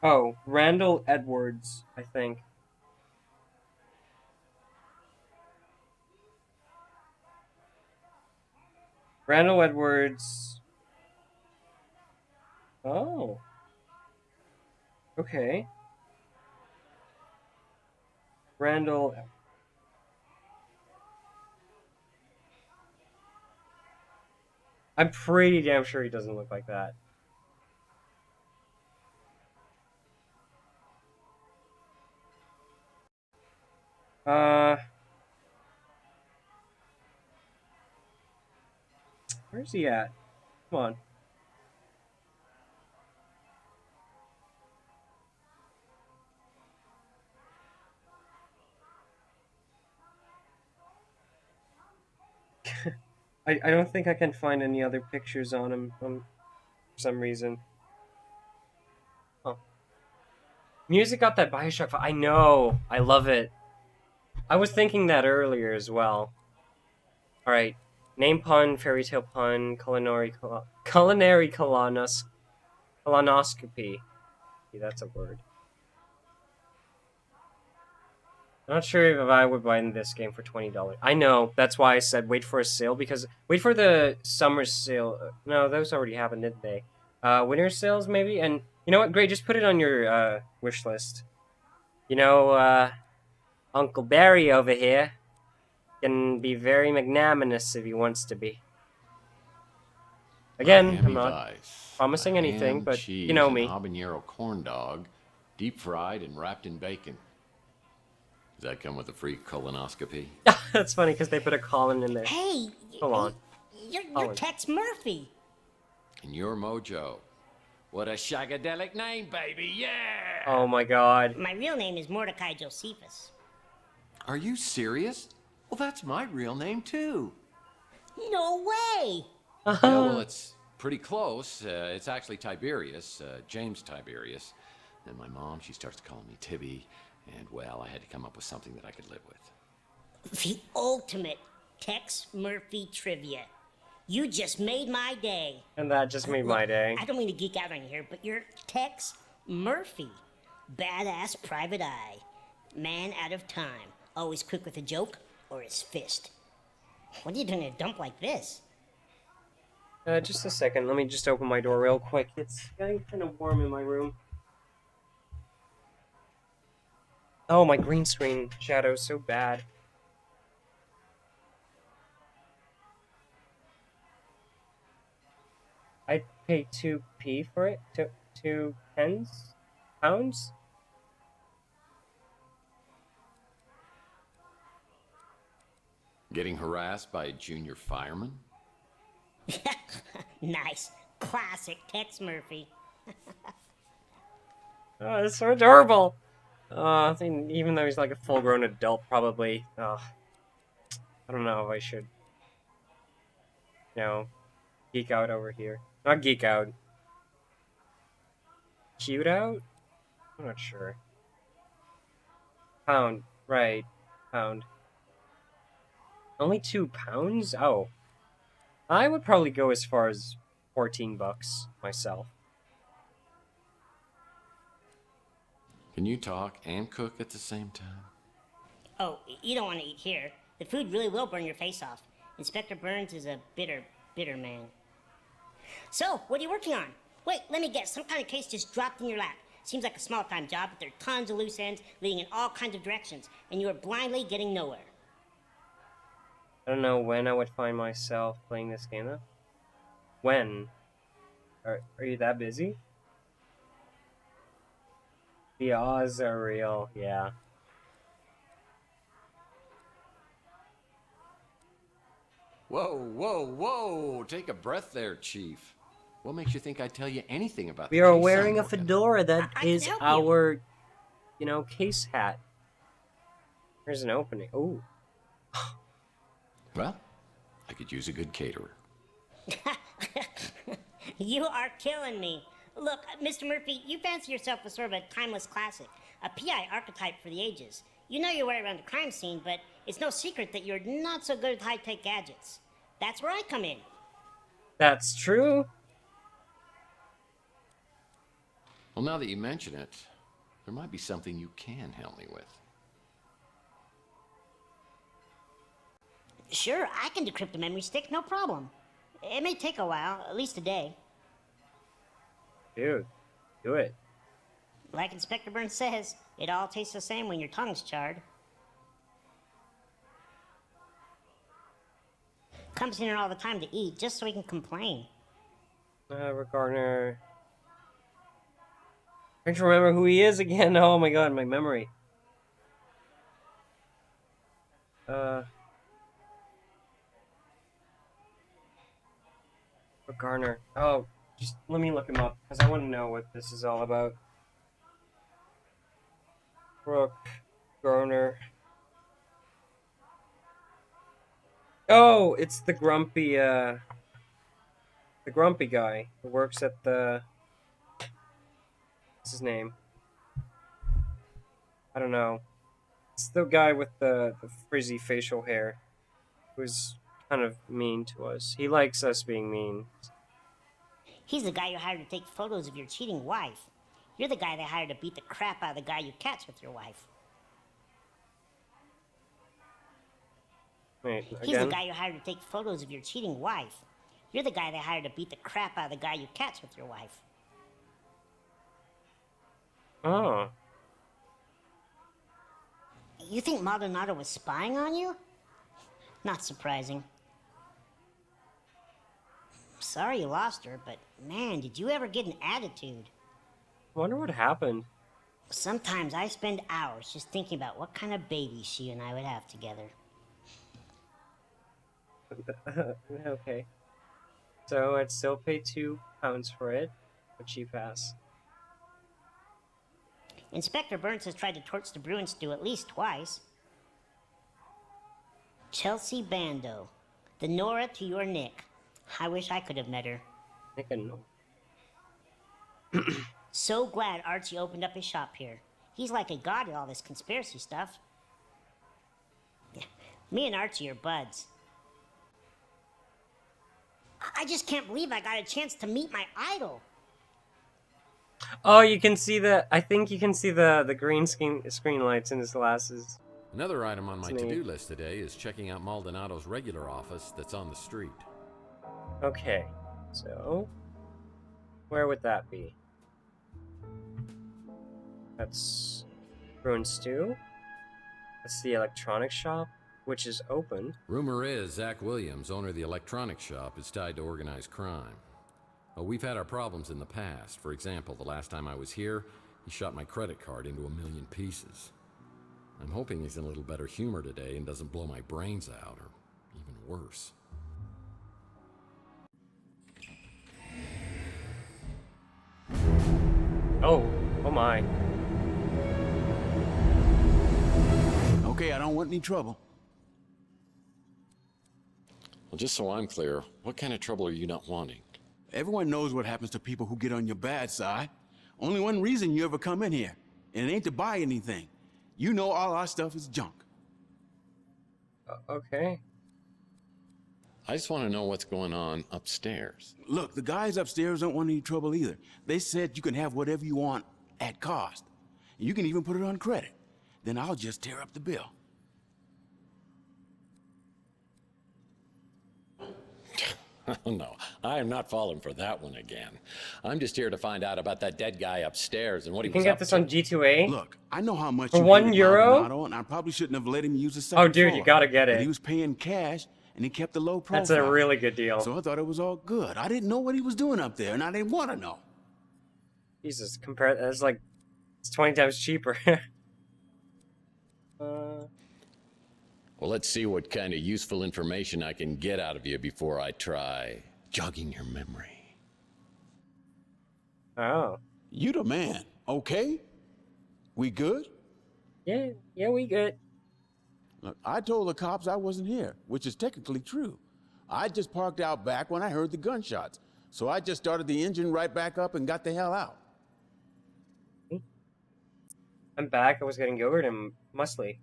Oh, Randall Edwards, I think. Randall Edwards. Oh. Okay. Randall. I'm pretty damn sure he doesn't look like that. Where's he at? Come on. I don't think I can find any other pictures on him for some reason. Oh. Music got that Bioshock vibe. I know. I love it. I was thinking that earlier as well. Alright. Name pun, fairy tale pun, culinary colonoscopy. Yeah, that's a word. I'm not sure if I would buy this game for $20. I know, that's why I said wait for a sale, because wait for the summer sale. No, those already happened, didn't they? Winter sales maybe? And you know what? Great, just put it on your wish list. You know, Uncle Barry over here can be very magnanimous if he wants to be. Again, I'm not promising anything, but you know me. Habanero corn dog, deep fried and wrapped in bacon. Does that come with a free colonoscopy? That's funny because they put a colon in there. Hey, hold on. You're Tex Murphy. And you're Mojo. What a shagadelic name, baby! Yeah! Oh my God. My real name is Mordecai Josephus. Are you serious? Well, that's my real name too. No way! Yeah, well, it's pretty close. It's actually Tiberius, James Tiberius. And my mom, she starts calling me Tibby. And, well, I had to come up with something that I could live with. The ultimate Tex Murphy trivia. You just made my day. And that just made my day. I don't mean to geek out on you here, but you're Tex Murphy. Badass private eye. Man out of time. Always quick with a joke or his fist. What are you doing in a dump like this? Just a second. Let me just open my door real quick. It's getting kind of warm in my room. Oh, my green screen shadow's so bad. I paid 2p for it? 2 pence? Pounds? Getting harassed by a junior fireman? Nice. Classic Tex Murphy. Oh, that's so adorable. I think even though he's like a full-grown adult, probably. I don't know if I should, you know, geek out over here. Not geek out. Cute out? I'm not sure. Pound. Right. Pound. Only 2 pounds? Oh. I would probably go as far as 14 bucks myself. Can you talk and cook at the same time? Oh, you don't want to eat here. The food really will burn your face off. Inspector Burns is a bitter, bitter man. So, what are you working on? Wait, let me guess. Some kind of case just dropped in your lap. Seems like a small-time job, but there are tons of loose ends leading in all kinds of directions, and you are blindly getting nowhere. I don't know when I would find myself playing this game, though. When? Are you that busy? The odds are real, yeah. Whoa, whoa, whoa! Take a breath there, Chief. What makes you think I'd tell you anything about We are wearing a fedora that is our, you know, case hat. There's an opening. Ooh. Well, I could use a good caterer. You are killing me. Look, Mr. Murphy, you fancy yourself as sort of a timeless classic, a PI archetype for the ages. You know your way around a crime scene, but it's no secret that you're not so good at high-tech gadgets. That's where I come in. That's true. Well, now that you mention it, there might be something you can help me with. Sure, I can decrypt a memory stick, no problem. It may take a while, at least a day. Dude, do it. Like Inspector Burns says, it all tastes the same when your tongue's charred. Comes in here all the time to eat, just so he can complain. Garner. I can't remember who he is again. Oh my god, my memory. Garner. Oh, just let me look him up, because I want to know what this is all about. Brooke. Garner. Oh, it's the grumpy guy who works at the... What's his name? I don't know. It's the guy with the frizzy facial hair who's kind of mean to us. He likes us being mean. He's the guy you hired to take photos of your cheating wife. You're the guy they hired to beat the crap out of the guy you catch with your wife. Wait, again? He's the guy you hired to take photos of your cheating wife. You're the guy they hired to beat the crap out of the guy you catch with your wife. Oh. You think Maldonado was spying on you? Not surprising. Sorry you lost her, but man, did you ever get an attitude? I wonder what happened. Sometimes I spend hours just thinking about what kind of baby she and I would have together. Okay. So I'd still pay £2 for it. A cheap ass. Inspector Burns has tried to torch the Bruin stew at least twice. Chelsea Bando. The Nora to your Nick. I wish I could have met her. Nick and Nora. So glad Archie opened up his shop here. He's like a god at all this conspiracy stuff. Me and Archie are buds. I just can't believe I got a chance to meet my idol. Oh, you can see the... I think you can see the green screen lights in his glasses. Another item on my It's neat. to-do list today is checking out Maldonado's regular office that's on the street. Okay, so... Where would that be? That's... Ruined Stew? That's the electronics shop, which is open. Rumor is Zach Williams, owner of the electronics shop, is tied to organized crime. Oh, we've had our problems in the past. For example, the last time I was here, he shot my credit card into 1,000,000 pieces. I'm hoping he's in a little better humor today and doesn't blow my brains out, or even worse. Oh my. Okay, I don't want any trouble. Well, just so I'm clear, what kind of trouble are you not wanting? Everyone knows what happens to people who get on your bad side. Only one reason you ever come in here, and it ain't to buy anything. You know all our stuff is junk. Okay. I just want to know what's going on upstairs. Look, the guys upstairs don't want any trouble either. They said you can have whatever you want at cost. You can even put it on credit. Then I'll just tear up the bill. Oh, no, I am not falling for that one again. I'm just here to find out about that dead guy upstairs and what You he can was get up this to. on G2A? Look, I know how much For you €1? hated Maldonado, and I probably shouldn't have let him use the second Oh, dude, you floor. gotta get But it. he was paying cash, and he kept a low profile. That's a really good deal. So I thought it was all good. I didn't know what he was doing up there, and I didn't want to know. Jesus, compare that's like it's 20 times cheaper. Well, let's see what kind of useful information I can get out of you before I try jogging your memory. Oh. You the man, okay? We good? Yeah, we good. Look, I told the cops I wasn't here, which is technically true. I just parked out back when I heard the gunshots, so I just started the engine right back up and got the hell out. I'm back. I was getting yogurt and muesli.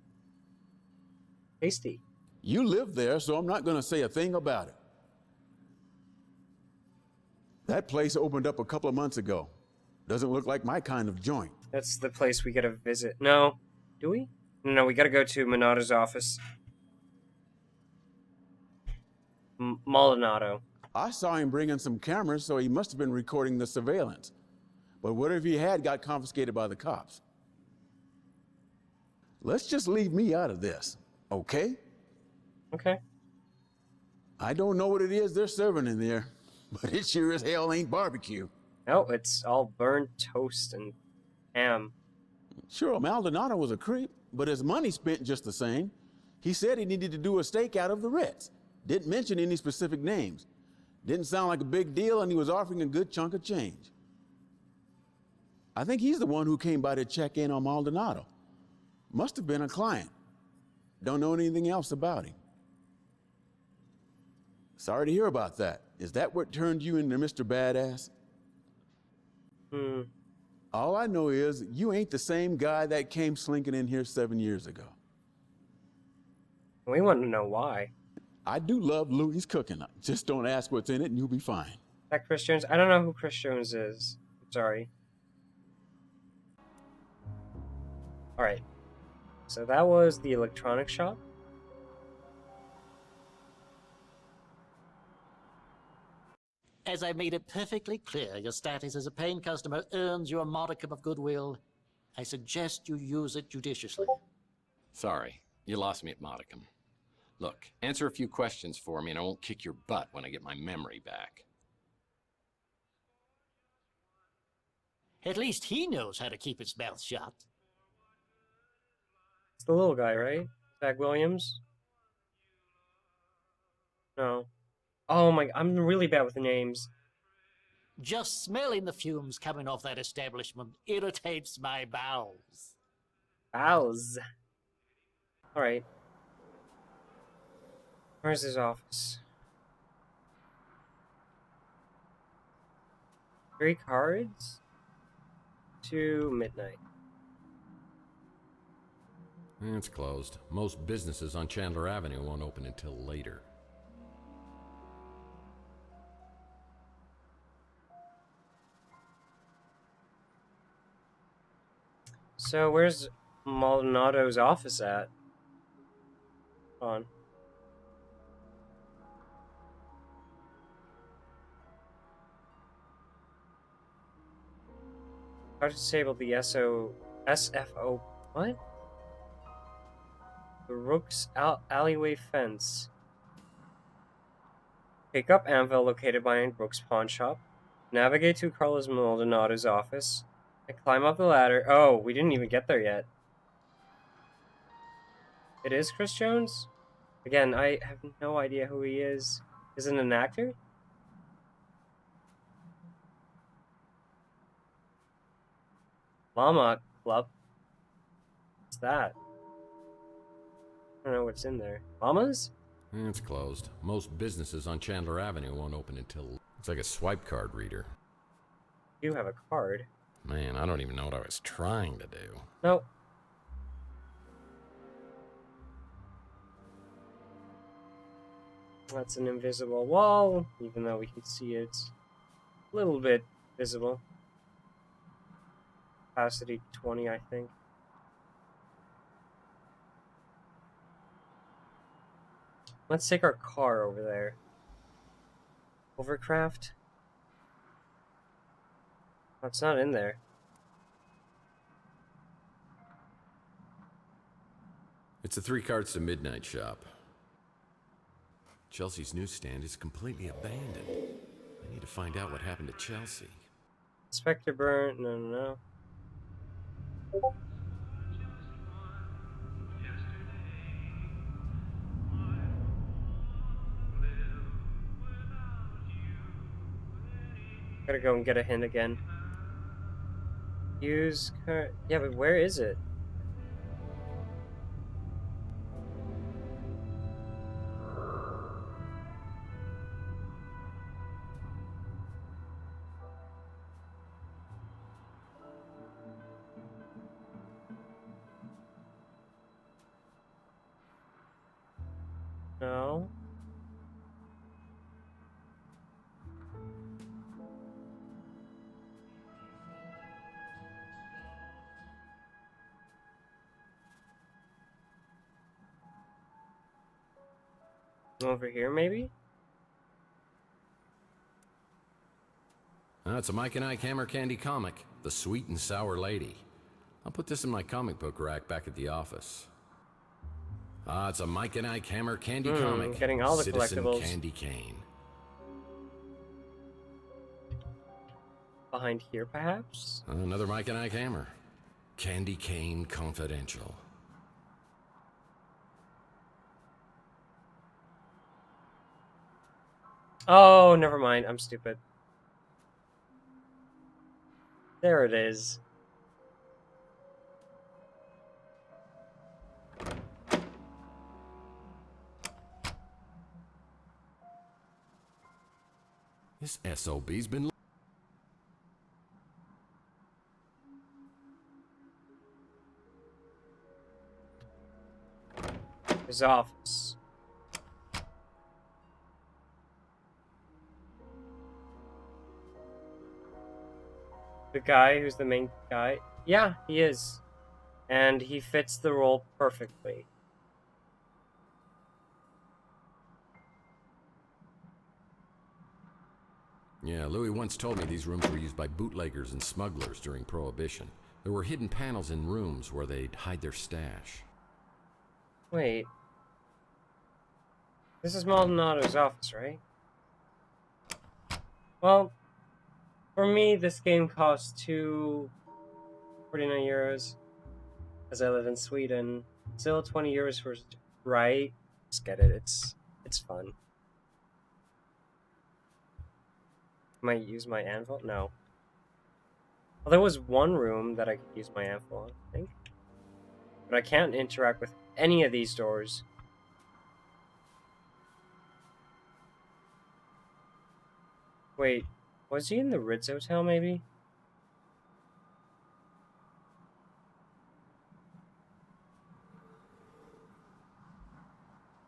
Tasty. You live there, so I'm not gonna say a thing about it. That place opened up a couple of months ago. Doesn't look like my kind of joint. That's the place we gotta visit. No. Do we? No, we gotta go to Monato's office. Maldonado. I saw him bring in some cameras, so he must have been recording the surveillance. But whatever he had got confiscated by the cops. Let's just leave me out of this, okay? Okay. I don't know what it is they're serving in there, but it sure as hell ain't barbecue. No, it's all burnt toast and ham. Sure, Maldonado was a creep, but his money spent just the same. He said he needed to do a stakeout of the Ritz. Didn't mention any specific names. Didn't sound like a big deal, and he was offering a good chunk of change. I think he's the one who came by to check in on Maldonado. Must have been a client. Don't know anything else about him. Sorry to hear about that. Is that what turned you into Mr. Badass? All I know is you ain't the same guy that came slinking in here 7 years ago. We want to know why. I do love Louis' cooking. Just don't ask what's in it and you'll be fine. Is that Chris Jones? I don't know who Chris Jones is. Sorry. Alright. So that was the electronics shop. As I made it perfectly clear, your status as a paying customer earns you a modicum of goodwill. I suggest you use it judiciously. Sorry, you lost me at modicum. Look, answer a few questions for me and I won't kick your butt when I get my memory back. At least he knows how to keep his mouth shut. It's the little guy, right? Zach Williams? No. Oh my, I'm really bad with the names. Just smelling the fumes coming off that establishment irritates my bowels. Bowels. Alright. Where's his office? 3 cards to midnight. It's closed. Most businesses on Chandler Avenue won't open until later. So where's Maldonado's office at? Hold on. How to disable the SFO, what? The Rook's alleyway fence. Pick up anvil located behind Brooks Pawn Shop. Navigate to Carlos Maldonado's office. And climb up the ladder. Oh, we didn't even get there yet. It is Chris Jones? Again, I have no idea who he is. Is it an actor? Llama Club? What's that? I don't know what's in there. Llamas? It's closed. Most businesses on Chandler Avenue won't open until... It's like a swipe card reader. You have a card. Man, I don't even know what I was trying to do. Nope. That's an invisible wall, even though we can see it a little bit visible. Capacity 20, I think. Let's take our car over there. Overcraft? Oh, it's not in there. It's a 3 cards to midnight shop. Chelsea's newsstand is completely abandoned. I need to find out what happened to Chelsea. Inspector Burn, no. Gotta go and get a hint again. Use card. Yeah, but where is it? No. Over here, maybe? It's a Mike and Ike Hammer Candy comic, The Sweet and Sour Lady. I'll put this in my comic book rack back at the office. Ah, it's a Mike and Ike Hammer candy comic. Getting all the Citizen collectibles. Candy Cane. Behind here, perhaps? Another Mike and Ike Hammer. Candy Cane Confidential. Oh, never mind. I'm stupid. There it is. This SOB's been... His office. The guy who's the main guy? Yeah, he is. And he fits the role perfectly. Yeah, Louis once told me these rooms were used by bootleggers and smugglers during Prohibition. There were hidden panels in rooms where they'd hide their stash. Wait. This is Maldonado's office, right? Well, for me, this game costs €2.49, as I live in Sweden. Still 20 euros for... Right? Just get it. It's fun. Might use my anvil? No. Well, there was one room that I could use my anvil on, I think. But I can't interact with any of these doors. Wait, was he in the Ritz Hotel, maybe?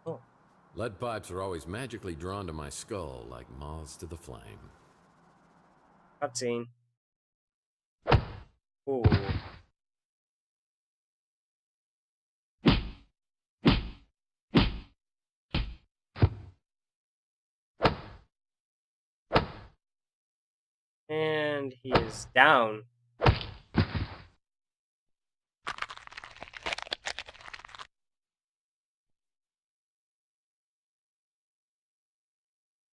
Oh. Lead pipes are always magically drawn to my skull like moths to the flame. Cutscene. Ooh. And he is down.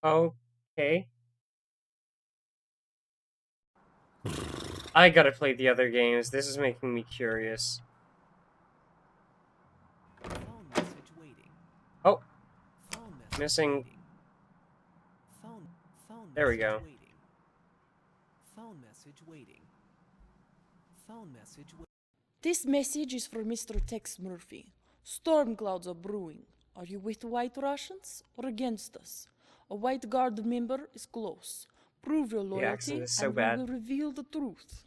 Okay. I gotta play the other games. This is making me curious. Oh. Missing. There we go. Phone message waiting. Phone message waiting. This message is for Mr. Tex Murphy. Storm clouds are brewing. Are you with White Russians or against us? A White Guard member is close. Prove your loyalty and we will reveal the truth.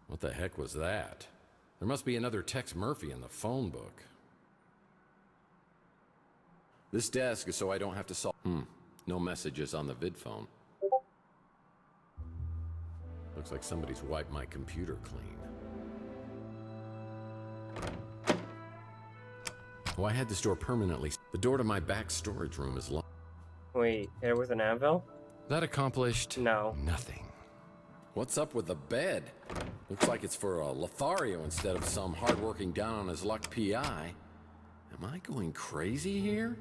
What the heck was that? There must be another Tex Murphy in the phone book. This desk is so I don't have to solve... No messages on the vid phone. Looks like somebody's wiped my computer clean. Oh, I had this door permanently. The door to my back storage room is locked. Wait, hit it with an anvil? That accomplished... No. Nothing. What's up with the bed? Looks like it's for a Lothario instead of some hardworking down on his luck PI. Am I going crazy here?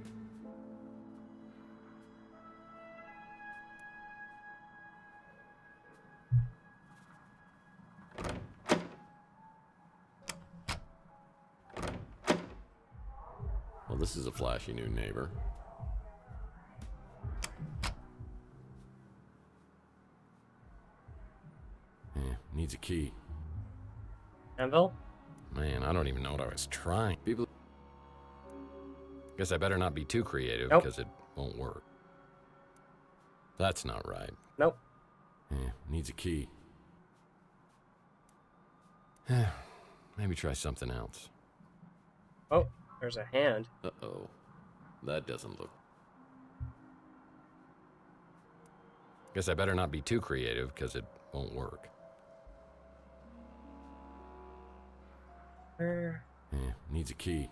Well, this is a flashy new neighbor. Needs a key. Anvil? Man, I don't even know what I was trying. People... Guess I better not be too creative, Nope. because it won't work. That's not right. Nope. Needs a key. Maybe try something else. Oh, there's a hand. Uh-oh. That doesn't look... Guess I better not be too creative, because it won't work. Needs a key.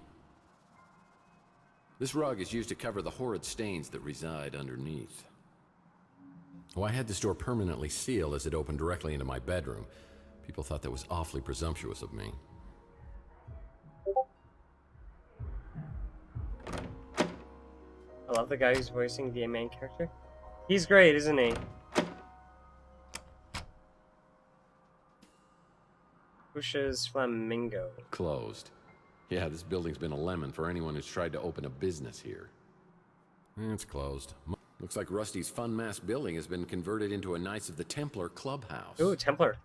This rug is used to cover the horrid stains that reside underneath. Oh, I had this door permanently sealed as it opened directly into my bedroom. People thought that was awfully presumptuous of me. love the guy who's voicing the main character. He's great, isn't he? Pusha's Flamingo. Closed. Yeah, this building's been a lemon for anyone who's tried to open a business here. It's closed. Looks like Rusty's Fun Mass building has been converted into a Knights of the Templar clubhouse. Ooh, Templar.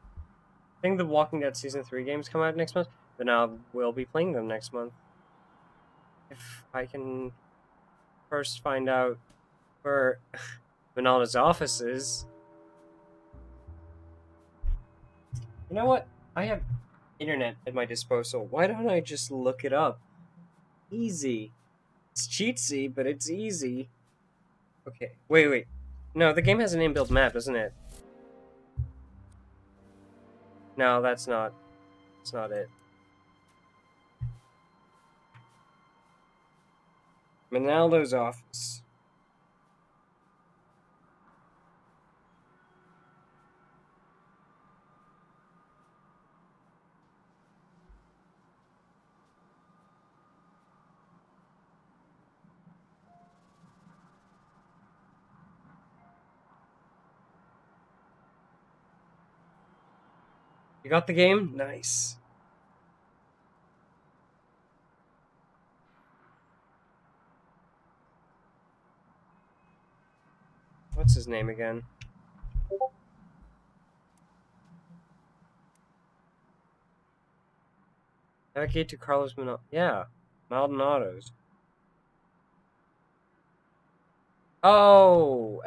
I think the Walking Dead Season 3 games come out next month, then I will be playing them next month. If I can first find out where Vinalda's office is. You know what? I have internet at my disposal. Why don't I just look it up? Easy. It's cheatsy, but it's easy. Okay, wait. No, the game has an inbuilt map, doesn't it? No, that's not it. Ronaldo's office. You got the game? Nice. What's his name again? Navigate to Carlos Maldonado's. Oh!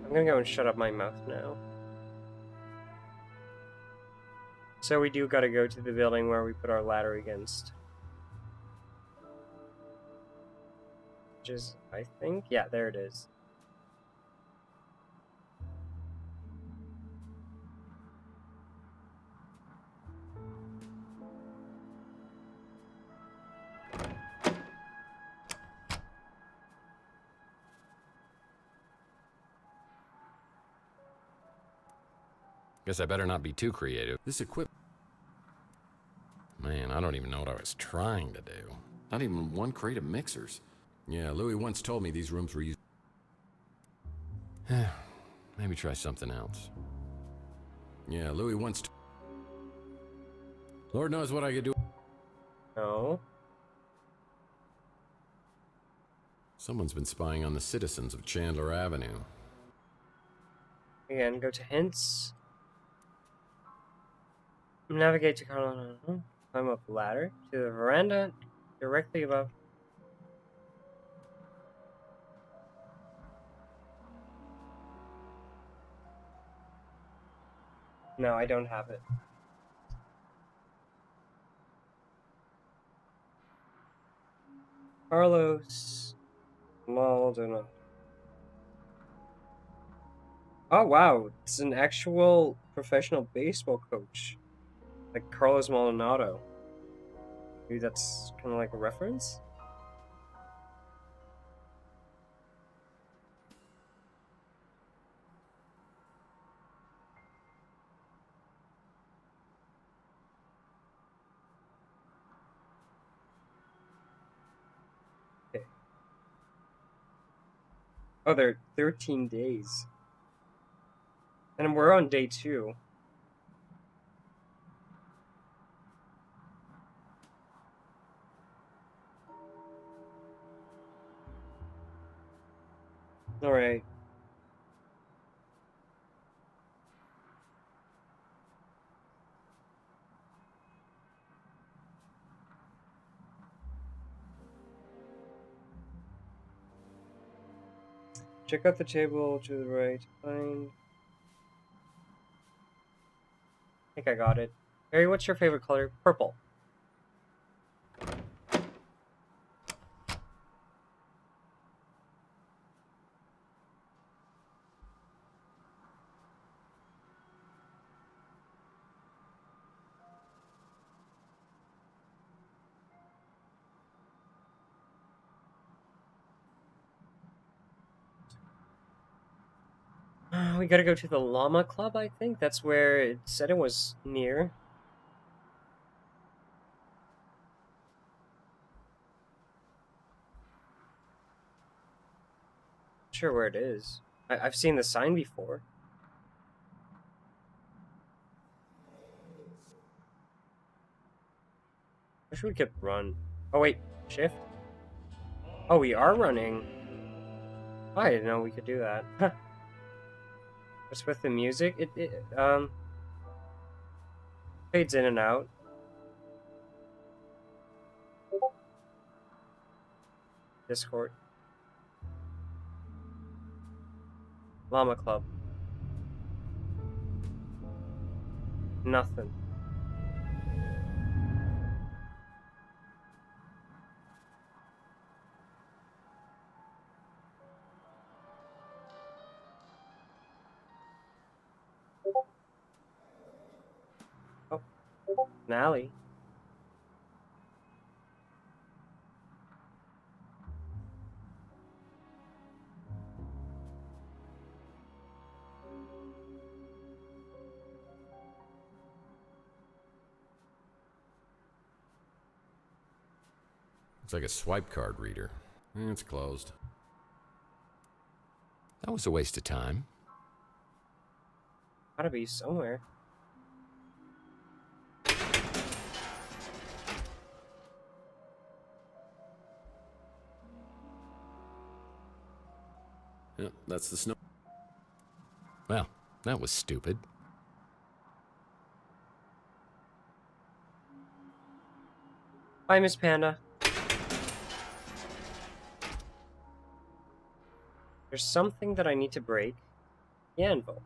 I'm gonna go and shut up my mouth now. So we do gotta go to the building where we put our ladder against. Which is, I think, yeah, there it is. Guess I better not be too creative. This equipment... Man, I don't even know what I was trying to do. Not even one crate of mixers. Yeah, Louis once told me these rooms were used... Maybe try something else. Yeah, Louis once... Lord knows what I could do... No. Someone's been spying on the citizens of Chandler Avenue. Again, go to hints. Navigate to Carlos. Climb up the ladder to the veranda directly above. No, I don't have it. Carlos Maldonado. Oh wow, it's an actual professional baseball coach. Like Carlos Maldonado. Maybe that's kind of like a reference? Okay. Oh, they're 13 days. And we're on day 2. All right. Check out the table to the right. Find. I think I got it. Barry, what's your favorite color? Purple. We gotta go to the Llama Club, I think. That's where it said it was near. sure where it is. I've seen the sign before. Wish we could run. Oh wait, shift? Oh, we are running. Oh, I didn't know we could do that. Just with the music, it fades in and out. Discord. Llama Club. Nothing. Oh, an alley. It's like a swipe card reader. It's closed. That was a waste of time. Gotta be somewhere. Yep, that's the snow. Well, that was stupid. Bye, Miss Panda. There's something that I need to break. The anvil.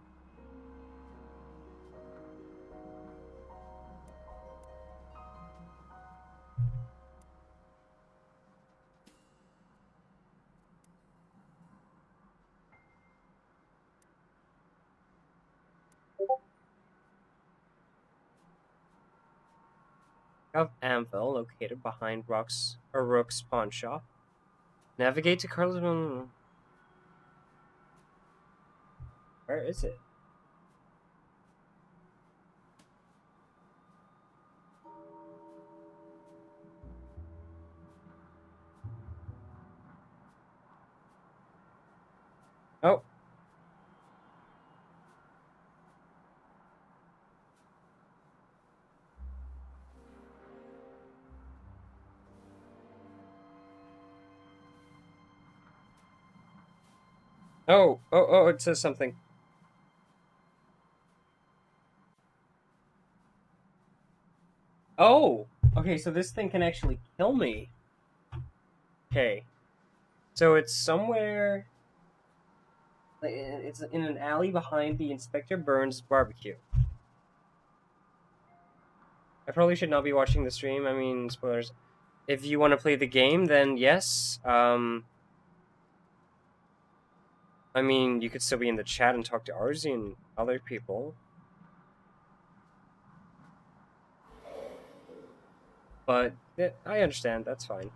Of anvil located behind Rook's pawn shop. Navigate to Carlos. Where is it? Oh. Oh, it says something. Oh, okay, so this thing can actually kill me. Okay. So it's somewhere... It's in an alley behind the Inspector Burns barbecue. I probably should not be watching the stream. I mean, spoilers. If you want to play the game, then yes. I mean, you could still be in the chat and talk to Arzi and other people. But yeah, I understand. That's fine.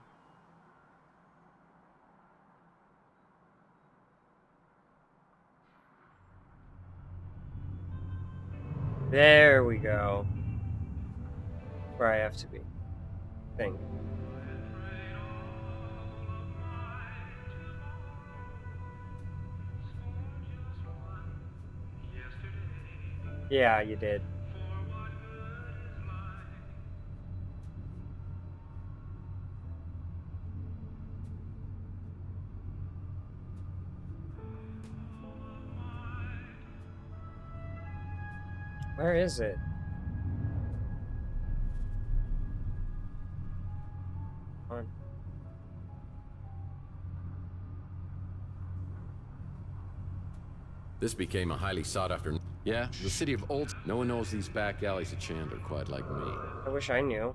There we go. Where I have to be. Thing. Yeah, you did. Where is it? On. This became a highly sought after. Yeah, the city of Old. No one knows these back alleys of Chandler quite like me. I wish I knew.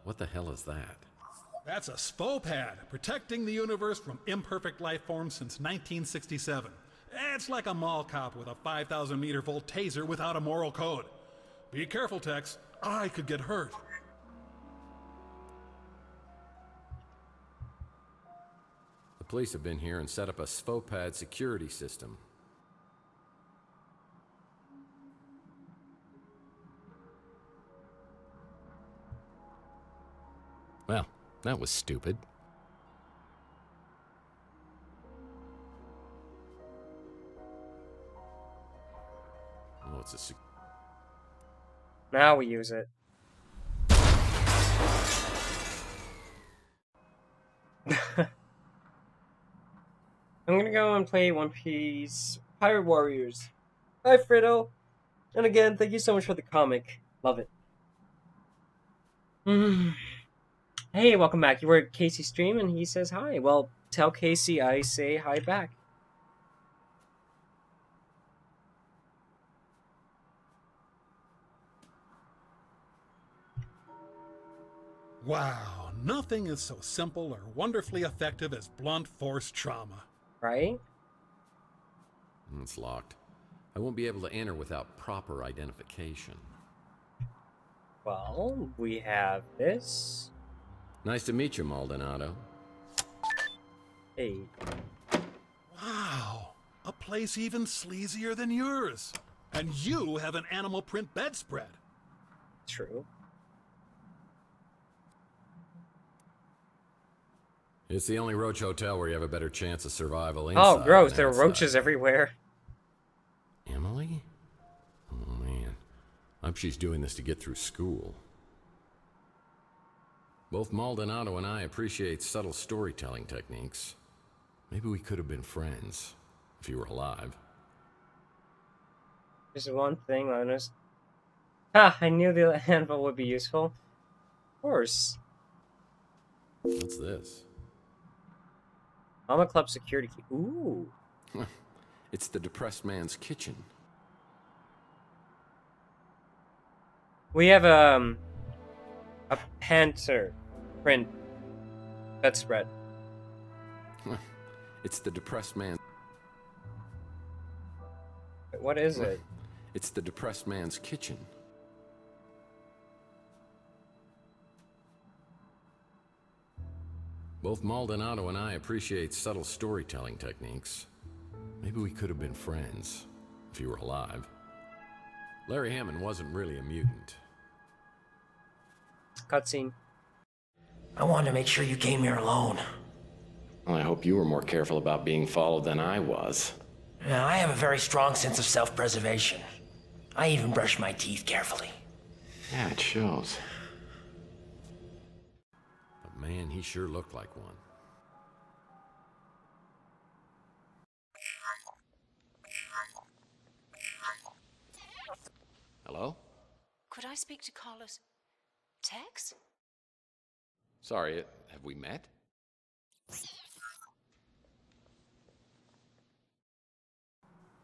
What the hell is that? That's a SPO-pad, protecting the universe from imperfect life forms since 1967. It's like a mall cop with a 5,000 meter volt taser without a moral code. Be careful, Tex. I could get hurt. The Police have been here and set up a SFOPAD security system. Well, that was stupid. Oh, it's a... Now we use it. I'm gonna go and play One Piece Pirate Warriors. Bye, Fritto. And again, thank you so much for the comic. Love it. Hey, welcome back. You were at Casey's stream and he says hi. Well, tell Casey I say hi back. Wow, nothing is so simple or wonderfully effective as blunt force trauma. Right? It's locked. I won't be able to enter without proper identification. Well, we have this. Nice to meet you, Maldonado. Hey. Wow, a place even sleazier than yours. And you have an animal print bedspread. True. It's the only roach hotel where you have a better chance of survival inside. Oh, gross. Than There are outside. roaches everywhere. Emily? Oh, man. I hope she's doing this to get through school. Both Maldonado and I appreciate subtle storytelling techniques. Maybe we could have been friends, if you were alive. Just one thing, Linus. Ah, I knew the handle would be useful. Of course. What's this? Mama Club security key. Ooh. It's the depressed man's kitchen. We have a panther print bedspread. It's the depressed man. What is it? It's the depressed man's kitchen. Both Maldonado and I appreciate subtle storytelling techniques. Maybe we could have been friends, if you were alive. Larry Hammond wasn't really a mutant. Cutscene. I wanted to make sure you came here alone. Well, I hope you were more careful about being followed than I was. Now, I have a very strong sense of self-preservation. I even brush my teeth carefully. Yeah, it shows. But man, he sure looked like one. Hello? Could I speak to Carlos Tex? Sorry, have we met?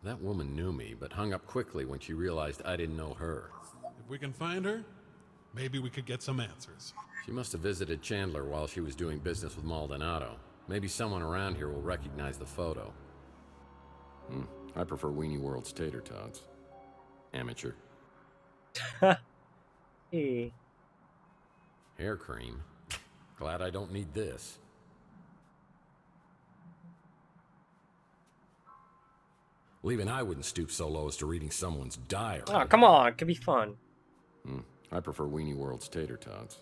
That woman knew me, but hung up quickly when she realized I didn't know her. If we can find her, maybe we could get some answers. She must have visited Chandler while she was doing business with Maldonado. Maybe someone around here will recognize the photo. I prefer Weenie World's tater tots. Amateur. Hey. Hair cream. Glad I don't need this. Well, even I wouldn't stoop so low as to reading someone's diary. Oh, come on. It could be fun. I prefer Weenie World's tater tots.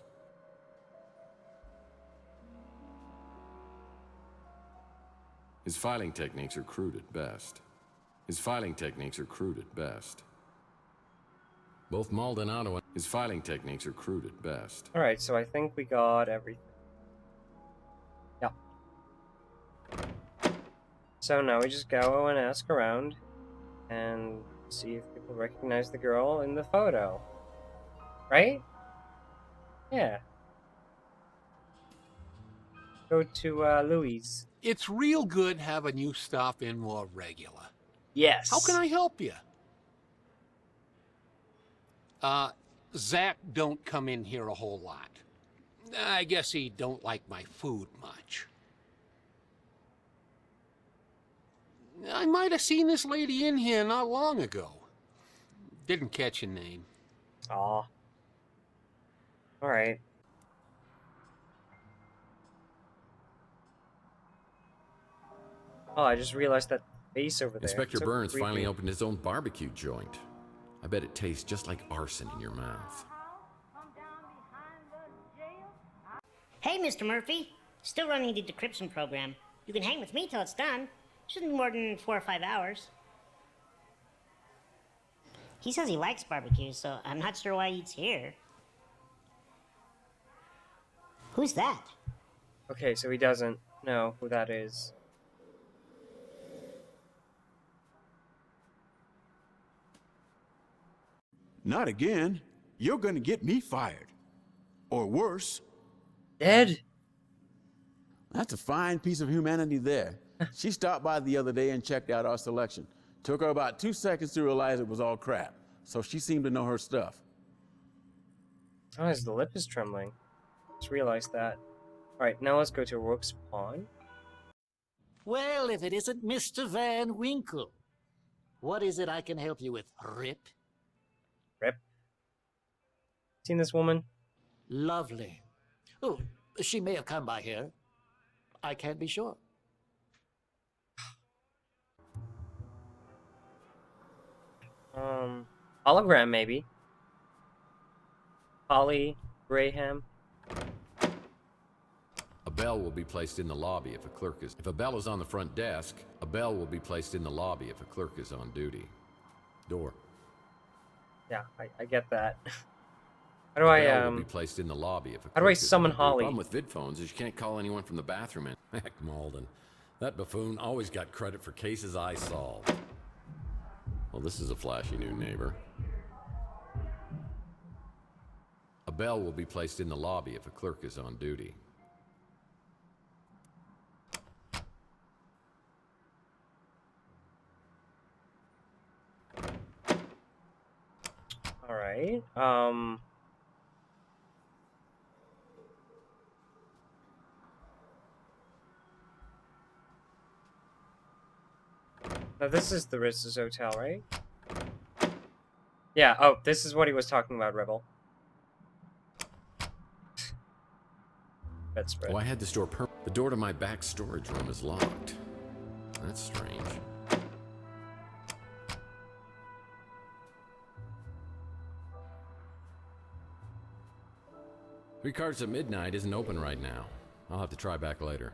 His filing techniques are crude at best. Both Maldonado and his filing techniques are crude at best. Alright, so I think we got everything. Yeah. So now we just go and ask around and see if people recognize the girl in the photo. Right? Yeah. Go to Louise. It's real good having you stop in more regular. Yes. How can I help you? Zach don't come in here a whole lot. I guess he don't like my food much. I might have seen this lady in here not long ago. Didn't catch your name. Aw. Alright. Oh, I just realized that face over there. Inspector So Burns creepy. finally opened his own barbecue joint. I bet it tastes just like arson in your mouth. Hey, Mr. Murphy. Still running the decryption program. You can hang with me till it's done. Shouldn't be more than 4 or 5 hours. He says he likes barbecue, so I'm not sure why he eats here. Who's that? Okay, so he doesn't know who that is. Not again. You're gonna get me fired. Or worse. Dead? That's a fine piece of humanity there. She stopped by the other day and checked out our selection. Took her about 2 seconds to realize it was all crap. So she seemed to know her stuff. Oh, his lip is trembling. Just realized that. Alright, now let's go to Rook's Pawn. Well, if it isn't Mr. Van Winkle. What is it I can help you with, Rip? Rip? Seen this woman? Lovely. Oh, she may have come by here. I can't be sure. Hologram, maybe. Holly, Graham. A bell will be placed in the lobby if a clerk is... If a bell is on the front desk, a bell will be placed in the lobby if a clerk is on duty. Door. Yeah, I get that. How do A I, bell will be placed in the lobby if a how do I clerk is summon on duty. Holly? The problem with vid phones is you can't call anyone from the bathroom in. Heck, Malden. That buffoon always got credit for cases I solved. Well, this is a flashy new neighbor. A bell will be placed in the lobby if a clerk is on duty. Alright, now this is the Ritz's hotel, right? Yeah, oh, this is what he was talking about, Rebel. Bedspread. Oh, I had the store The door to my back storage room is locked. That's strange. Three Cards at Midnight isn't open right now. I'll have to try back later.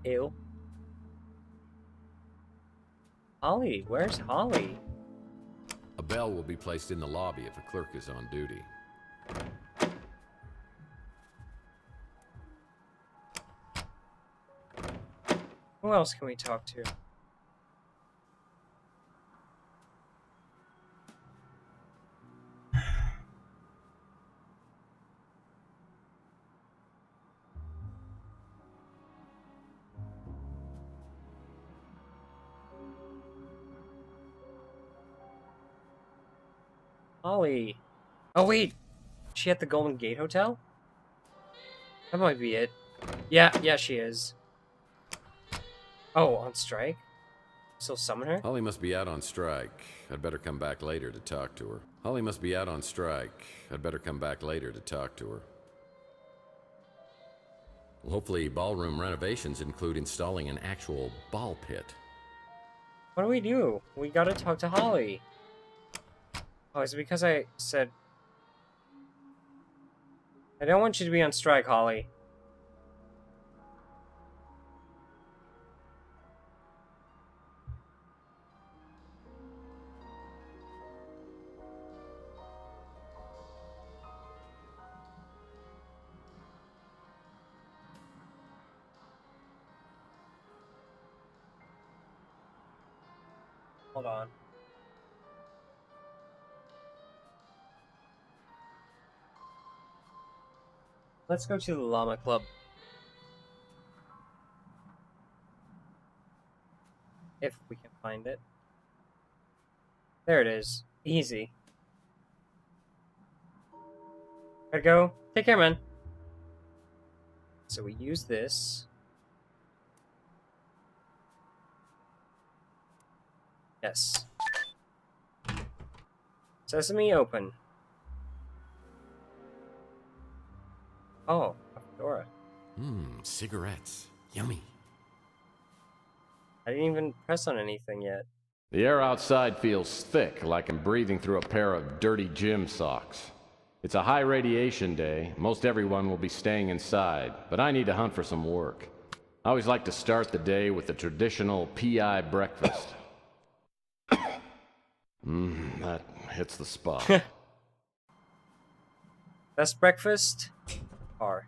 Ew. Holly, where's Holly? A bell will be placed in the lobby if a clerk is on duty. Who else can we talk to? Holly. Oh wait, she at the Golden Gate Hotel? That might be it. Yeah, she is. Oh, on strike? Still summon her? Holly must be out on strike. I'd better come back later to talk to her. Holly must be out on strike. I'd better come back later to talk to her. Well, hopefully ballroom renovations include installing an actual ball pit. What do we do? We gotta talk to Holly. Oh, is it because I said... I don't want you to be on strike, Holly. Hold on. Let's go to the Llama Club. If we can find it. There it is. Easy. Gotta go. Take care, man. So we use this. Yes. Sesame open. Oh, a fedora. Cigarettes. Yummy. I didn't even press on anything yet. The air outside feels thick, like I'm breathing through a pair of dirty gym socks. It's a high radiation day. Most everyone will be staying inside, but I need to hunt for some work. I always like to start the day with the traditional PI breakfast. That hits the spot. Best breakfast? Bar.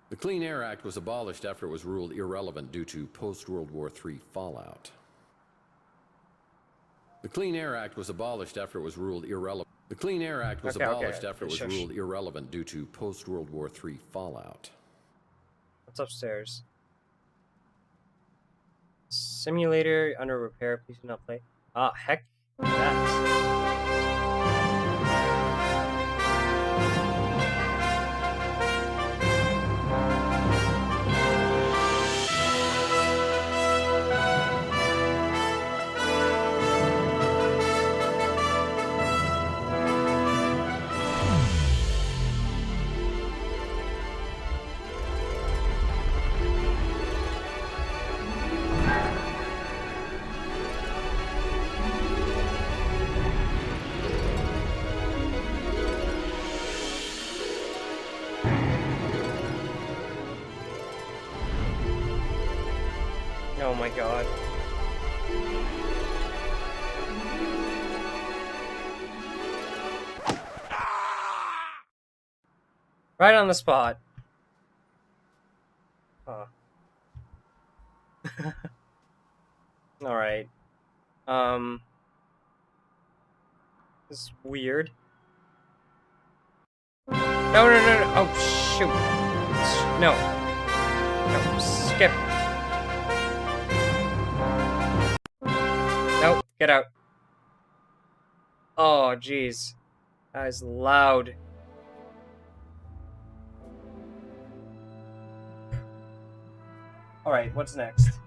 The Clean Air Act was abolished after it was ruled irrelevant due to post-World War III fallout. The Clean Air Act was abolished after it was ruled irrelevant. The Clean Air Act was abolished after it was ruled irrelevant due to post-World War III fallout. What's upstairs? Simulator under repair. Please do not play. Ah, heck that. Oh my god. Right on the spot. Huh. Alright. This is weird. No. Oh, shoot. No. No, skip. Nope, get out. Oh, jeez. That is loud. Alright, what's next?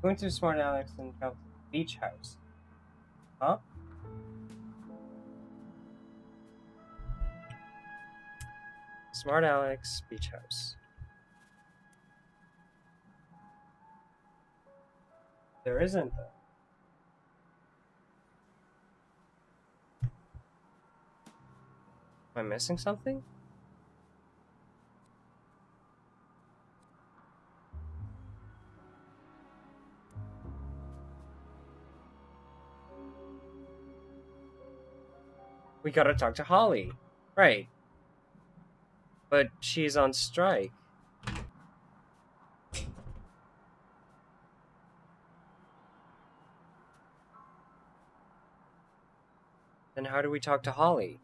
Going to Smart Alex and travel to the beach house. Huh? Smart Alex beach house. There isn't though. Am I missing something? We gotta talk to Holly. Right. But she's on strike. Then how do we talk to Holly?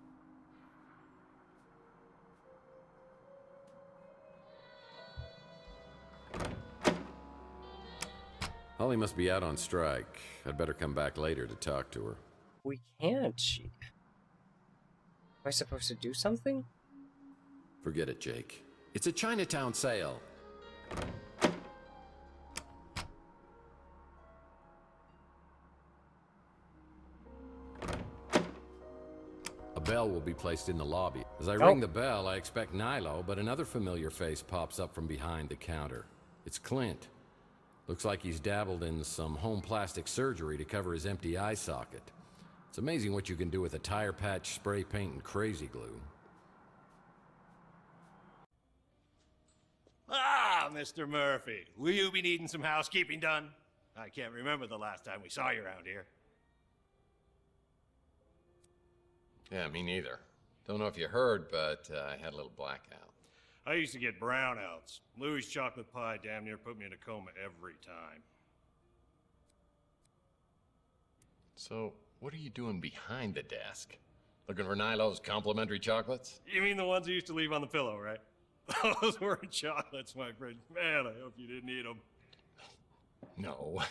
Holly must be out on strike. I'd better come back later to talk to her. We can't, Am I supposed to do something? Forget it, Jake. It's a Chinatown sale. A bell will be placed in the lobby. As I ring the bell, I expect Nilo, but another familiar face pops up from behind the counter. It's Clint. Looks like he's dabbled in some home plastic surgery to cover his empty eye socket. It's amazing what you can do with a tire patch, spray paint, and crazy glue. Ah, Mr. Murphy, will you be needing some housekeeping done? I can't remember the last time we saw you around here. Yeah, me neither. Don't know if you heard, but I had a little blackout. I used to get brownouts. Louis' chocolate pie damn near put me in a coma every time. So, what are you doing behind the desk? Looking for Nilo's complimentary chocolates? You mean the ones you used to leave on the pillow, right? Those weren't chocolates, my friend. Man, I hope you didn't eat them. No.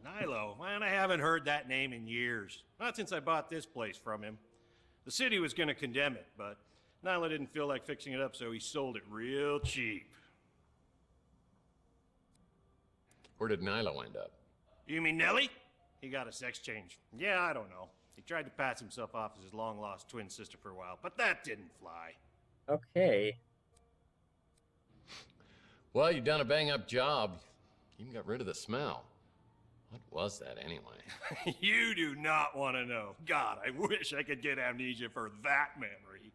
Nilo, man, I haven't heard that name in years. Not since I bought this place from him. The city was going to condemn it, but Nyla didn't feel like fixing it up, so he sold it real cheap. Where did Nyla wind up? You mean Nellie? He got a sex change. Yeah, I don't know. He tried to pass himself off as his long-lost twin sister for a while, but that didn't fly. Okay. Well, you've done a bang-up job. You even got rid of the smell. What was that, anyway? You do not want to know. God, I wish I could get amnesia for that memory.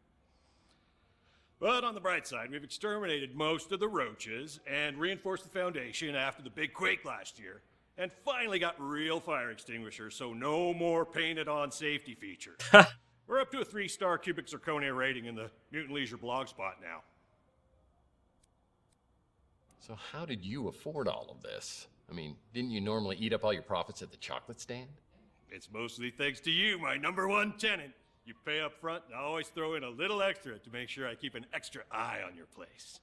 But on the bright side, we've exterminated most of the roaches and reinforced the foundation after the big quake last year, and finally got real fire extinguishers, so no more painted-on safety features. We're up to a 3-star cubic zirconia rating in the Mutant Leisure blog spot now. So how did you afford all of this? I mean, didn't you normally eat up all your profits at the chocolate stand? It's mostly thanks to you, my #1 tenant. You pay up front, and I always throw in a little extra to make sure I keep an extra eye on your place.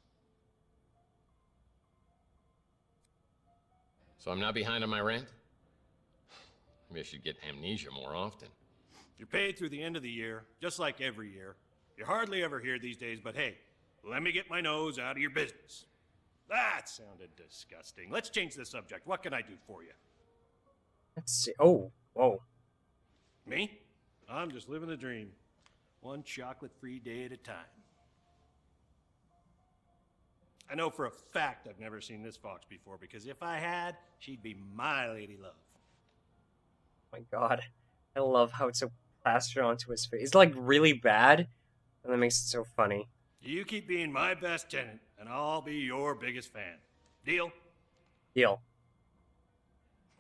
So I'm not behind on my rent? Maybe I should get amnesia more often. You're paid through the end of the year, just like every year. You're hardly ever here these days, but hey, let me get my nose out of your business. That sounded disgusting. Let's change the subject. What can I do for you? Let's see. Oh, whoa. Me? I'm just living the dream. One chocolate-free day at a time. I know for a fact I've never seen this fox before, because if I had, she'd be my lady love. Oh my god. I love how it's so plastered onto his face. It's like really bad, and that makes it so funny. You keep being my best tenant, and I'll be your biggest fan. Deal? Deal.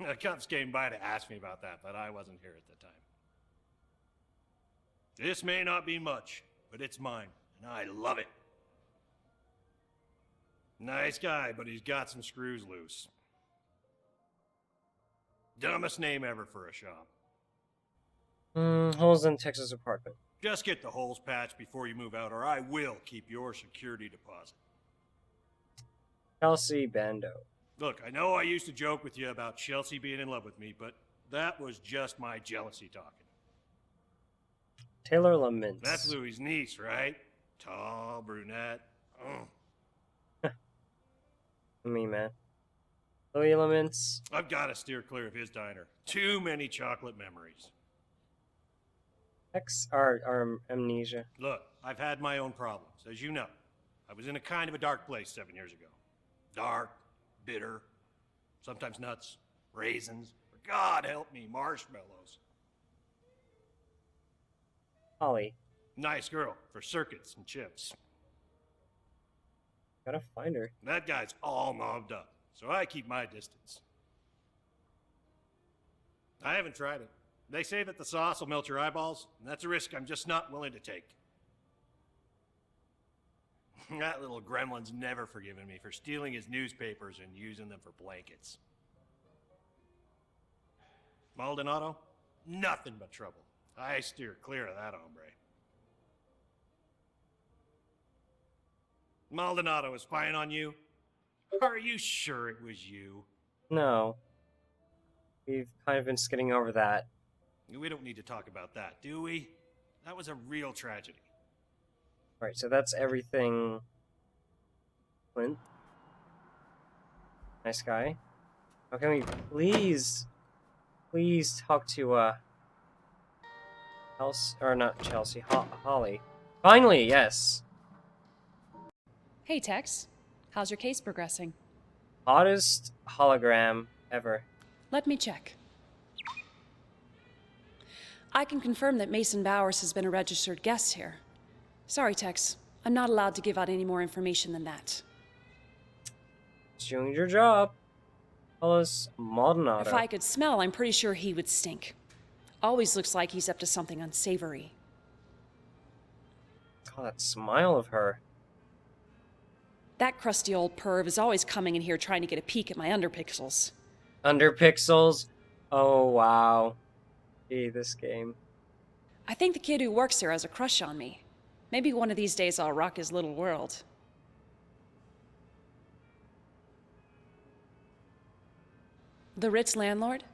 The cops came by to ask me about that, but I wasn't here at the time. This may not be much, but it's mine, and I love it. Nice guy, but he's got some screws loose. Dumbest name ever for a shop. Holes in Texas apartment. Just get the holes patched before you move out, or I will keep your security deposit. Chelsea Bando. Look, I know I used to joke with you about Chelsea being in love with me, but that was just my jealousy talking. Taylor Laments. That's Louis' niece, right? Tall, brunette. Me, man. Louis Laments. I've got to steer clear of his diner. Too many chocolate memories. Our amnesia. Look, I've had my own problems, as you know. I was in a kind of a dark place 7 years ago. Dark, bitter, sometimes nuts, raisins, or God help me, marshmallows. Holly. Nice girl for circuits and chips. Gotta find her. That guy's all mobbed up, so I keep my distance. I haven't tried it. They say that the sauce will melt your eyeballs, and that's a risk I'm just not willing to take. That little gremlin's never forgiven me for stealing his newspapers and using them for blankets. Maldonado? Nothing but trouble. I steer clear of that hombre. Maldonado was spying on you? Are you sure it was you? No. We've kind of been skidding over that. We don't need to talk about that, do we? That was a real tragedy. Alright, so that's everything. Clint. Nice guy. How can we please talk to, Chelsea, or not Chelsea, Holly. Finally, yes! Hey, Tex. How's your case progressing? Hottest hologram ever. Let me check. I can confirm that Mason Bowers has been a registered guest here. Sorry, Tex. I'm not allowed to give out any more information than that. Just doing your job. Fellas, Maldonado. If I could smell, I'm pretty sure he would stink. Always looks like he's up to something unsavory. Oh, that smile of her. That crusty old perv is always coming in here trying to get a peek at my underpixels. Underpixels? Oh, wow. Gee, this game. I think the kid who works here has a crush on me. Maybe one of these days I'll rock his little world. The Ritz landlord?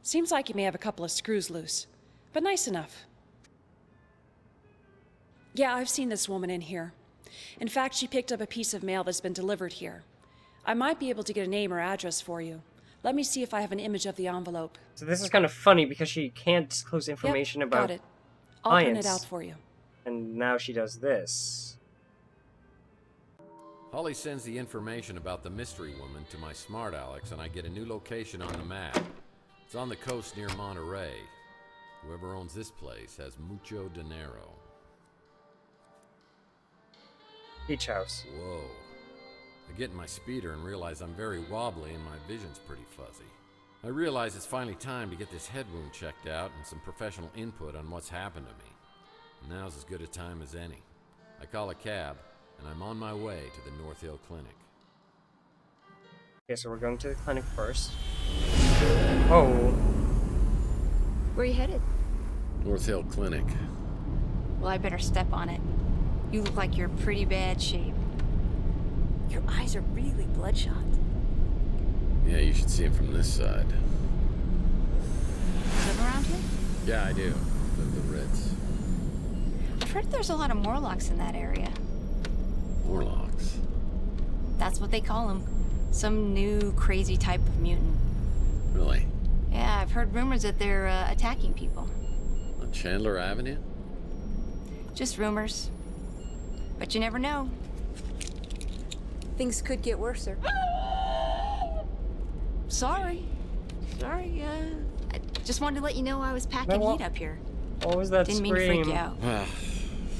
Seems like he may have a couple of screws loose, but nice enough. Yeah, I've seen this woman in here. In fact, she picked up a piece of mail that's been delivered here. I might be able to get a name or address for you. Let me see if I have an image of the envelope. So this is kind of funny because she can't disclose information about got it. I'll print it out clients. for you. And now she does this. Holly sends the information about the mystery woman to my smart Alex, and I get a new location on the map. It's on the coast near Monterey. Whoever owns this place has mucho dinero. Beach house. Whoa. I get in my speeder and realize I'm very wobbly and my vision's pretty fuzzy. I realize it's finally time to get this head wound checked out and some professional input on what's happened to me. Now's as good a time as any. I call a cab, and I'm on my way to the North Hill Clinic. Okay, so we're going to the clinic first. Oh. Where are you headed? North Hill Clinic. Well, I better step on it. You look like you're in pretty bad shape. Your eyes are really bloodshot. Yeah, you should see him from this side. Live around here? Yeah, I do. The Ritz. I've heard there's a lot of Morlocks in that area. Morlocks? That's what they call them. Some new crazy type of mutant. Really? Yeah, I've heard rumors that they're attacking people. On Chandler Avenue? Just rumors. But you never know. Things could get worse, sir. Sorry. I just wanted to let you know I was packing heat up here. What was that Didn't scream? mean to freak you out.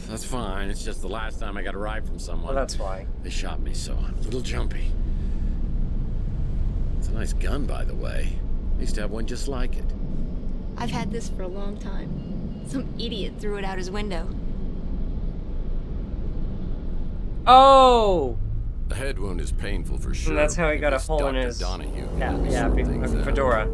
That's fine. It's just the last time I got a ride from someone. Well, that's why. They shot me, so I'm a little jumpy. It's a nice gun, by the way. I used to have one just like it. I've had this for a long time. Some idiot threw it out his window. Oh! The head wound is painful for sure. And that's how he got a This hole in Dr. his Donahue fedora.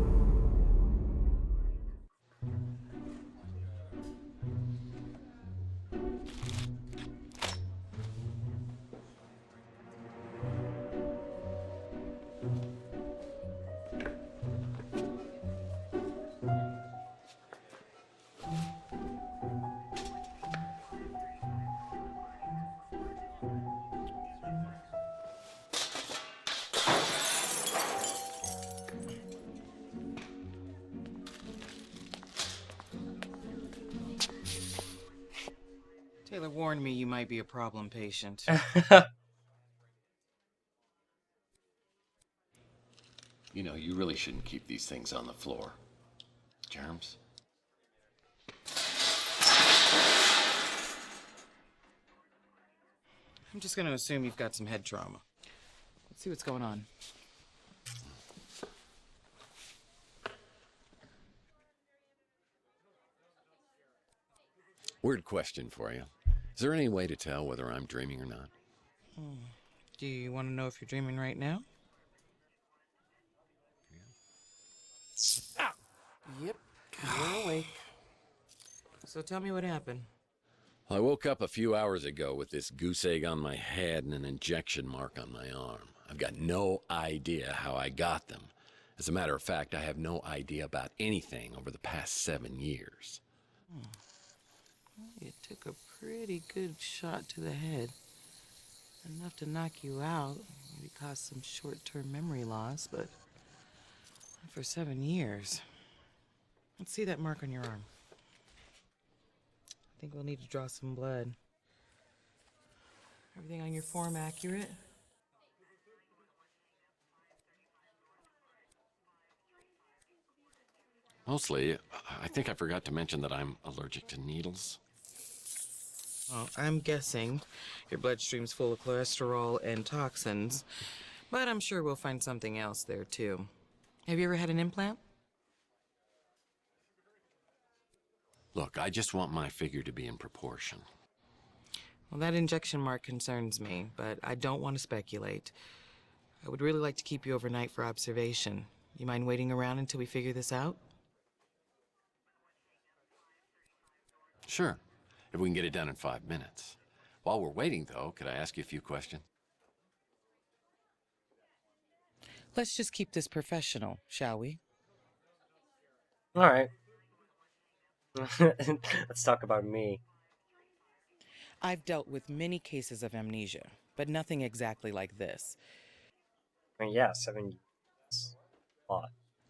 Taylor warned me you might be a problem patient. You know, you really shouldn't keep these things on the floor. Germs? I'm just gonna assume you've got some head trauma. Let's see what's going on. Weird question for you. Is there any way to tell whether I'm dreaming or not? Do you want to know if you're dreaming right now? Ah! Yep, you're awake. So tell me what happened. I woke up a few hours ago with this goose egg on my head and an injection mark on my arm. I've got no idea how I got them. As a matter of fact, I have no idea about anything over the past 7 years. Well, you took a pretty good shot to the head. Enough to knock you out. Maybe cause some short-term memory loss, but not for 7 years. Let's see that mark on your arm. I think we'll need to draw some blood. Everything on your form accurate? Mostly, I think I forgot to mention that I'm allergic to needles. Well, I'm guessing your bloodstream's full of cholesterol and toxins, but I'm sure we'll find something else there too. Have you ever had an implant? Look, I just want my figure to be in proportion. Well, that injection mark concerns me, but I don't want to speculate. I would really like to keep you overnight for observation. You mind waiting around until we figure this out? Sure, if we can get it done in 5 minutes. While we're waiting, though, could I ask you a few questions? Let's just keep this professional, shall we? All right. Let's talk about me. I've dealt with many cases of amnesia, but nothing exactly like this. Yeah, 7 years. A lot.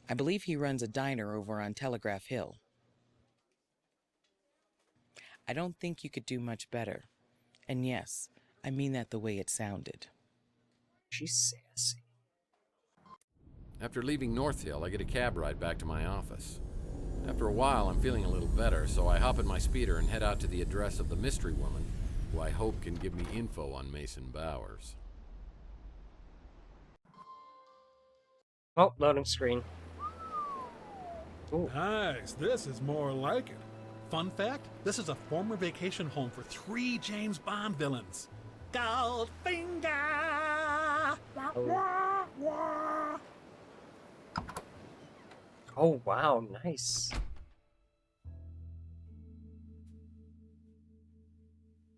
I believe he runs a diner over on Telegraph Hill. I don't think you could do much better. And yes, I mean that the way it sounded. She's sassy. After leaving North Hill, I get a cab ride back to my office. After a while, I'm feeling a little better, so I hop in my speeder and head out to the address of the mystery woman, who I hope can give me info on Mason Bowers. Oh, loading screen. Ooh. Nice. This is more like it. Fun fact, this is a former vacation home for 3 James Bond villains. Goldfinger! Oh, wow, nice.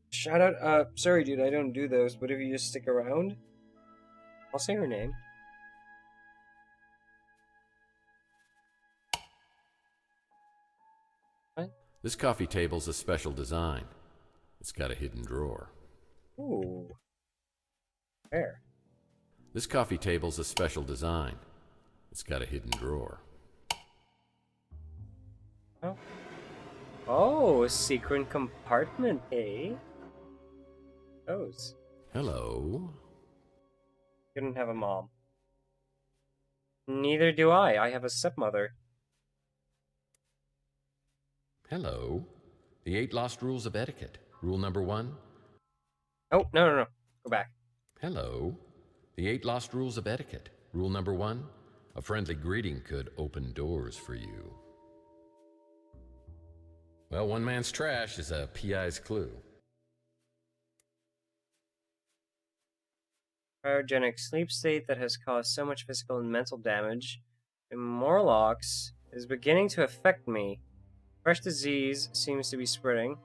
Shout out, sorry dude, I don't do those, but if you just stick around, I'll say her name. What? This coffee table's a special design. It's got a hidden drawer. Ooh. Where? This coffee table's a special design. It's got a hidden drawer. Oh. Oh, a secret compartment, eh? Those. Hello. You don't have a mom. Neither do I. I have a stepmother. Hello. The 8 lost rules of etiquette. Rule number 1. Oh, no. Go back. Hello. The 8 lost rules of etiquette. Rule number 1. A friendly greeting could open doors for you. Well, one man's trash is a PI's clue. Cryogenic sleep state that has caused so much physical and mental damage in Morlocks is beginning to affect me. Fresh disease seems to be spreading.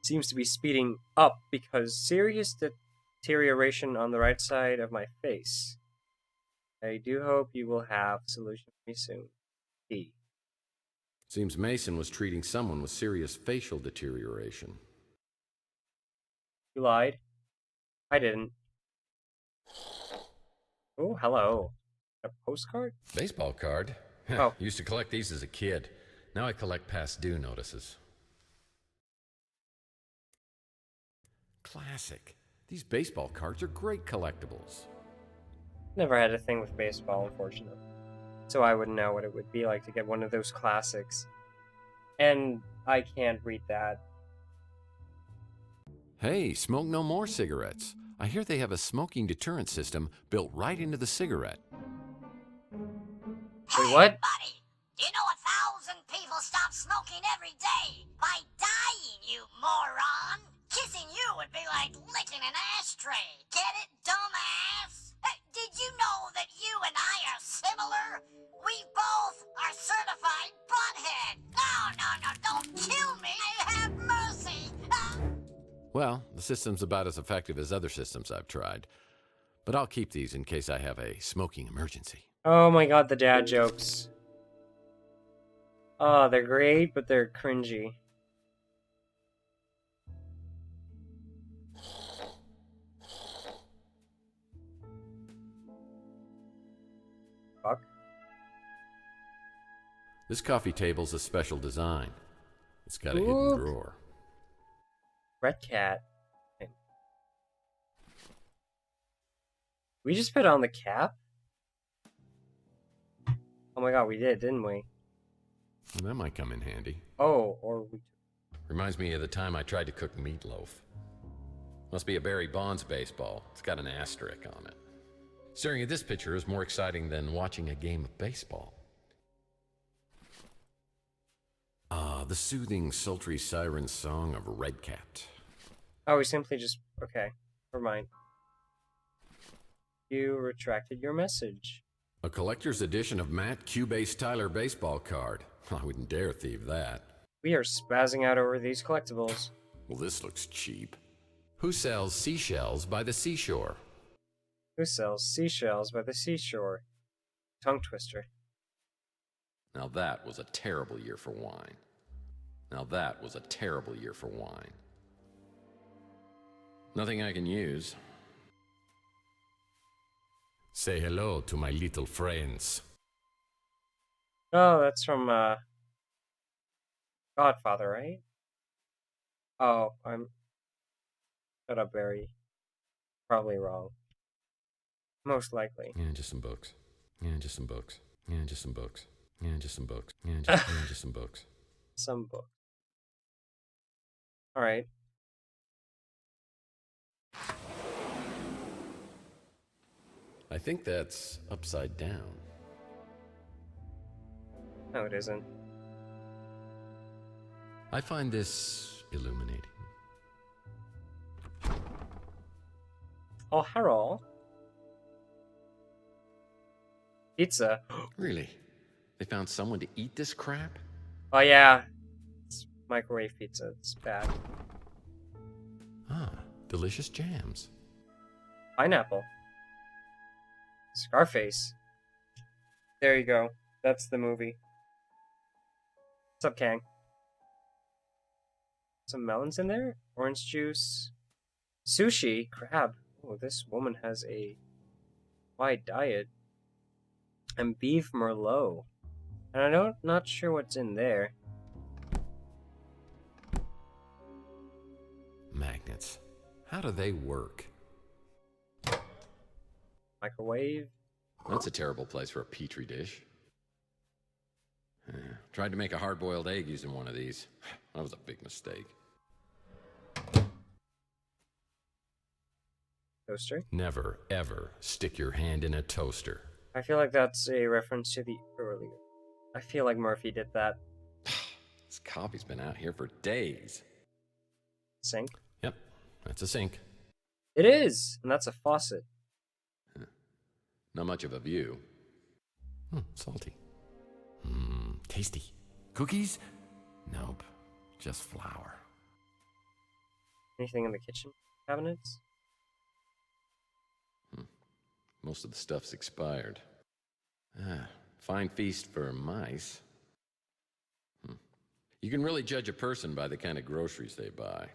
Seems to be speeding up because serious deterioration on the right side of my face. I do hope you will have a solution for me soon. D. Seems Mason was treating someone with serious facial deterioration. You lied. I didn't. Oh, hello. A postcard? Baseball card? Oh. Used to collect these as a kid. Now I collect past due notices. Classic. These baseball cards are great collectibles. Never had a thing with baseball, unfortunately. So I wouldn't know what it would be like to get one of those classics. And I can't read that. Hey, smoke no more cigarettes. I hear they have a smoking deterrent system built right into the cigarette. Wait, what? Buddy, do you know 1,000 people stop smoking every day by dying, you moron? Kissing you would be like licking an ashtray. Get it, dumbass? Did you know that you and I are similar? We both are certified butthead. No, don't kill me. Have mercy. Well, the system's about as effective as other systems I've tried. But I'll keep these in case I have a smoking emergency. Oh my god, the dad jokes. Oh, they're great, but they're cringy. Fuck. This coffee table's a special design. It's got a hidden drawer. Red cat. We just put on the cap? Oh my god, we did, didn't we? Well, that might come in handy. Oh, or we... Reminds me of the time I tried to cook meatloaf. Must be a Barry Bonds baseball. It's got an asterisk on it. Staring at this picture is more exciting than watching a game of baseball. The soothing, sultry siren song of Red Cat. Oh, we simply just... Okay, never mind. You retracted your message. A collector's edition of Matt Cubase Tyler baseball card. I wouldn't dare thieve that. We are spazzing out over these collectibles. Well, this looks cheap. Who sells seashells by the seashore? Who sells seashells by the seashore? Tongue twister. Now that was a terrible year for wine. Now that was a terrible year for wine. Nothing I can use. Say hello to my little friends. Oh, that's from Godfather, right? Oh, shut up, Barry. Probably wrong. Most likely. Yeah, just some books. Yeah, just some books. Yeah, just some books. Yeah, just some books. Yeah, just some books. Some book. All right. I think that's upside down. No, it isn't. I find this illuminating. Oh, Harold. Pizza. Really? They found someone to eat this crap? Oh, yeah. It's microwave pizza. It's bad. Ah, delicious jams. Pineapple. Scarface. There you go. That's the movie. What's up, Kang? Some melons in there? Orange juice. Sushi. Crab. Oh, this woman has a wide diet. And beef merlot. And I'm not sure what's in there. Magnets. How do they work? Microwave. That's a terrible place for a petri dish. Tried to make a hard-boiled egg using one of these. That was a big mistake. Toaster. Never, ever stick your hand in a toaster. I feel like that's a reference to the earlier. I feel like Murphy did that. This coffee's been out here for days. Sink? Yep, that's a sink. It is! And that's a faucet. Not much of a view. Salty. Tasty. Cookies? Nope, just flour. Anything in the kitchen cabinets? Most of the stuff's expired. Fine feast for mice. You can really judge a person by the kind of groceries they buy.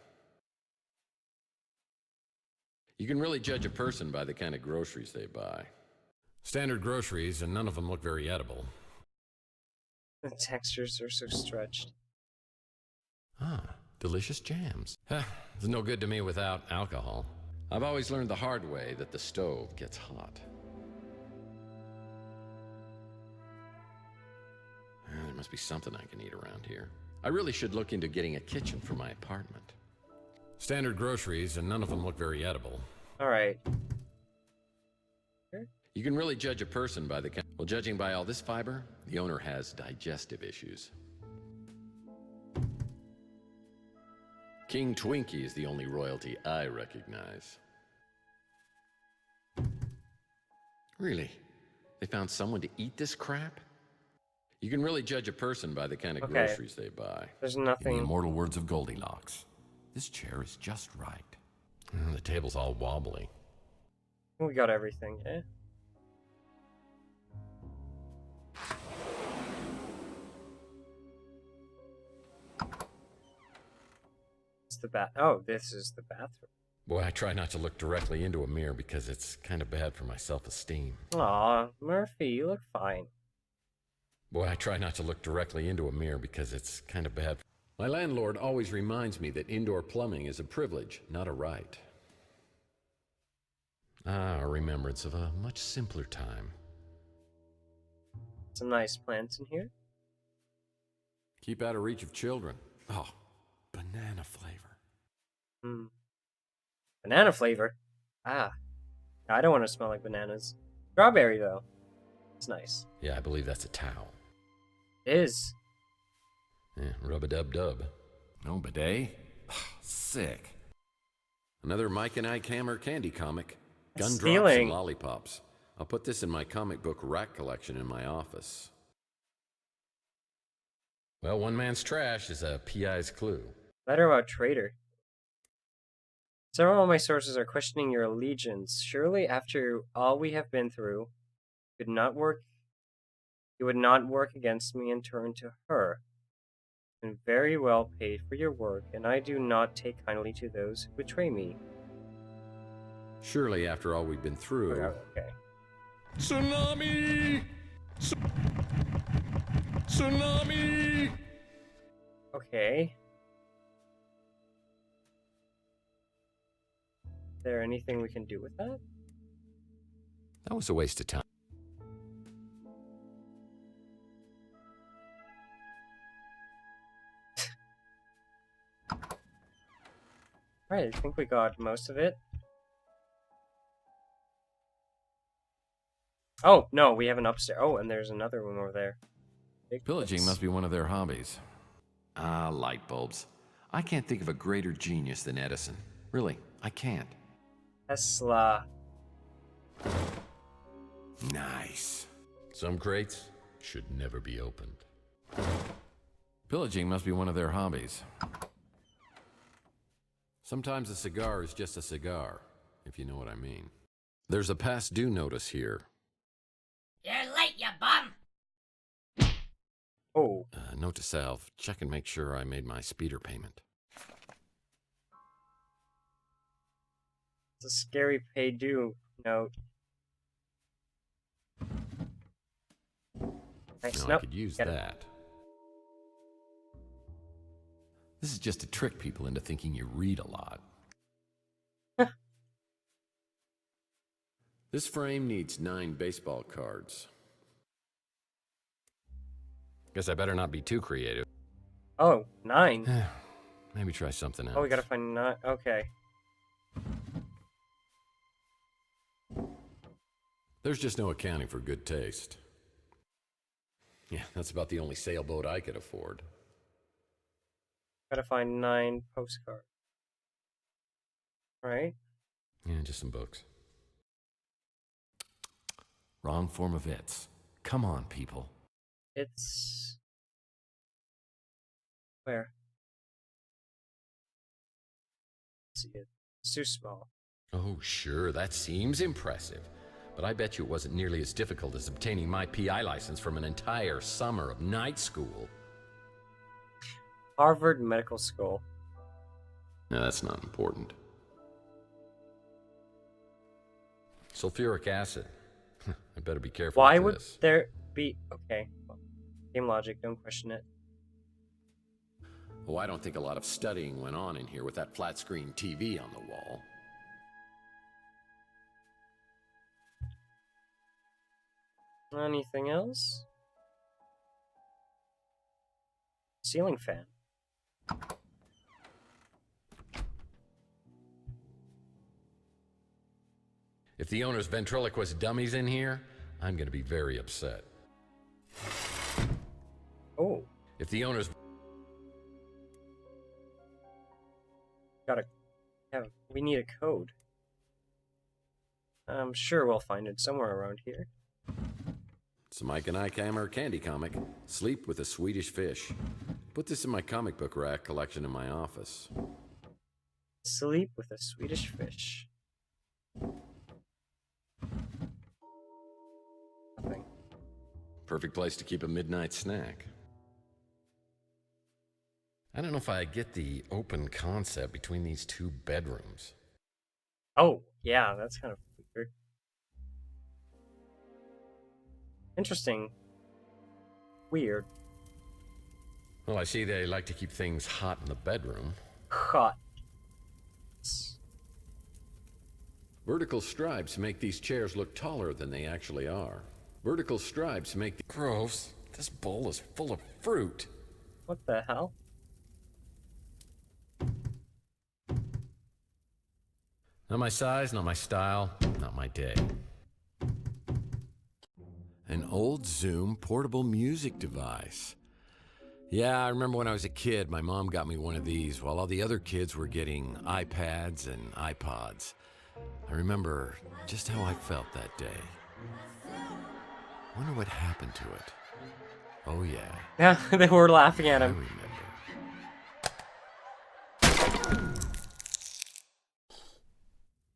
You can really judge a person by the kind of groceries they buy. Standard groceries, and none of them look very edible. The textures are so stretched. Ah, delicious jams. It's no good to me without alcohol. I've always learned the hard way that the stove gets hot. There must be something I can eat around here. I really should look into getting a kitchen for my apartment. Standard groceries, and none of them look very edible. Alright. You can really judge a person by the... Well, judging by all this fiber, the owner has digestive issues. King Twinkie is the only royalty I recognize. Really? They found someone to eat this crap? You can really judge a person by the kind of groceries they buy. There's nothing... In the immortal words of Goldilocks, this chair is just right. The table's all wobbly. We got everything, eh? It's the Oh, this is the bathroom. Boy, I try not to look directly into a mirror because it's kind of bad for my self-esteem. Aw, Murphy, you look fine. Boy, I try not to look directly into a mirror because it's kind of bad. My landlord always reminds me that indoor plumbing is a privilege, not a right. A remembrance of a much simpler time. Some nice plants in here. Keep out of reach of children. Oh, banana flavor. Banana flavor? Ah. I don't want to smell like bananas. Strawberry, though. It's nice. Yeah, I believe that's a towel. It is. Yeah, rub-a-dub-dub. No bidet? Sick. Another Mike and Ike Hammer candy comic. Gumdrops and lollipops. I'll put this in my comic book rack collection in my office. Well, one man's trash is a PI's clue. Letter about traitor. Several of my sources are questioning your allegiance. Surely, after all we have been through, you would not work against me and turn to her. You've been very well paid for your work, and I do not take kindly to those who betray me. Surely, after all we've been through... Okay. Tsunami! Tsunami! Okay. Is there anything we can do with that? That was a waste of time. Right, I think we got most of it. Oh, no, we have an upstairs. Oh, and there's another one over there. Pillaging must be one of their hobbies. Ah, light bulbs. I can't think of a greater genius than Edison. Really, I can't. Tesla. Nice. Some crates should never be opened. Pillaging must be one of their hobbies. Sometimes a cigar is just a cigar, if you know what I mean. There's a past due notice here. You're late, you bum! Oh. Note to self, check and make sure I made my speeder payment. It's a scary pay due note. Nice. No, I could use that. This is just to trick people into thinking you read a lot. This frame needs 9 baseball cards. Guess I better not be too creative. Oh, 9. Maybe try something else. Oh, we gotta find 9. Okay. There's just no accounting for good taste. Yeah, that's about the only sailboat I could afford. Gotta find 9 postcards. Right? Yeah, just some books. Wrong form of its. Come on, people. It's... Where? Let's see it. It's too small. Oh, sure, that seems impressive. But I bet you it wasn't nearly as difficult as obtaining my PI license from an entire summer of night school. Harvard Medical School. No, that's not important. Sulfuric acid. I better be careful. Why with would this. there be... Okay. Well, game logic, don't question it. Oh, I don't think a lot of studying went on in here with that flat screen TV on the wall. Anything else? Ceiling fan. If the owner's ventriloquist dummies in here, I'm going to be very upset. Oh. If the owner's... We need a code. I'm sure we'll find it somewhere around here. It's a Mike and Ike Hammer candy comic. Sleep with a Swedish fish. Put this in my comic book rack collection in my office. Sleep with a Swedish fish. Nothing. Perfect place to keep a midnight snack. I don't know if I get the open concept between these 2 bedrooms. Oh, yeah, that's kind of weird. Interesting. Weird. Well, I see they like to keep things hot in the bedroom. Hot. Vertical stripes make these chairs look taller than they actually are. Vertical stripes make the... Gross. This bowl is full of fruit. What the hell? Not my size, not my style, not my day. An old Zoom portable music device. Yeah, I remember when I was a kid, my mom got me one of these while all the other kids were getting iPads and iPods. I remember just how I felt that day. Wonder what happened to it. Oh, yeah. Yeah, they were laughing at him.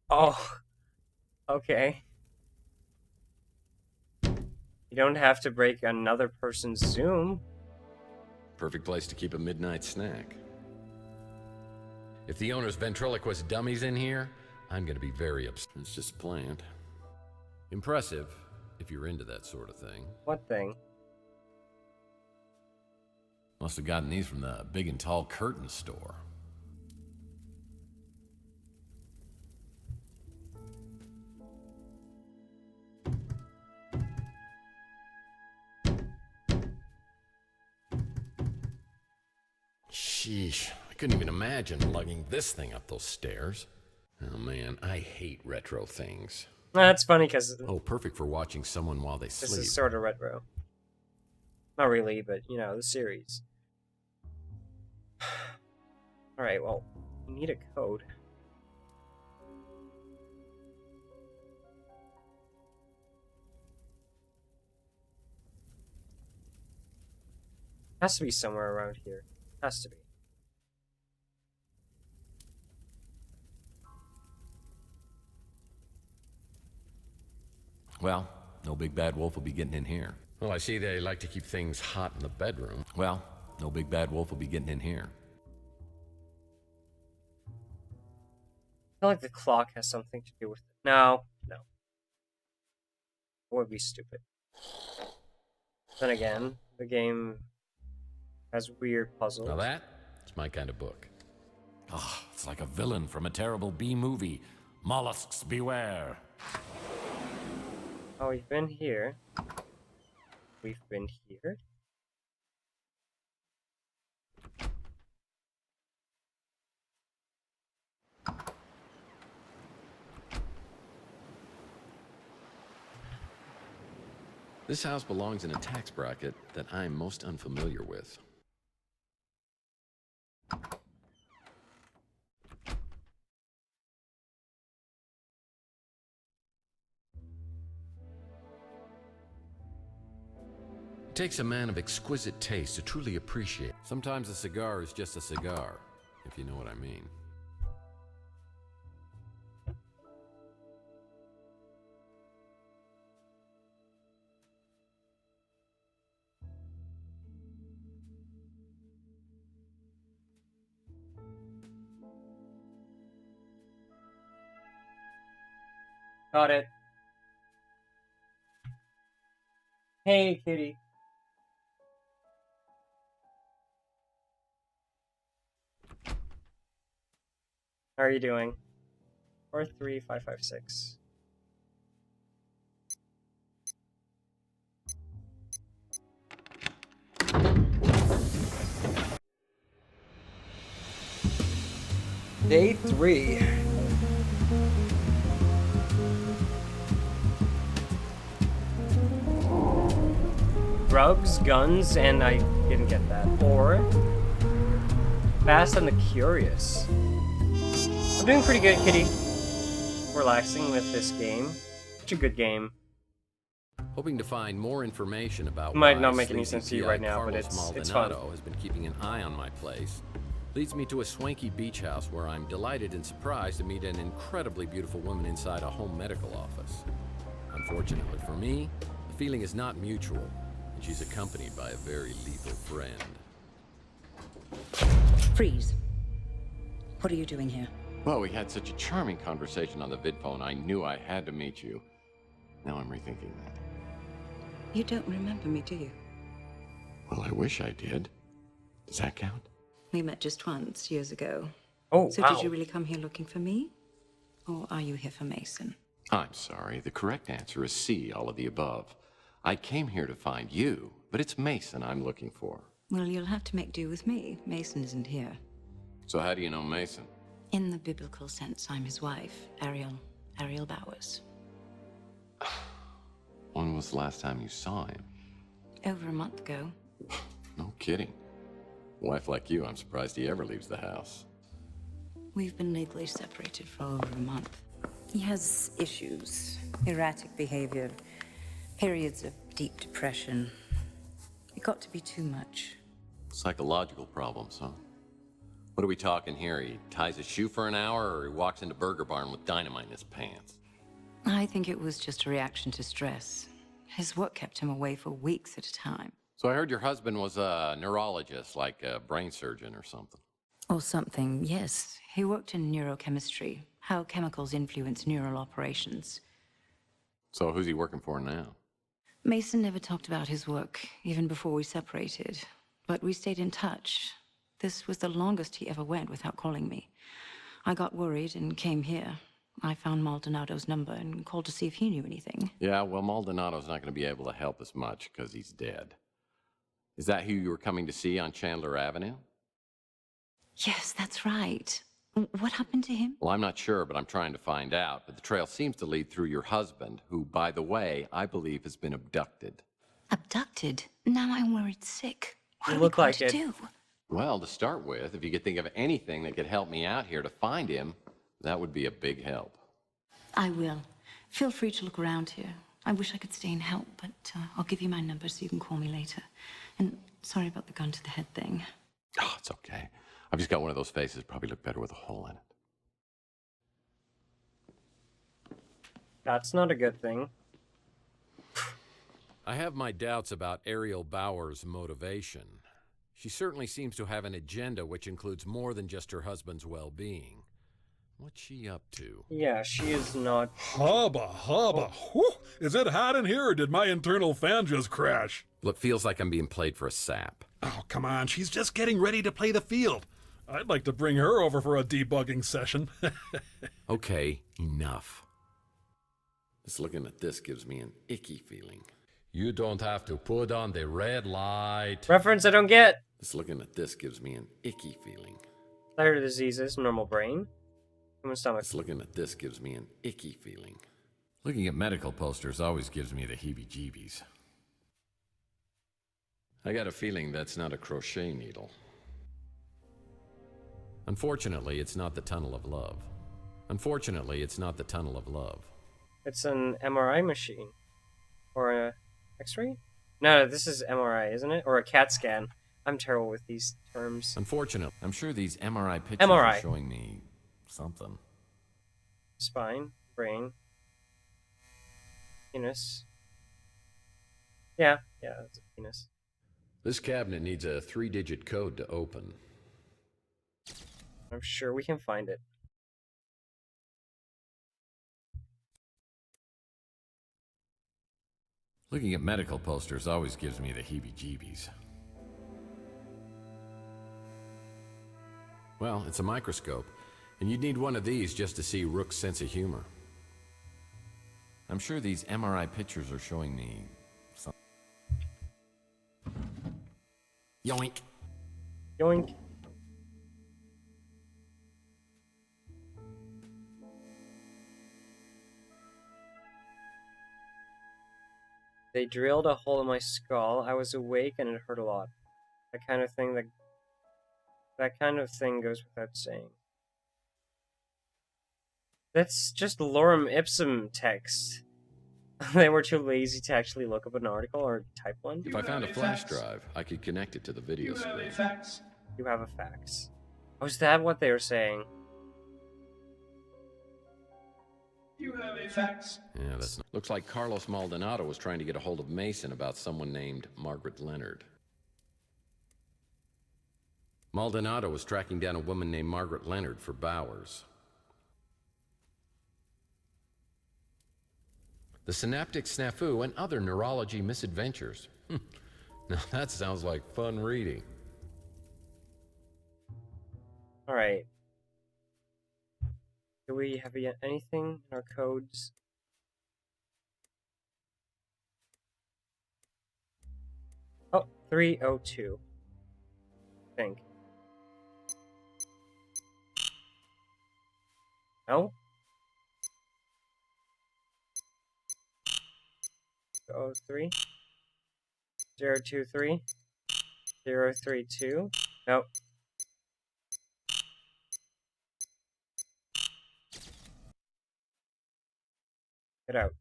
Oh. Okay. You don't have to break another person's Zoom. Perfect place to keep a midnight snack. If the owner's ventriloquist dummies in here, I'm gonna be very upset. It's just planned. Impressive, if you're into that sort of thing. What thing? Must have gotten these from the Big and Tall Curtain store. Sheesh, I couldn't even imagine lugging this thing up those stairs. Oh man, I hate retro things. That's funny because Oh, perfect for watching someone while they sleep. this is sort of retro. Not really, but you know, the series. Alright, well, we need a code. Has to be somewhere around here. Has to be. Well, no big bad wolf will be getting in here. Well, I see they like to keep things hot in the bedroom. Well, no big bad wolf will be getting in here. I feel like the clock has something to do with it. No, no. It would be stupid. Then again, the game has weird puzzles. Now that's my kind of book. Oh, it's like a villain from a terrible B-movie. Mollusks beware. Oh, we've been here. We've been here. This house belongs in a tax bracket that I'm most unfamiliar with. It takes a man of exquisite taste to truly appreciate. Sometimes a cigar is just a cigar, if you know what I mean. Got it. Hey, kitty. How are you doing? 43556. Day 3. Drugs, guns, and I didn't get that. Or Fast and the Curious. I'm doing pretty good, kitty. Relaxing with this game. Such a good game. Hoping to find more information about It might why not make any sleazy sense to you PI right now, but Carlos it's Maldonado fun. has been keeping an eye on my place. Leads me to a swanky beach house where I'm delighted and surprised to meet an incredibly beautiful woman inside a home medical office. Unfortunately for me, the feeling is not mutual, and she's accompanied by a very lethal friend. Freeze. What are you doing here? Well, we had such a charming conversation on the vidphone, I knew I had to meet you. Now I'm rethinking that. You don't remember me, do you? Well, I wish I did. Does that count? We met just once, years ago. Oh, so wow. did you really come here looking for me? Or are you here for Mason? I'm sorry. The correct answer is C, all of the above. I came here to find you, but it's Mason I'm looking for. Well, you'll have to make do with me. Mason isn't here. So how do you know Mason? In the biblical sense, I'm his wife, Ariel Bowers. When was the last time you saw him? Over a month ago. No kidding. A wife like you, I'm surprised he ever leaves the house. We've been legally separated for over a month. He has issues, erratic behavior, periods of deep depression. It got to be too much. Psychological problems, huh? What are we talking here? He ties his shoe for an hour, or he walks into Burger Barn with dynamite in his pants? I think it was just a reaction to stress. His work kept him away for weeks at a time. So I heard your husband was a neurologist, like a brain surgeon or something. Or something, yes. He worked in neurochemistry, how chemicals influence neural operations. So who's he working for now? Mason never talked about his work, even before we separated. But we stayed in touch. This was the longest he ever went without calling me. I got worried and came here. I found Maldonado's number and called to see if he knew anything. Yeah, well, Maldonado's not going to be able to help us much because he's dead. Is that who you were coming to see on Chandler Avenue? Yes, that's right. What happened to him? Well, I'm not sure, but I'm trying to find out. But the trail seems to lead through your husband, who, by the way, I believe has been abducted. Abducted? Now I'm worried sick. What You are look we going like to it. do? Well, to start with, if you could think of anything that could help me out here to find him, that would be a big help. I will. Feel free to look around here. I wish I could stay and help, but I'll give you my number so you can call me later. And sorry about the gun to the head thing. Oh, it's okay. I've just got one of those faces. Probably look better with a hole in it. That's not a good thing. I have my doubts about Ariel Bauer's motivation. She certainly seems to have an agenda which includes more than just her husband's well-being. What's she up to? Yeah, she is not... Hubba, hubba. Whew. Is it hot in here, or did my internal fan just crash? Well, it feels like I'm being played for a sap. Oh, come on. She's just getting ready to play the field. I'd like to bring her over for a debugging session. Okay, enough. Just looking at this gives me an icky feeling. You don't have to put on the red light. Reference I don't get. Just looking at this gives me an icky feeling. Thyroid diseases, normal brain. Human stomach. Just looking at this gives me an icky feeling. Looking at medical posters always gives me the heebie-jeebies. I got a feeling that's not a crochet needle. Unfortunately, it's not the tunnel of love. Unfortunately, it's not the tunnel of love. It's an MRI machine. Or a X-ray? No, this is MRI, isn't it? Or a CAT scan. I'm terrible with these terms. Unfortunately, I'm sure these MRI pictures MRI. are showing me something. Spine, brain, penis. Yeah, it's a penis. This cabinet needs a 3-digit code to open. I'm sure we can find it. Looking at medical posters always gives me the heebie-jeebies. Well, it's a microscope, and you'd need one of these just to see Rook's sense of humor. I'm sure these MRI pictures are showing me something. Yoink! Yoink. They drilled a hole in my skull. I was awake and it hurt a lot. That kind of thing goes without saying. That's just lorem ipsum text. They were too lazy to actually look up an article or type one. If I found a flash drive, I could connect it to the video screen. You have a fax. Oh, is that what they were saying? You have a fax. Yeah, that's not... Looks like Carlos Maldonado was trying to get a hold of Mason about someone named Margaret Leonard. Maldonado was tracking down a woman named Margaret Leonard for Bowers. The synaptic snafu and other neurology misadventures. Now that sounds like fun reading. Alright. Do we have anything in our codes? Oh, 302. I think. No? 03? 023? 032? Nope. Get out.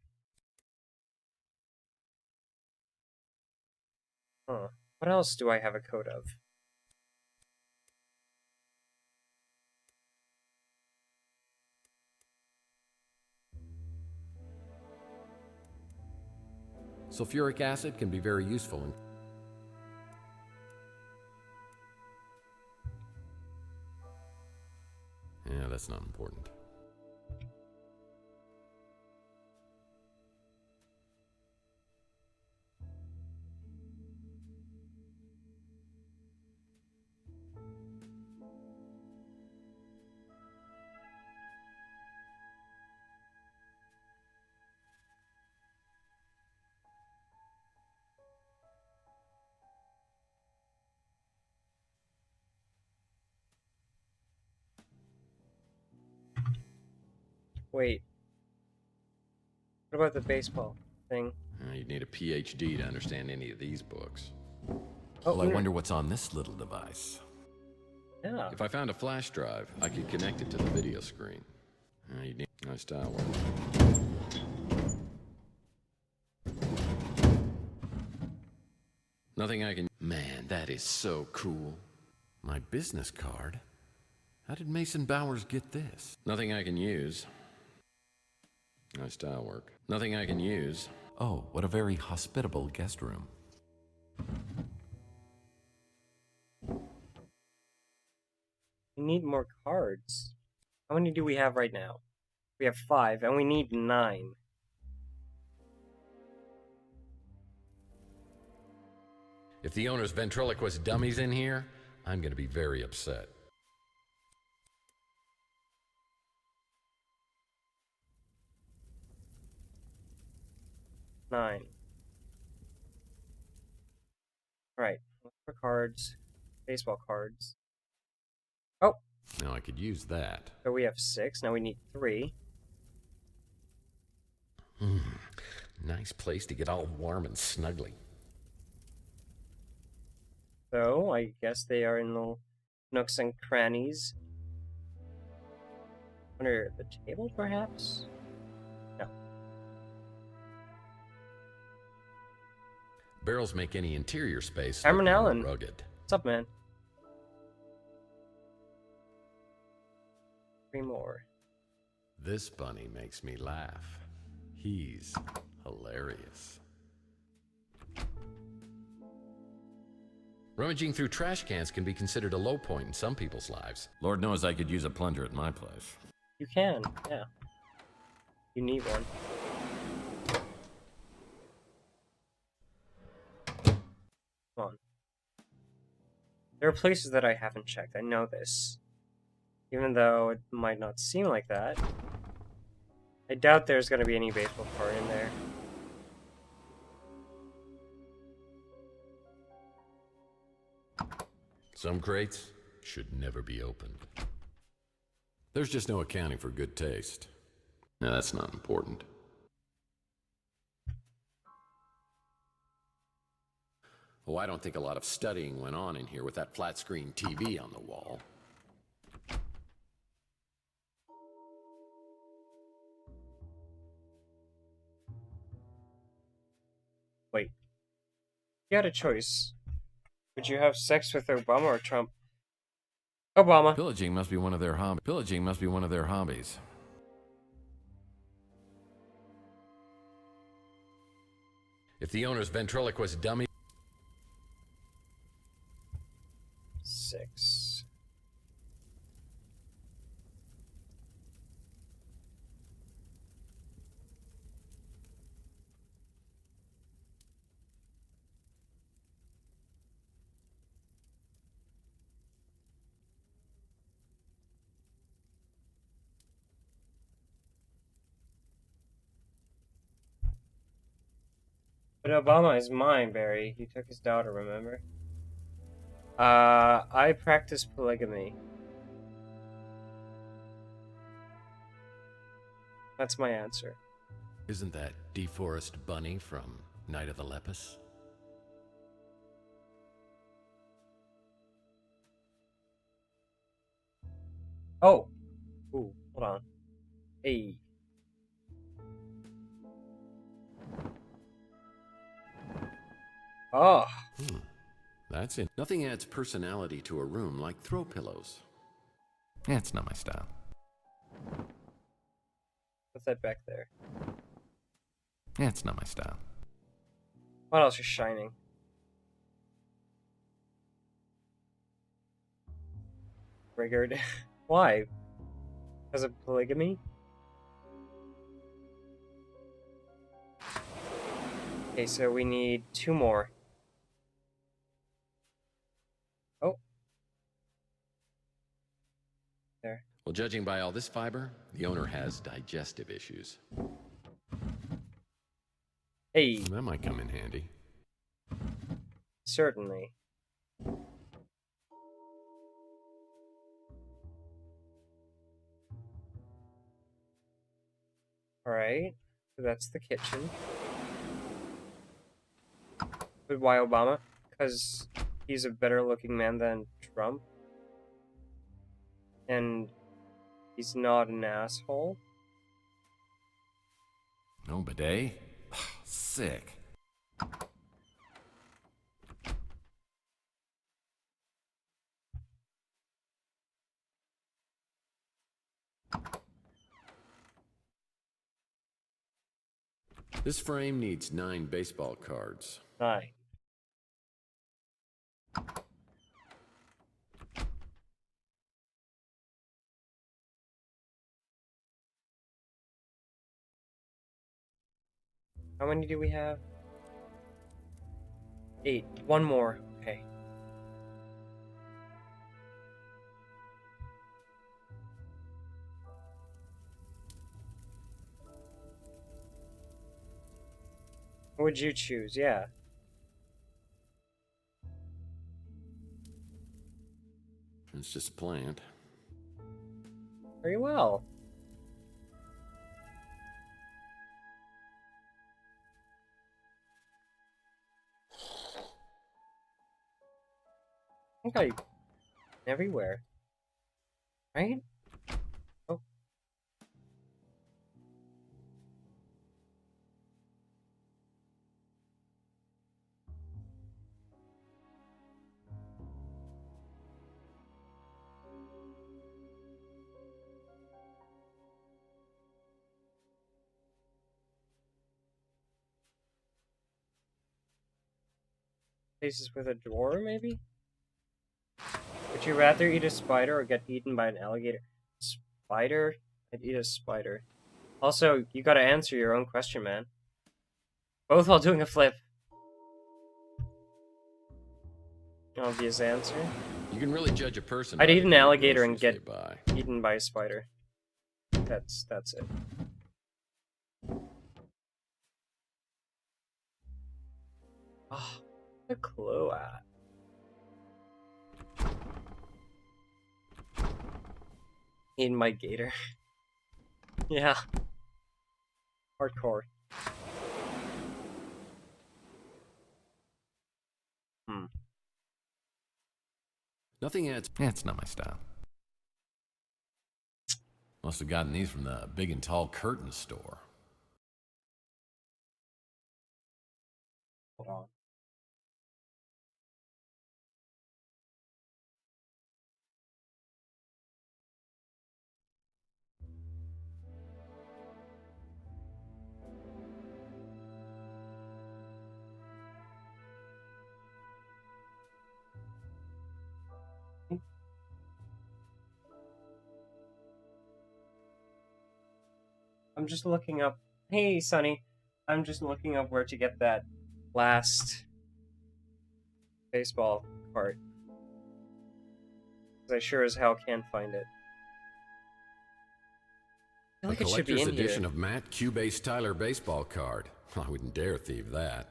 Huh. What else do I have a code of? Sulfuric acid can be very useful in... Yeah, that's not important. Wait. What about the baseball thing? You'd need a PhD to understand any of these books. Oh, Well, I wonder what's on this little device. Yeah. If I found a flash drive, I could connect it to the video screen. You'd need nice style work. Nothing I can... Man, that is so cool. My business card? How did Mason Bowers get this? Nothing I can use. Nice style work. Nothing I can use. Oh, what a very hospitable guest room. We need more cards. How many do we have right now? We have 5, and we need 9. If the owner's ventriloquist dummy's in here, I'm gonna be very upset. Nine. Alright, look for cards. Baseball cards. Oh! Now I could use that. So we have 6, now we need 3. Nice place to get all warm and snuggly. So, I guess they are in the nooks and crannies. Under the table, perhaps? No. Barrels make any interior space Cameron look Allen. rugged. What's up, man? 3 more. This bunny makes me laugh. He's hilarious. Rummaging through trash cans can be considered a low point in some people's lives. Lord knows I could use a plunger at my place. You can, yeah. You need one. Come on. There are places that I haven't checked. I know this. Even though it might not seem like that. I doubt there's going to be any baseball card in there. Some crates should never be opened. There's just no accounting for good taste. Now that's not important. Oh, I don't think a lot of studying went on in here with that flat screen TV on the wall. Wait. You had a choice. Would you have sex with Obama or Trump? Obama. Pillaging must be one of their hobbies. Pillaging must be one of their hobbies. If the owner's ventriloquist dummy... 6. But Obama is mine, Barry. He took his daughter, remember? I practice polygamy. That's my answer. Isn't that DeForest Bunny from Night of the Lepus? Oh! Ooh, hold on. Hey. Oh. That's it. Nothing adds personality to a room like throw pillows. That's not my style. What's that back there? That's not my style. What else is shining? Triggered. Why? Because of polygamy? Okay, so we need 2 more. Oh. There. Well, judging by all this fiber, the owner has digestive issues. Hey. That might come in handy. Certainly. Alright, so that's the kitchen. But why Obama? Because he's a better looking man than Trump. And he's not an asshole. No bidet? Sick. This frame needs 9 baseball cards. 9. How many do we have? 8. One more. Okay. What would you choose? Yeah. It's just a plant. Very well. I think everywhere. Right? Oh. Places with a door, maybe? Would you rather eat a spider or get eaten by an alligator? Spider? I'd eat a spider. Also, you gotta answer your own question, man. Both while doing a flip. Obvious answer. You can really judge a person. I'd by eat the an kind of alligator and groceries get they buy. eaten by a spider. That's it. Oh, the clue at. Eaten my gator. Yeah. Hardcore. Nothing adds. Yeah, it's not my style. Must have gotten these from the big and tall curtain store. Hold on. I'm just looking up. Hey, Sonny. I'm just looking up where to get that last baseball card. Because I sure as hell can't find it. I feel like A it should be collector's in edition here. of Matt Cubase Tyler baseball card. I wouldn't dare thieve that.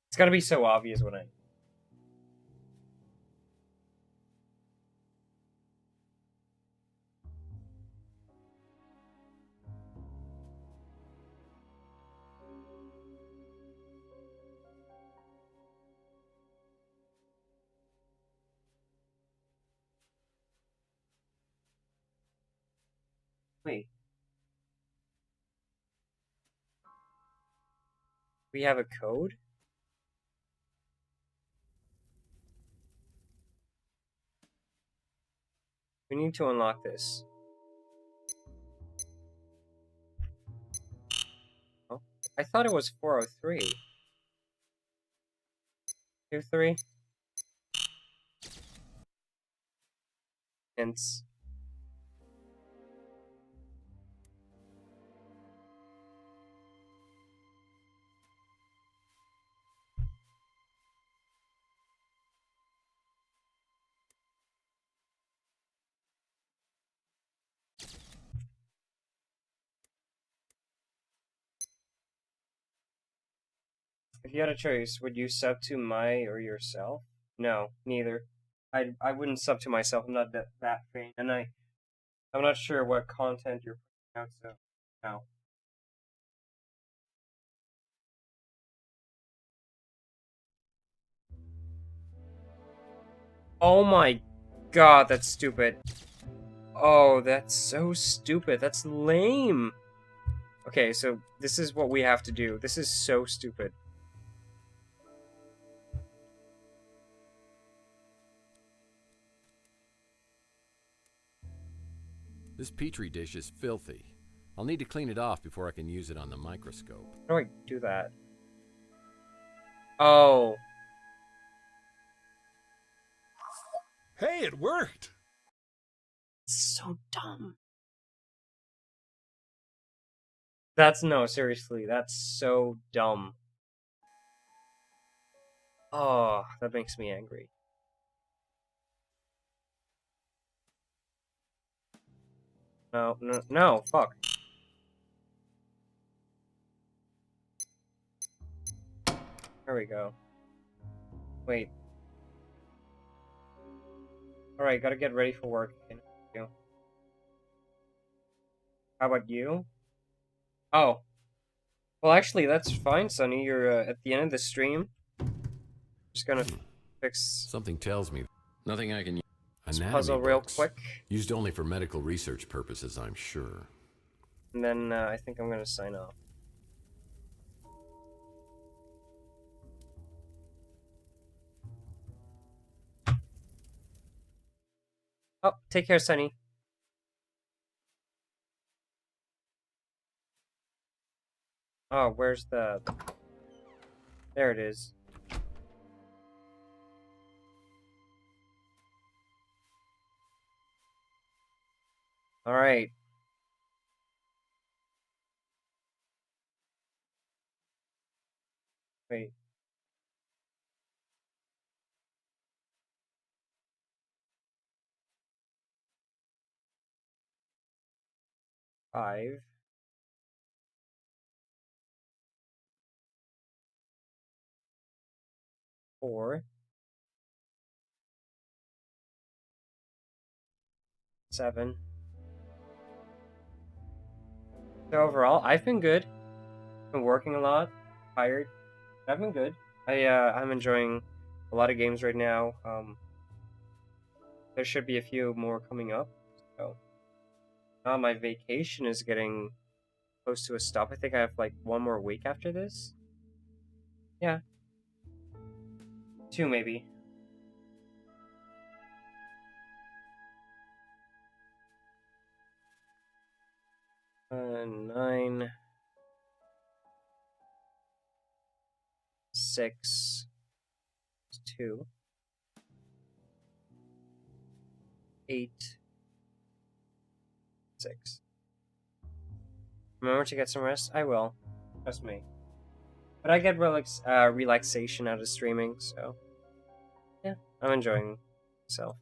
It's gotta be so obvious when I... Wait. We have a code? We need to unlock this. Oh, I thought it was 403. 23? Hence. If you had a choice, would you sub to my or yourself? No, neither. I wouldn't sub to myself. I'm not that vain, and I I'm not sure what content you're putting out, so no. Oh my god, that's stupid. Oh, that's so stupid. That's lame. Okay, so this is what we have to do. This is so stupid. This petri dish is filthy. I'll need to clean it off before I can use it on the microscope. How do I do that? Oh. Hey, it worked! It's so dumb. That's no, seriously, that's so dumb. Oh, that makes me angry. No, no, no, fuck. There we go. Wait. Alright, gotta get ready for work. Okay, how about you? Oh. Well, actually, that's fine, Sonny. You're at the end of the stream. Just gonna fix... Something tells me nothing I can use. Anatomy puzzle real books. quick. Used only for medical research purposes, I'm sure. And then I think I'm gonna sign off. Oh, take care, Sonny. Oh, where's the... There it is. Alright. Wait. Five. Four. 7. So overall, I've been good. Been working a lot. Tired. I've been good. I'm enjoying a lot of games right now. There should be a few more coming up. So my vacation is getting close to a stop. I think I have like 1 more week after this. Yeah. 2 maybe. Nine. 6. 2. 8. 6. Remember to get some rest? I will. Trust me. But I get relaxation out of streaming, so... Yeah, I'm enjoying myself.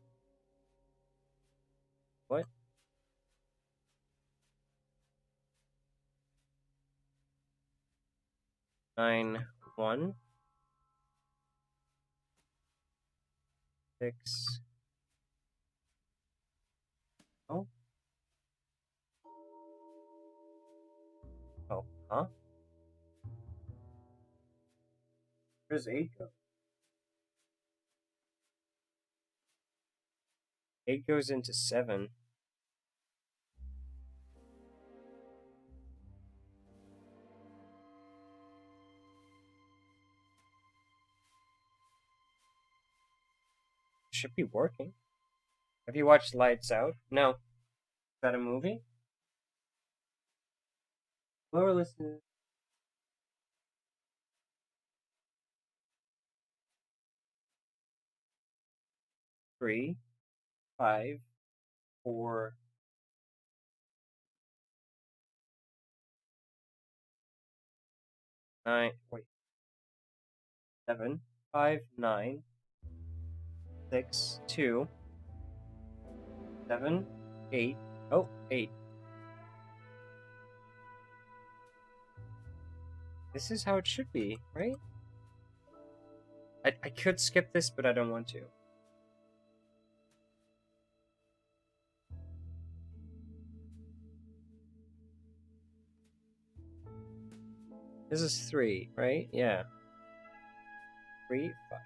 What? Nine, 1. 6. Oh. Oh, huh? Where's 8 go? 8 goes into 7. Should be working. Have you watched Lights Out? No. Is that a movie? Lower listener. Three, 5, 4, 9. Wait. 7, 5, 9, 6, 2, 7, 8. Oh, 8. This is how it should be, right? I could skip this, but I don't want to. This is 3, right? Yeah. 3, 5.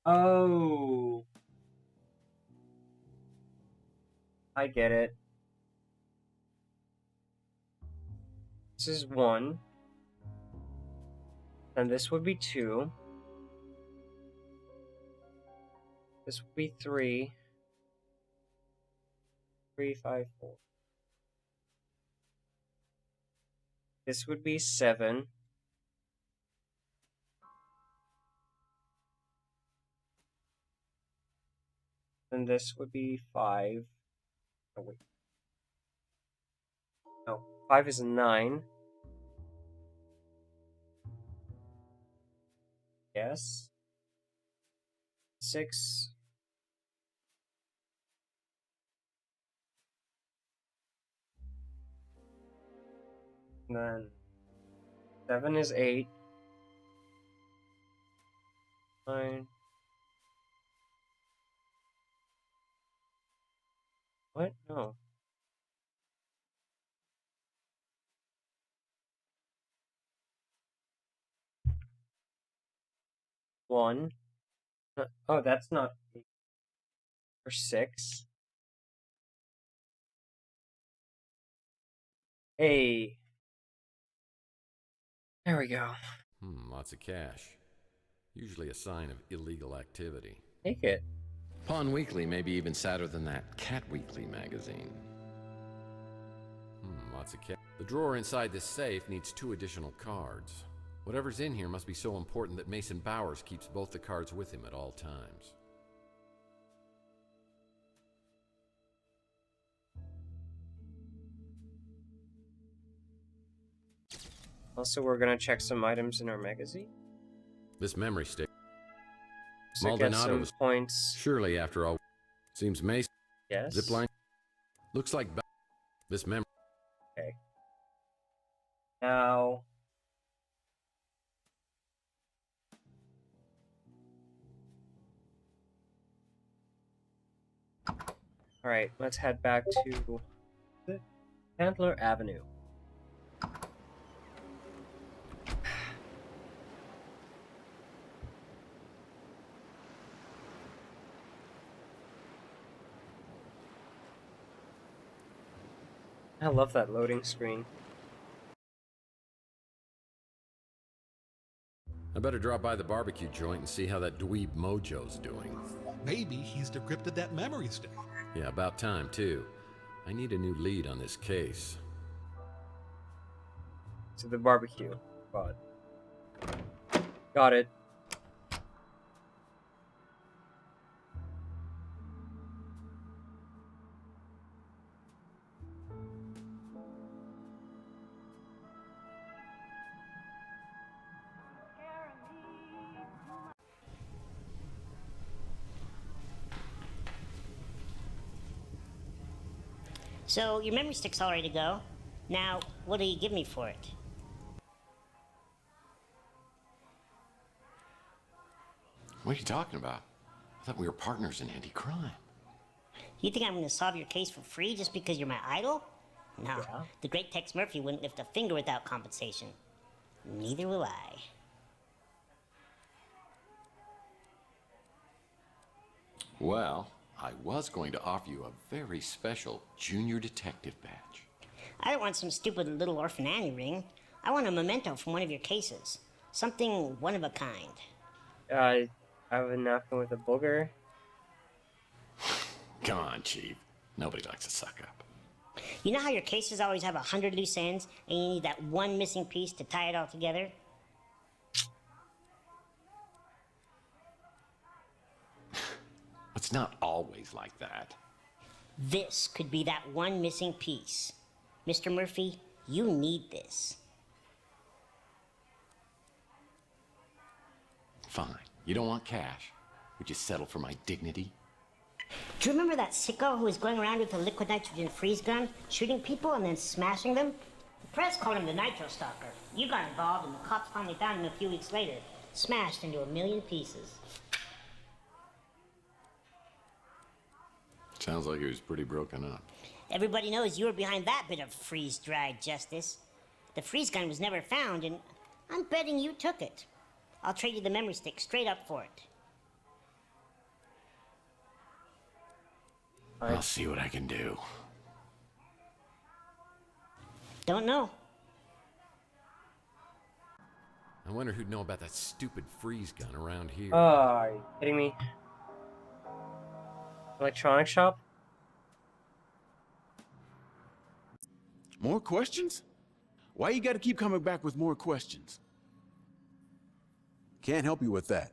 Oh. I get it. This is 1. And this would be 2. This would be 3. 3, 5, 4. This would be 7. And this would be 5. Oh, wait. No, 5 is 9. Yes. 6. And then 7 is 8. 9. What? No. One. Oh, that's not 8. Or 6. Hey. There we go. Lots of cash. Usually a sign of illegal activity. Take it. Pawn Weekly, maybe even sadder than that Cat Weekly magazine. Lots of cash. The drawer inside this safe needs 2 additional cards. Whatever's in here must be so important that Mason Bowers keeps both the cards with him at all times. Also, we're gonna check some items in our magazine. This memory stick. So get some points. Surely, after all, seems Mason. Yes. Zipline. Looks like this memory. Okay. Now. All right, let's head back to Chandler Avenue. I love that loading screen. I better drop by the barbecue joint and see how that dweeb Mojo's doing. Maybe he's decrypted that memory stick. Yeah, about time, too. I need a new lead on this case. To the barbecue. Got it. So, your memory stick's all ready to go. Now, what do you give me for it? What are you talking about? I thought we were partners in anti-crime. You think I'm going to solve your case for free just because you're my idol? No, Yeah. The great Tex Murphy wouldn't lift a finger without compensation. Neither will I. Well, I was going to offer you a very special junior detective badge. I don't want some stupid little orphan Annie ring. I want a memento from one of your cases. Something one of a kind. I have a napkin with a booger. Come on, Chief. Nobody likes a suck up. You know how your cases always have 100 loose ends and you need that one missing piece to tie it all together? It's not always like that. This could be that one missing piece. Mr. Murphy, you need this. Fine. You don't want cash. Would you settle for my dignity? Do you remember that sicko who was going around with a liquid nitrogen freeze gun, shooting people and then smashing them? The press called him the Nitro Stalker. You got involved and the cops finally found him a few weeks later, smashed into a million pieces. Sounds like he was pretty broken up. Everybody knows you were behind that bit of freeze-dried justice. The freeze gun was never found, and I'm betting you took it. I'll trade you the memory stick straight up for it. I'll see what I can do. Don't know. I wonder who'd know about that stupid freeze gun around here. Oh, are you kidding me? Electronic shop? More questions? Why you gotta keep coming back with more questions? Can't help you with that.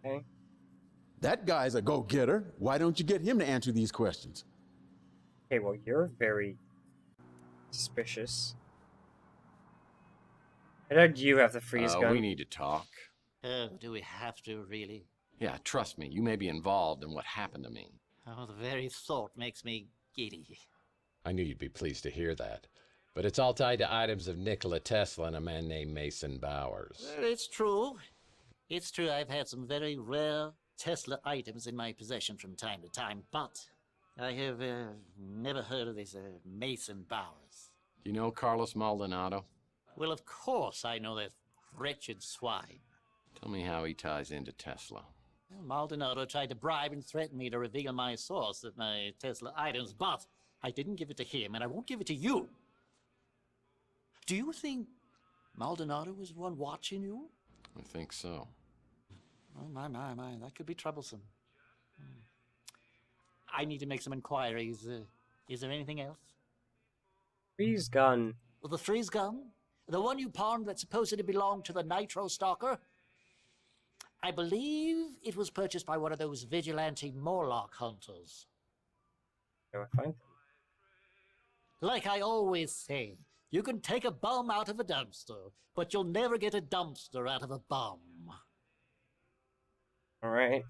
Okay. That guy's a go-getter. Why don't you get him to answer these questions? Okay, well, you're very suspicious. I heard you have the freeze gun. We need to talk. Oh, do we have to, really? Yeah, trust me, you may be involved in what happened to me. Oh, the very thought makes me giddy. I knew you'd be pleased to hear that. But it's all tied to items of Nikola Tesla and a man named Mason Bowers. Well, it's true. It's true I've had some very rare Tesla items in my possession from time to time, but I have never heard of this Mason Bowers. Do you know Carlos Maldonado? Well, of course I know that wretched swine. Tell me how he ties into Tesla. Well, Maldonado tried to bribe and threaten me to reveal my source of my Tesla items, but I didn't give it to him, and I won't give it to you. Do you think Maldonado was the one watching you? I think so. Oh, my, that could be troublesome. I need to make some inquiries. Is there anything else? Freeze gun. Well, the freeze gun? The one you pawned that supposedly belonged to the Nitro Stalker? I believe it was purchased by one of those vigilante Morlock hunters. Can I find them? Like I always say, you can take a bum out of a dumpster, but you'll never get a dumpster out of a bum. All right.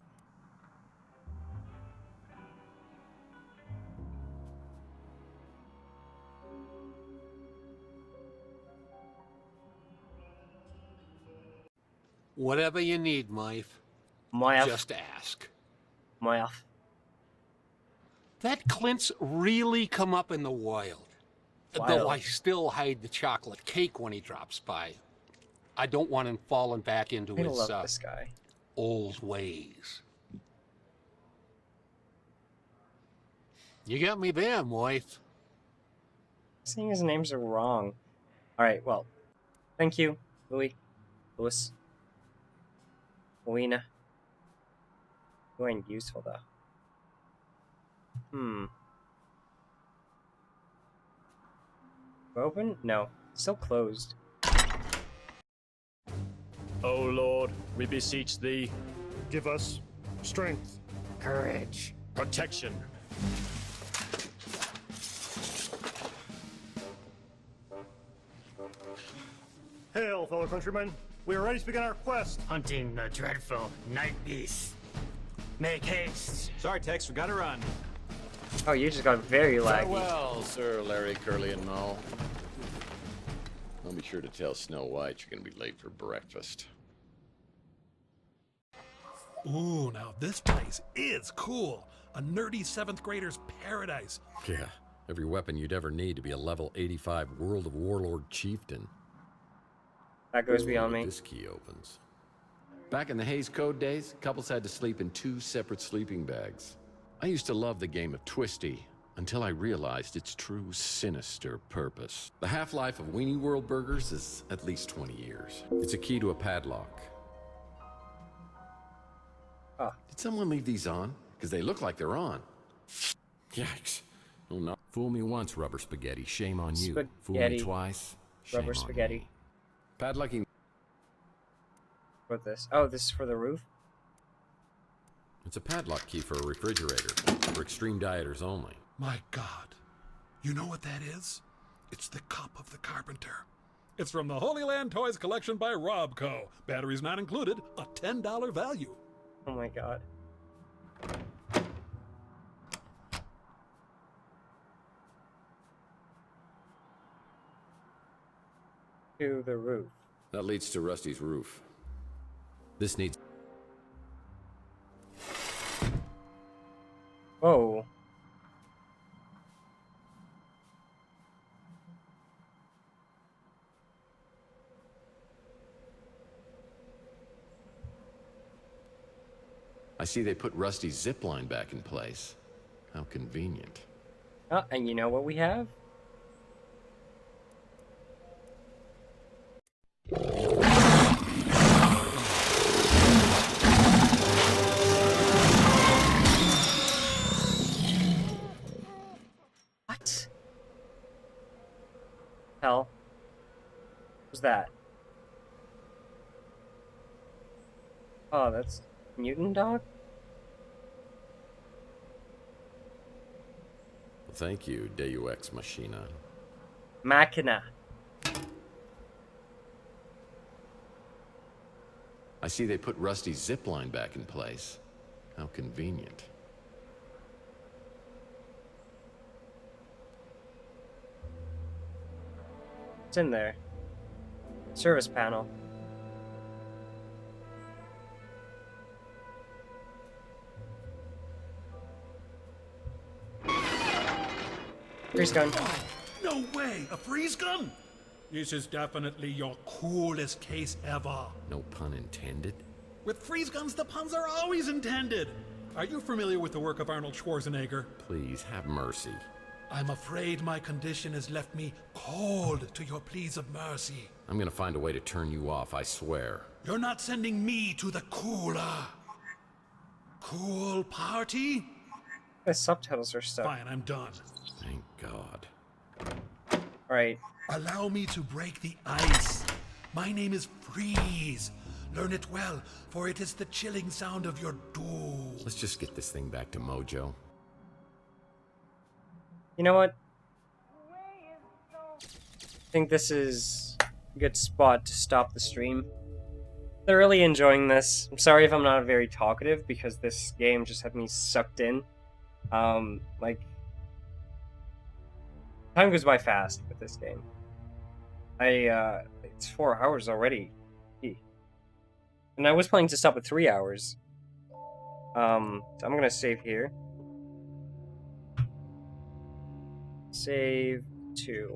Whatever you need, Myth. Just ask. Myth. That Clint's really come up in the wild. Though I still hide the chocolate cake when he drops by. I don't want him falling back into I his love this guy. old ways. You got me there, Moif. Saying his names are wrong. Alright, well. Thank you, Louis. Louis. Louina. You ain't useful, though. Open? No. Still closed. O Lord, we beseech thee, give us strength, Courage. protection. Hail, fellow countrymen. We are ready to begin our quest. Hunting the dreadful night beast. Make haste. Sorry, Tex, we gotta run. Oh, you just got very laggy. Farewell, Sir Larry, Curly, and Moe. I'll be sure to tell Snow White you're gonna be late for breakfast. Ooh, now this place is cool. A nerdy 7th grader's paradise. Yeah, every weapon you'd ever need to be a level 85 World of Warlord chieftain. That goes beyond me. This key opens. Back in the Hays Code days, couples had to sleep in 2 separate sleeping bags. I used to love the game of Twisty, until I realized its true sinister purpose. The half-life of Weenie World burgers is at least 20 years. It's a key to a padlock. Did someone leave these on? Because they look like they're on. Yikes. Oh no. Fool me once, rubber spaghetti. Shame on you. Fool me twice. Shame Rubber on spaghetti. me. Padlocking. What's this? Oh, this is for the roof? It's a padlock key for a refrigerator. For extreme dieters only. My God. You know what that is? It's the Cup of the Carpenter. It's from the Holy Land Toys collection by Robco. Batteries not included, a $10 value. Oh my God. To the roof. That leads to Rusty's roof. This needs... Whoa. see they put Rusty's zipline back in place. How convenient. Oh, and you know what we have? What? Hell? What was that? Oh, that's mutant dog? Well, thank you, Deus Machina. Machina. I see they put Rusty's zipline back in place. How convenient. It's in there. Service panel. Freeze gun. No way! A freeze gun? This is definitely your coolest case ever. No pun intended. With freeze guns, the puns are always intended. Are you familiar with the work of Arnold Schwarzenegger? Please, have mercy. I'm afraid my condition has left me cold to your pleas of mercy. I'm gonna find a way to turn you off, I swear. You're not sending me to the cool party? The subtitles are stuck. Fine, I'm done. Thank God. Alright. Allow me to break the ice. My name is Freeze. Learn it well, for it is the chilling sound of your doom. Let's just get this thing back to Mojo. You know what? I think this is a good spot to stop the stream. Thoroughly enjoying this. I'm sorry if I'm not very talkative, because this game just had me sucked in. Like, time goes by fast with this game. It's 4 hours already. And I was planning to stop at 3 hours. So I'm gonna save here. Save 2.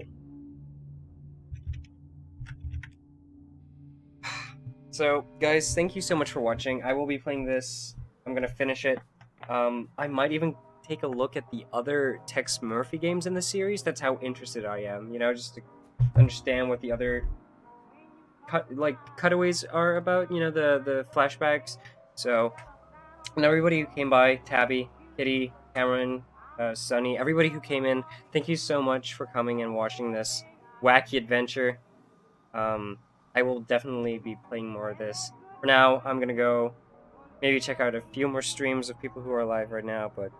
So, guys, thank you so much for watching. I will be playing this. I'm gonna finish it. I might even take a look at the other Tex Murphy games in the series. That's how interested I am, you know, just to understand what the other cutaways are about, you know, the flashbacks. So, and everybody who came by, Tabby, Kitty, Cameron, Sunny, everybody who came in, thank you so much for coming and watching this wacky adventure. I will definitely be playing more of this. For now, I'm gonna go maybe check out a few more streams of people who are alive right now, but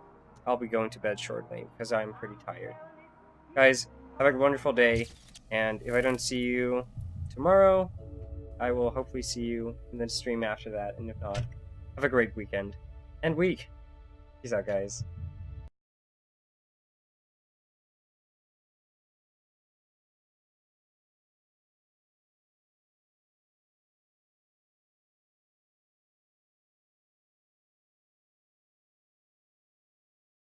I'll be going to bed shortly because I'm pretty tired. Guys, have a wonderful day, and if I don't see you tomorrow, I will hopefully see you in the stream after that, and if not, have a great weekend and week. Peace out, guys.